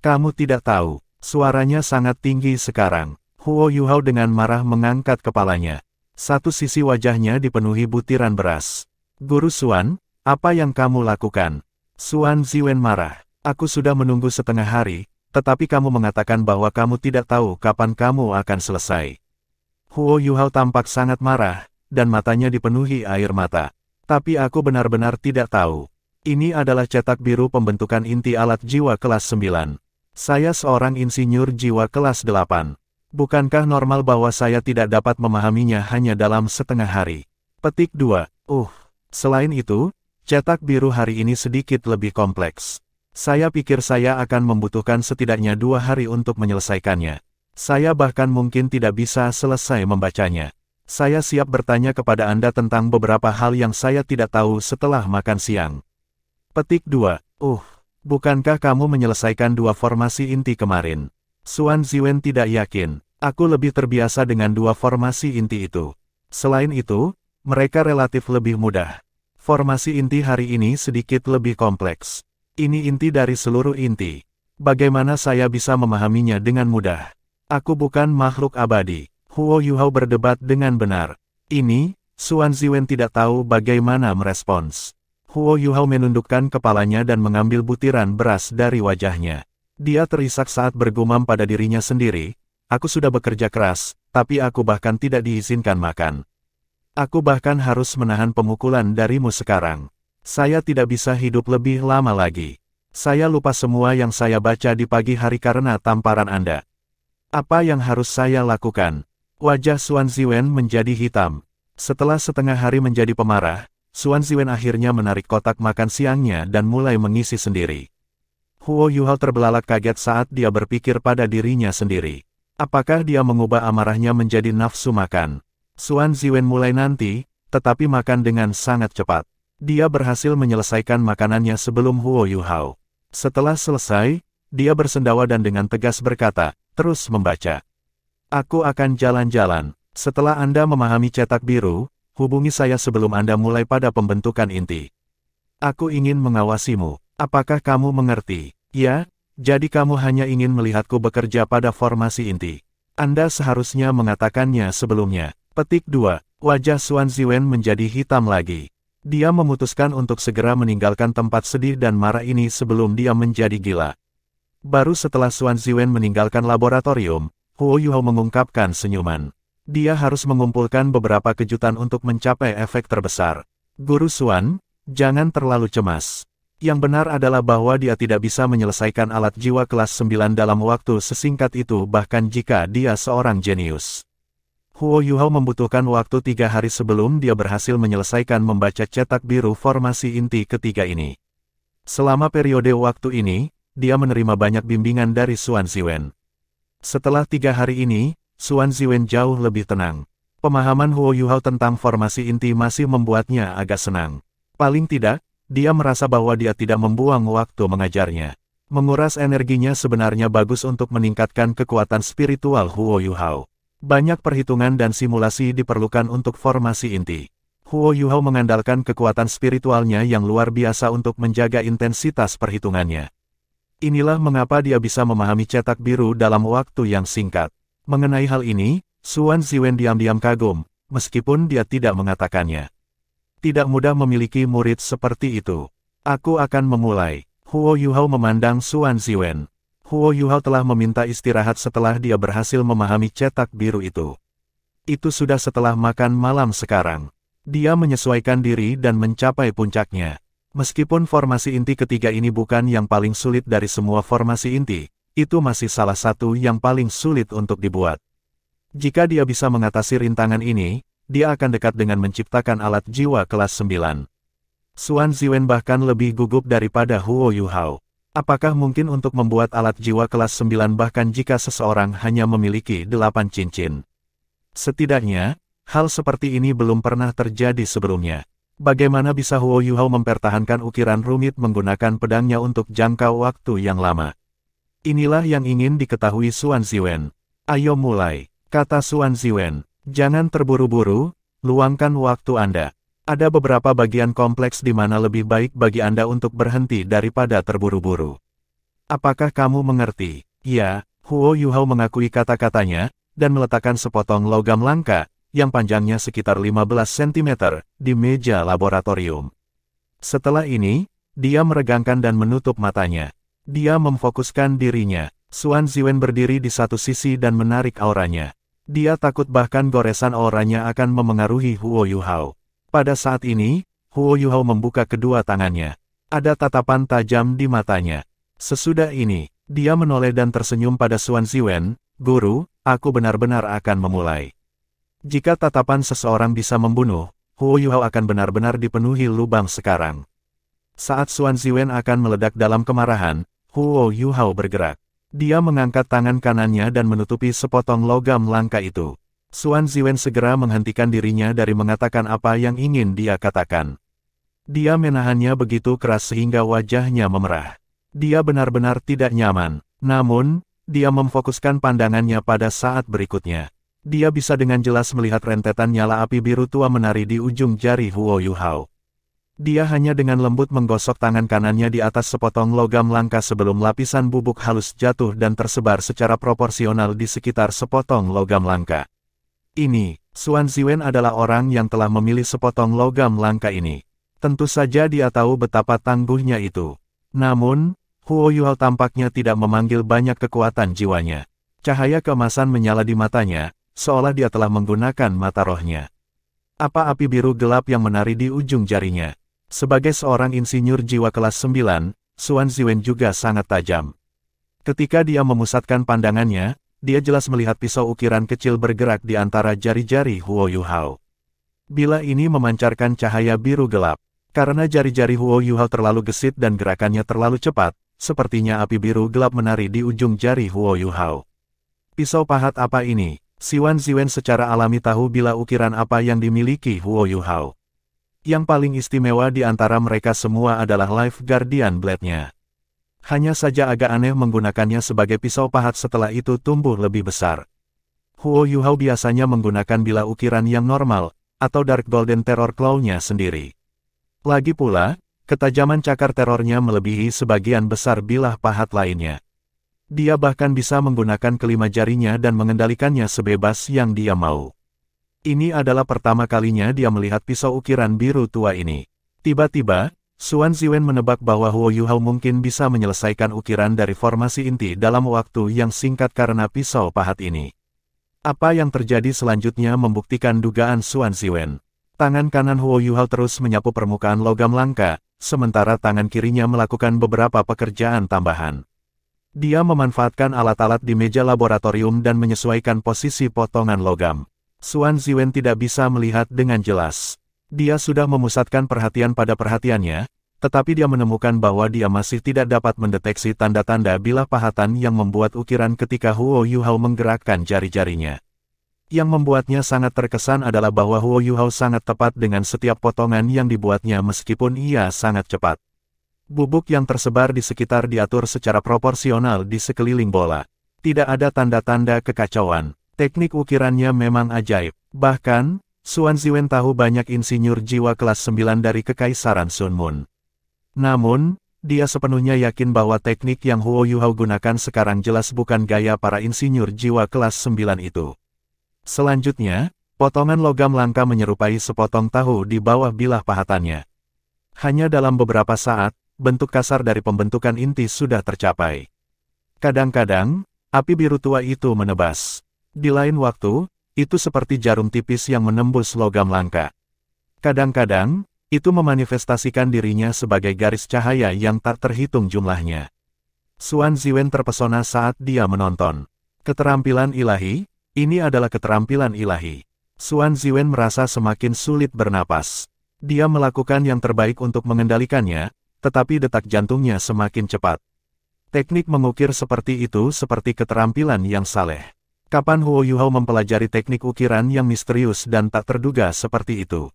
Kamu tidak tahu, suaranya sangat tinggi sekarang. Huo Yuhao dengan marah mengangkat kepalanya. Satu sisi wajahnya dipenuhi butiran beras. Guru Xuan, apa yang kamu lakukan? Xuan Ziwen marah. Aku sudah menunggu setengah hari, tetapi kamu mengatakan bahwa kamu tidak tahu kapan kamu akan selesai. Huo Yuhao tampak sangat marah, dan matanya dipenuhi air mata. Tapi aku benar-benar tidak tahu. Ini adalah cetak biru pembentukan inti alat jiwa kelas 9. Saya seorang insinyur jiwa kelas 8. Bukankah normal bahwa saya tidak dapat memahaminya hanya dalam setengah hari? Petik 2. Selain itu, cetak biru hari ini sedikit lebih kompleks. Saya pikir saya akan membutuhkan setidaknya 2 hari untuk menyelesaikannya. Saya bahkan mungkin tidak bisa selesai membacanya. Saya siap bertanya kepada Anda tentang beberapa hal yang saya tidak tahu setelah makan siang. Petik 2. Bukankah kamu menyelesaikan 2 formasi inti kemarin? Xuan Ziwen tidak yakin. Aku lebih terbiasa dengan 2 formasi inti itu. Selain itu, mereka relatif lebih mudah. Formasi inti hari ini sedikit lebih kompleks. Ini inti dari seluruh inti. Bagaimana saya bisa memahaminya dengan mudah? Aku bukan makhluk abadi. Huo Yuhao berdebat dengan benar. Ini, Xuan Ziwen tidak tahu bagaimana merespons. Huo Yuhao menundukkan kepalanya dan mengambil butiran beras dari wajahnya. Dia terisak saat bergumam pada dirinya sendiri, aku sudah bekerja keras, tapi aku bahkan tidak diizinkan makan. Aku bahkan harus menahan pemukulan darimu sekarang. Saya tidak bisa hidup lebih lama lagi. Saya lupa semua yang saya baca di pagi hari karena tamparan Anda. Apa yang harus saya lakukan? Wajah Xuan Ziwen menjadi hitam. Setelah setengah hari menjadi pemarah, Xuan Ziwen akhirnya menarik kotak makan siangnya dan mulai mengisi sendiri. Huo Yuhao terbelalak kaget saat dia berpikir pada dirinya sendiri. Apakah dia mengubah amarahnya menjadi nafsu makan? Xuan Ziwen mulai nanti, tetapi makan dengan sangat cepat. Dia berhasil menyelesaikan makanannya sebelum Huo Yuhao. Setelah selesai, dia bersendawa dan dengan tegas berkata, terus membaca. Aku akan jalan-jalan. Setelah Anda memahami cetak biru, hubungi saya sebelum Anda mulai pada pembentukan inti. Aku ingin mengawasimu. Apakah kamu mengerti? Ya, jadi kamu hanya ingin melihatku bekerja pada formasi inti. Anda seharusnya mengatakannya sebelumnya. Petik 2. Wajah Xuan Ziwen menjadi hitam lagi. Dia memutuskan untuk segera meninggalkan tempat sedih dan marah ini sebelum dia menjadi gila. Baru setelah Xuan Ziwen meninggalkan laboratorium, Huo Yuhao mengungkapkan senyuman. Dia harus mengumpulkan beberapa kejutan untuk mencapai efek terbesar. Guru Xuan, jangan terlalu cemas. Yang benar adalah bahwa dia tidak bisa menyelesaikan alat jiwa kelas 9 dalam waktu sesingkat itu bahkan jika dia seorang jenius. Huo Yuhao membutuhkan waktu 3 hari sebelum dia berhasil menyelesaikan membaca cetak biru formasi inti ketiga ini. Selama periode waktu ini, dia menerima banyak bimbingan dari Xuan Ziwen. Setelah 3 hari ini, Xuan Ziwen jauh lebih tenang. Pemahaman Huo Yuhao tentang formasi inti masih membuatnya agak senang. Paling tidak, dia merasa bahwa dia tidak membuang waktu mengajarnya. Menguras energinya sebenarnya bagus untuk meningkatkan kekuatan spiritual Huo Yuhao. Banyak perhitungan dan simulasi diperlukan untuk formasi inti. Huo Yuhao mengandalkan kekuatan spiritualnya yang luar biasa untuk menjaga intensitas perhitungannya. Inilah mengapa dia bisa memahami cetak biru dalam waktu yang singkat. Mengenai hal ini, Xuan Ziwen diam-diam kagum, meskipun dia tidak mengatakannya. Tidak mudah memiliki murid seperti itu. Aku akan memulai. Huo Yuhao memandang Xuan Ziwen. Huo Yuhao telah meminta istirahat setelah dia berhasil memahami cetak biru itu. Itu sudah setelah makan malam sekarang. Dia menyesuaikan diri dan mencapai puncaknya. Meskipun formasi inti ketiga ini bukan yang paling sulit dari semua formasi inti, itu masih salah satu yang paling sulit untuk dibuat. Jika dia bisa mengatasi rintangan ini, dia akan dekat dengan menciptakan alat jiwa kelas 9. Xuan Ziwen bahkan lebih gugup daripada Huo Yuhao. Apakah mungkin untuk membuat alat jiwa kelas 9 bahkan jika seseorang hanya memiliki 8 cincin? Setidaknya, hal seperti ini belum pernah terjadi sebelumnya. Bagaimana bisa Huo Yuhao mempertahankan ukiran rumit menggunakan pedangnya untuk jangka waktu yang lama? Inilah yang ingin diketahui Xuan Ziwen. Ayo mulai, kata Xuan Ziwen. Jangan terburu-buru, luangkan waktu Anda. Ada beberapa bagian kompleks di mana lebih baik bagi Anda untuk berhenti daripada terburu-buru. Apakah kamu mengerti? Ya, Huo Yuhao mengakui kata-katanya, dan meletakkan sepotong logam langka, yang panjangnya sekitar 15 cm, di meja laboratorium. Setelah ini, dia meregangkan dan menutup matanya. Dia memfokuskan dirinya. Xuan Ziwen berdiri di satu sisi dan menarik auranya. Dia takut bahkan goresan auranya akan memengaruhi Huo Yuhao. Pada saat ini, Huo Yuhao membuka kedua tangannya. Ada tatapan tajam di matanya. Sesudah ini, dia menoleh dan tersenyum pada Xuan Ziwen. Guru, aku benar-benar akan memulai. Jika tatapan seseorang bisa membunuh, Huo Yuhao akan benar-benar dipenuhi lubang sekarang. Saat Xuan Ziwen akan meledak dalam kemarahan, Huo Yuhao bergerak. Dia mengangkat tangan kanannya dan menutupi sepotong logam langka itu. Xuan Ziwen segera menghentikan dirinya dari mengatakan apa yang ingin dia katakan. Dia menahannya begitu keras sehingga wajahnya memerah. Dia benar-benar tidak nyaman. Namun, dia memfokuskan pandangannya pada saat berikutnya. Dia bisa dengan jelas melihat rentetan nyala api biru tua menari di ujung jari Huo Yuhao. Dia hanya dengan lembut menggosok tangan kanannya di atas sepotong logam langka sebelum lapisan bubuk halus jatuh dan tersebar secara proporsional di sekitar sepotong logam langka. Ini, Xuan Ziwen adalah orang yang telah memilih sepotong logam langka ini. Tentu saja dia tahu betapa tangguhnya itu. Namun, Huo Yuhao tampaknya tidak memanggil banyak kekuatan jiwanya. Cahaya keemasan menyala di matanya, seolah dia telah menggunakan mata rohnya. Apa api biru gelap yang menari di ujung jarinya? Sebagai seorang insinyur jiwa kelas 9, Xuan Ziwen juga sangat tajam. Ketika dia memusatkan pandangannya, dia jelas melihat pisau ukiran kecil bergerak di antara jari-jari Huo Yuhao. Bila ini memancarkan cahaya biru gelap. Karena jari-jari Huo Yuhao terlalu gesit dan gerakannya terlalu cepat, sepertinya api biru gelap menari di ujung jari Huo Yuhao. Pisau pahat apa ini? Xuan Ziwen secara alami tahu bila ukiran apa yang dimiliki Huo Yuhao. Yang paling istimewa di antara mereka semua adalah Life Guardian Blade-nya. Hanya saja agak aneh menggunakannya sebagai pisau pahat setelah itu tumbuh lebih besar. Huo Yuhao biasanya menggunakan bila ukiran yang normal, atau Dark Golden Terror Claw-nya sendiri. Lagi pula, ketajaman cakar terornya melebihi sebagian besar bilah pahat lainnya. Dia bahkan bisa menggunakan kelima jarinya dan mengendalikannya sebebas yang dia mau. Ini adalah pertama kalinya dia melihat pisau ukiran biru tua ini. Tiba-tiba, Xuan Ziwen menebak bahwa Huo Yuhao mungkin bisa menyelesaikan ukiran dari formasi inti dalam waktu yang singkat karena pisau pahat ini. Apa yang terjadi selanjutnya membuktikan dugaan Xuan Ziwen. Tangan kanan Huo Yuhao terus menyapu permukaan logam langka, sementara tangan kirinya melakukan beberapa pekerjaan tambahan. Dia memanfaatkan alat-alat di meja laboratorium dan menyesuaikan posisi potongan logam. Xuan Ziwen tidak bisa melihat dengan jelas. Dia sudah memusatkan perhatian pada perhatiannya, tetapi dia menemukan bahwa dia masih tidak dapat mendeteksi tanda-tanda bilah pahatan yang membuat ukiran ketika Huo Yuhao menggerakkan jari-jarinya. Yang membuatnya sangat terkesan adalah bahwa Huo Yuhao sangat tepat dengan setiap potongan yang dibuatnya meskipun ia sangat cepat. Bubuk yang tersebar di sekitar diatur secara proporsional di sekeliling bola. Tidak ada tanda-tanda kekacauan. Teknik ukirannya memang ajaib. Bahkan, Xuan Ziwen tahu banyak insinyur jiwa kelas 9 dari Kekaisaran Sun Moon. Namun, dia sepenuhnya yakin bahwa teknik yang Huo Yuhao gunakan sekarang jelas bukan gaya para insinyur jiwa kelas 9 itu. Selanjutnya, potongan logam langka menyerupai sepotong tahu di bawah bilah pahatannya. Hanya dalam beberapa saat, bentuk kasar dari pembentukan inti sudah tercapai. Kadang-kadang, api biru tua itu menebas. Di lain waktu, itu seperti jarum tipis yang menembus logam langka. Kadang-kadang, itu memanifestasikan dirinya sebagai garis cahaya yang tak terhitung jumlahnya. Xuan Ziwen terpesona saat dia menonton. Keterampilan ilahi. Ini adalah keterampilan ilahi. Xuan Ziwen merasa semakin sulit bernapas. Dia melakukan yang terbaik untuk mengendalikannya, tetapi detak jantungnya semakin cepat. Teknik mengukir seperti itu seperti keterampilan yang saleh. Kapan Huo Yuhao mempelajari teknik ukiran yang misterius dan tak terduga seperti itu?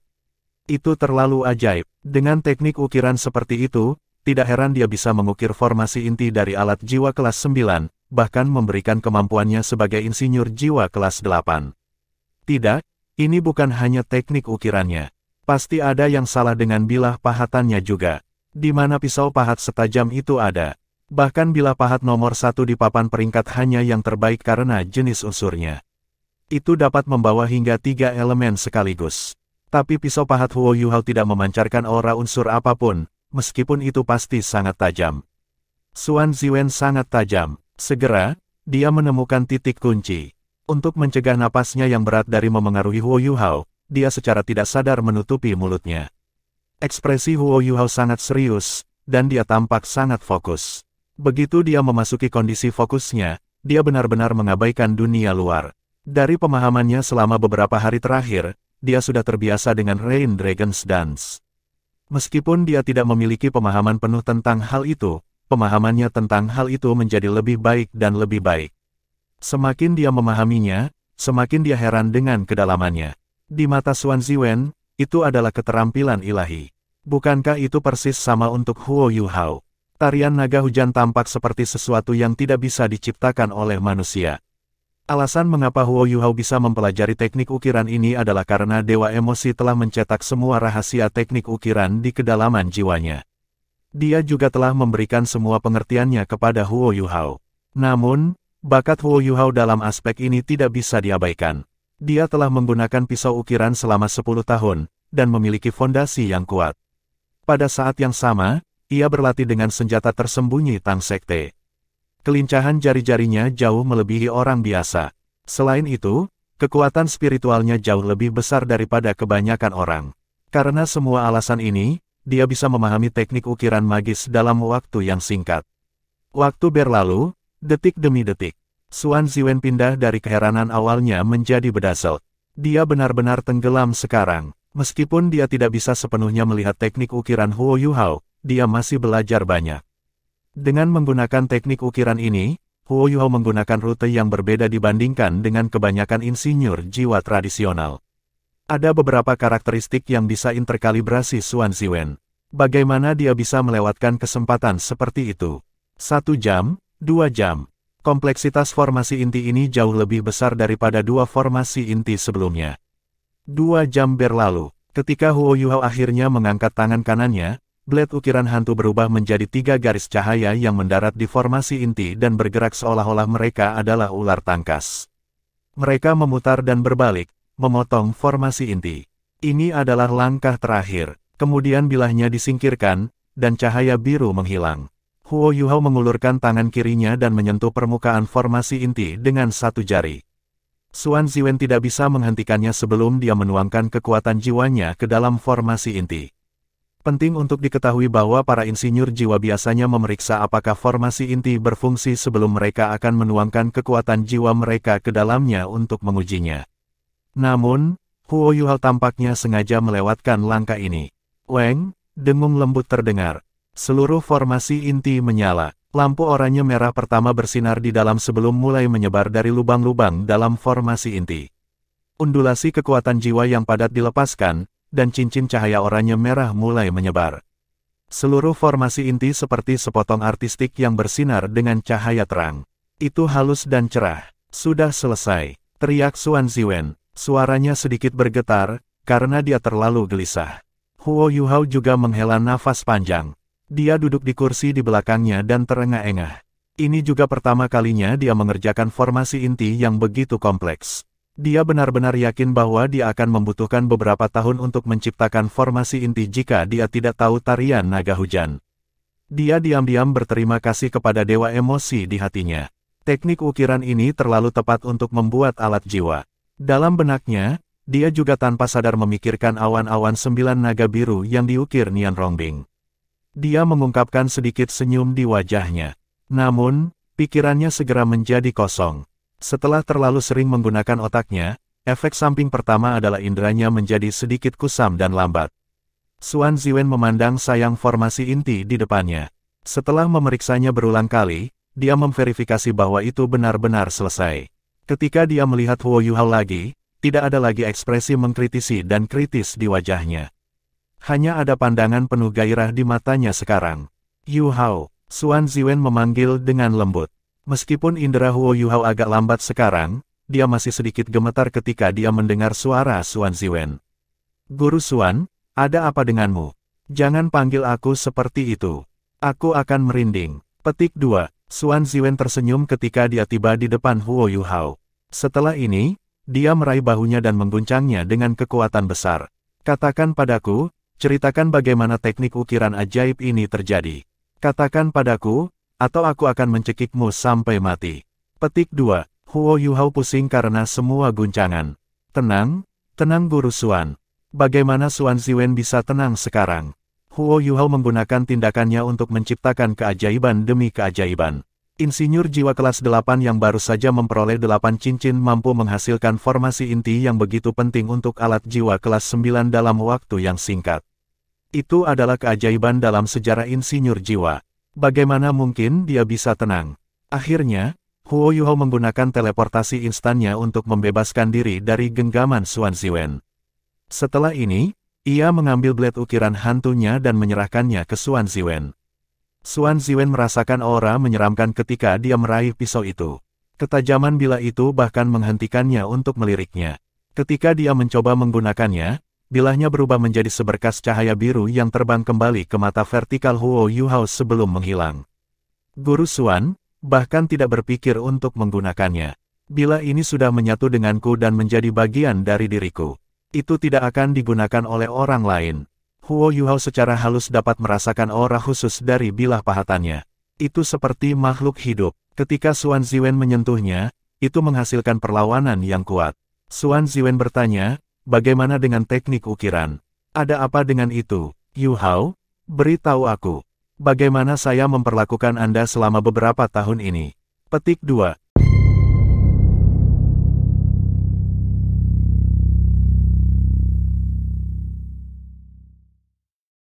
Itu terlalu ajaib. Dengan teknik ukiran seperti itu, tidak heran dia bisa mengukir formasi inti dari alat jiwa kelas 9. Bahkan memberikan kemampuannya sebagai insinyur jiwa kelas 8. Tidak, ini bukan hanya teknik ukirannya. Pasti ada yang salah dengan bilah pahatannya juga. Di mana pisau pahat setajam itu ada. Bahkan bilah pahat nomor 1 di papan peringkat hanya yang terbaik karena jenis unsurnya. Itu dapat membawa hingga 3 elemen sekaligus. Tapi pisau pahat Huo Yuhao tidak memancarkan aura unsur apapun, meskipun itu pasti sangat tajam. Xuan Ziwen sangat tajam. Segera, dia menemukan titik kunci. Untuk mencegah napasnya yang berat dari memengaruhi Huo Yuhao, dia secara tidak sadar menutupi mulutnya. Ekspresi Huo Yuhao sangat serius, dan dia tampak sangat fokus. Begitu dia memasuki kondisi fokusnya, dia benar-benar mengabaikan dunia luar. Dari pemahamannya selama beberapa hari terakhir, dia sudah terbiasa dengan Rain Dragon's Dance. Meskipun dia tidak memiliki pemahaman penuh tentang hal itu, pemahamannya tentang hal itu menjadi lebih baik dan lebih baik. Semakin dia memahaminya, semakin dia heran dengan kedalamannya. Di mata Xuan Ziwen, itu adalah keterampilan ilahi. Bukankah itu persis sama untuk Huo Yuhao? Tarian naga hujan tampak seperti sesuatu yang tidak bisa diciptakan oleh manusia. Alasan mengapa Huo Yuhao bisa mempelajari teknik ukiran ini adalah karena Dewa Emosi telah mencetak semua rahasia teknik ukiran di kedalaman jiwanya. Dia juga telah memberikan semua pengertiannya kepada Huo Yuhao. Namun, bakat Huo Yuhao dalam aspek ini tidak bisa diabaikan. Dia telah menggunakan pisau ukiran selama 10 tahun, dan memiliki fondasi yang kuat. Pada saat yang sama, ia berlatih dengan senjata tersembunyi Tang Sekte. Kelincahan jari-jarinya jauh melebihi orang biasa. Selain itu, kekuatan spiritualnya jauh lebih besar daripada kebanyakan orang. Karena semua alasan ini, dia bisa memahami teknik ukiran magis dalam waktu yang singkat. Waktu berlalu, detik demi detik. Xuan Ziwen pindah dari keheranan awalnya menjadi bedasel. Dia benar-benar tenggelam sekarang. Meskipun dia tidak bisa sepenuhnya melihat teknik ukiran Huo Yuhao, dia masih belajar banyak. Dengan menggunakan teknik ukiran ini, Huo Yuhao menggunakan rute yang berbeda dibandingkan dengan kebanyakan insinyur jiwa tradisional. Ada beberapa karakteristik yang bisa interkalibrasi Xuan Ziwen. Bagaimana dia bisa melewatkan kesempatan seperti itu? 1 jam, 2 jam. Kompleksitas formasi inti ini jauh lebih besar daripada 2 formasi inti sebelumnya. 2 jam berlalu, ketika Huo Yuhao akhirnya mengangkat tangan kanannya, blade ukiran hantu berubah menjadi 3 garis cahaya yang mendarat di formasi inti dan bergerak seolah-olah mereka adalah ular tangkas. Mereka memutar dan berbalik, memotong formasi inti. Ini adalah langkah terakhir, kemudian bilahnya disingkirkan, dan cahaya biru menghilang. Huo Yuhao mengulurkan tangan kirinya dan menyentuh permukaan formasi inti dengan 1 jari. Xuan Ziwen tidak bisa menghentikannya sebelum dia menuangkan kekuatan jiwanya ke dalam formasi inti. Penting untuk diketahui bahwa para insinyur jiwa biasanya memeriksa apakah formasi inti berfungsi sebelum mereka akan menuangkan kekuatan jiwa mereka ke dalamnya untuk mengujinya. Namun, Huo Yuhao tampaknya sengaja melewatkan langkah ini. Weng, dengung lembut terdengar. Seluruh formasi inti menyala. Lampu oranye merah pertama bersinar di dalam sebelum mulai menyebar dari lubang-lubang dalam formasi inti. Undulasi kekuatan jiwa yang padat dilepaskan, dan cincin cahaya oranye merah mulai menyebar. Seluruh formasi inti seperti sepotong artistik yang bersinar dengan cahaya terang. Itu halus dan cerah. Sudah selesai, teriak Xuan Ziwen. Suaranya sedikit bergetar, karena dia terlalu gelisah. Huo Yuhao juga menghela nafas panjang. Dia duduk di kursi di belakangnya dan terengah-engah. Ini juga pertama kalinya dia mengerjakan formasi inti yang begitu kompleks. Dia benar-benar yakin bahwa dia akan membutuhkan beberapa tahun untuk menciptakan formasi inti jika dia tidak tahu tarian naga hujan. Dia diam-diam berterima kasih kepada dewa emosi di hatinya. Teknik ukiran ini terlalu tepat untuk membuat alat jiwa. Dalam benaknya, dia juga tanpa sadar memikirkan awan-awan 9 naga biru yang diukir Nian Rongbing. Dia mengungkapkan sedikit senyum di wajahnya. Namun, pikirannya segera menjadi kosong. Setelah terlalu sering menggunakan otaknya, efek samping pertama adalah inderanya menjadi sedikit kusam dan lambat. Xuan Ziwen memandang sayang formasi inti di depannya. Setelah memeriksanya berulang kali, dia memverifikasi bahwa itu benar-benar selesai. Ketika dia melihat Huo Yuhao lagi, tidak ada lagi ekspresi mengkritisi dan kritis di wajahnya. Hanya ada pandangan penuh gairah di matanya sekarang. Yuhao, Xuan Ziwen memanggil dengan lembut. Meskipun indera Huo Yuhao agak lambat sekarang, dia masih sedikit gemetar ketika dia mendengar suara Xuan Ziwen. Guru Xuan, ada apa denganmu? Jangan panggil aku seperti itu. Aku akan merinding. Petik 2. Xuan Ziwen tersenyum ketika dia tiba di depan Huo Yuhao. Setelah ini, dia meraih bahunya dan mengguncangnya dengan kekuatan besar. Katakan padaku, ceritakan bagaimana teknik ukiran ajaib ini terjadi. Katakan padaku, atau aku akan mencekikmu sampai mati. Petik 2. Huo Yuhao pusing karena semua guncangan. Tenang, tenang Guru Xuan. Bagaimana Xuan Ziwen bisa tenang sekarang? Huo Yuhao menggunakan tindakannya untuk menciptakan keajaiban demi keajaiban. Insinyur jiwa kelas 8 yang baru saja memperoleh 8 cincin mampu menghasilkan formasi inti yang begitu penting untuk alat jiwa kelas 9 dalam waktu yang singkat. Itu adalah keajaiban dalam sejarah insinyur jiwa. Bagaimana mungkin dia bisa tenang? Akhirnya, Huo Yuhao menggunakan teleportasi instannya untuk membebaskan diri dari genggaman Xuan Ziwen. Setelah ini, ia mengambil blade ukiran hantunya dan menyerahkannya ke Xuan Ziwen. Xuan Ziwen merasakan aura menyeramkan ketika dia meraih pisau itu. Ketajaman bila itu bahkan menghentikannya untuk meliriknya. Ketika dia mencoba menggunakannya, bilahnya berubah menjadi seberkas cahaya biru yang terbang kembali ke mata vertikal Huo Yuhao sebelum menghilang. Guru Xuan, bahkan tidak berpikir untuk menggunakannya. Bila ini sudah menyatu denganku dan menjadi bagian dari diriku, itu tidak akan digunakan oleh orang lain. Huo Yuhao secara halus dapat merasakan aura khusus dari bilah pahatannya. Itu seperti makhluk hidup. Ketika Xuan Ziwen menyentuhnya, itu menghasilkan perlawanan yang kuat. Xuan Ziwen bertanya, bagaimana dengan teknik ukiran? Ada apa dengan itu? Yu Hao, beritahu aku, bagaimana saya memperlakukan Anda selama beberapa tahun ini. Petik 2.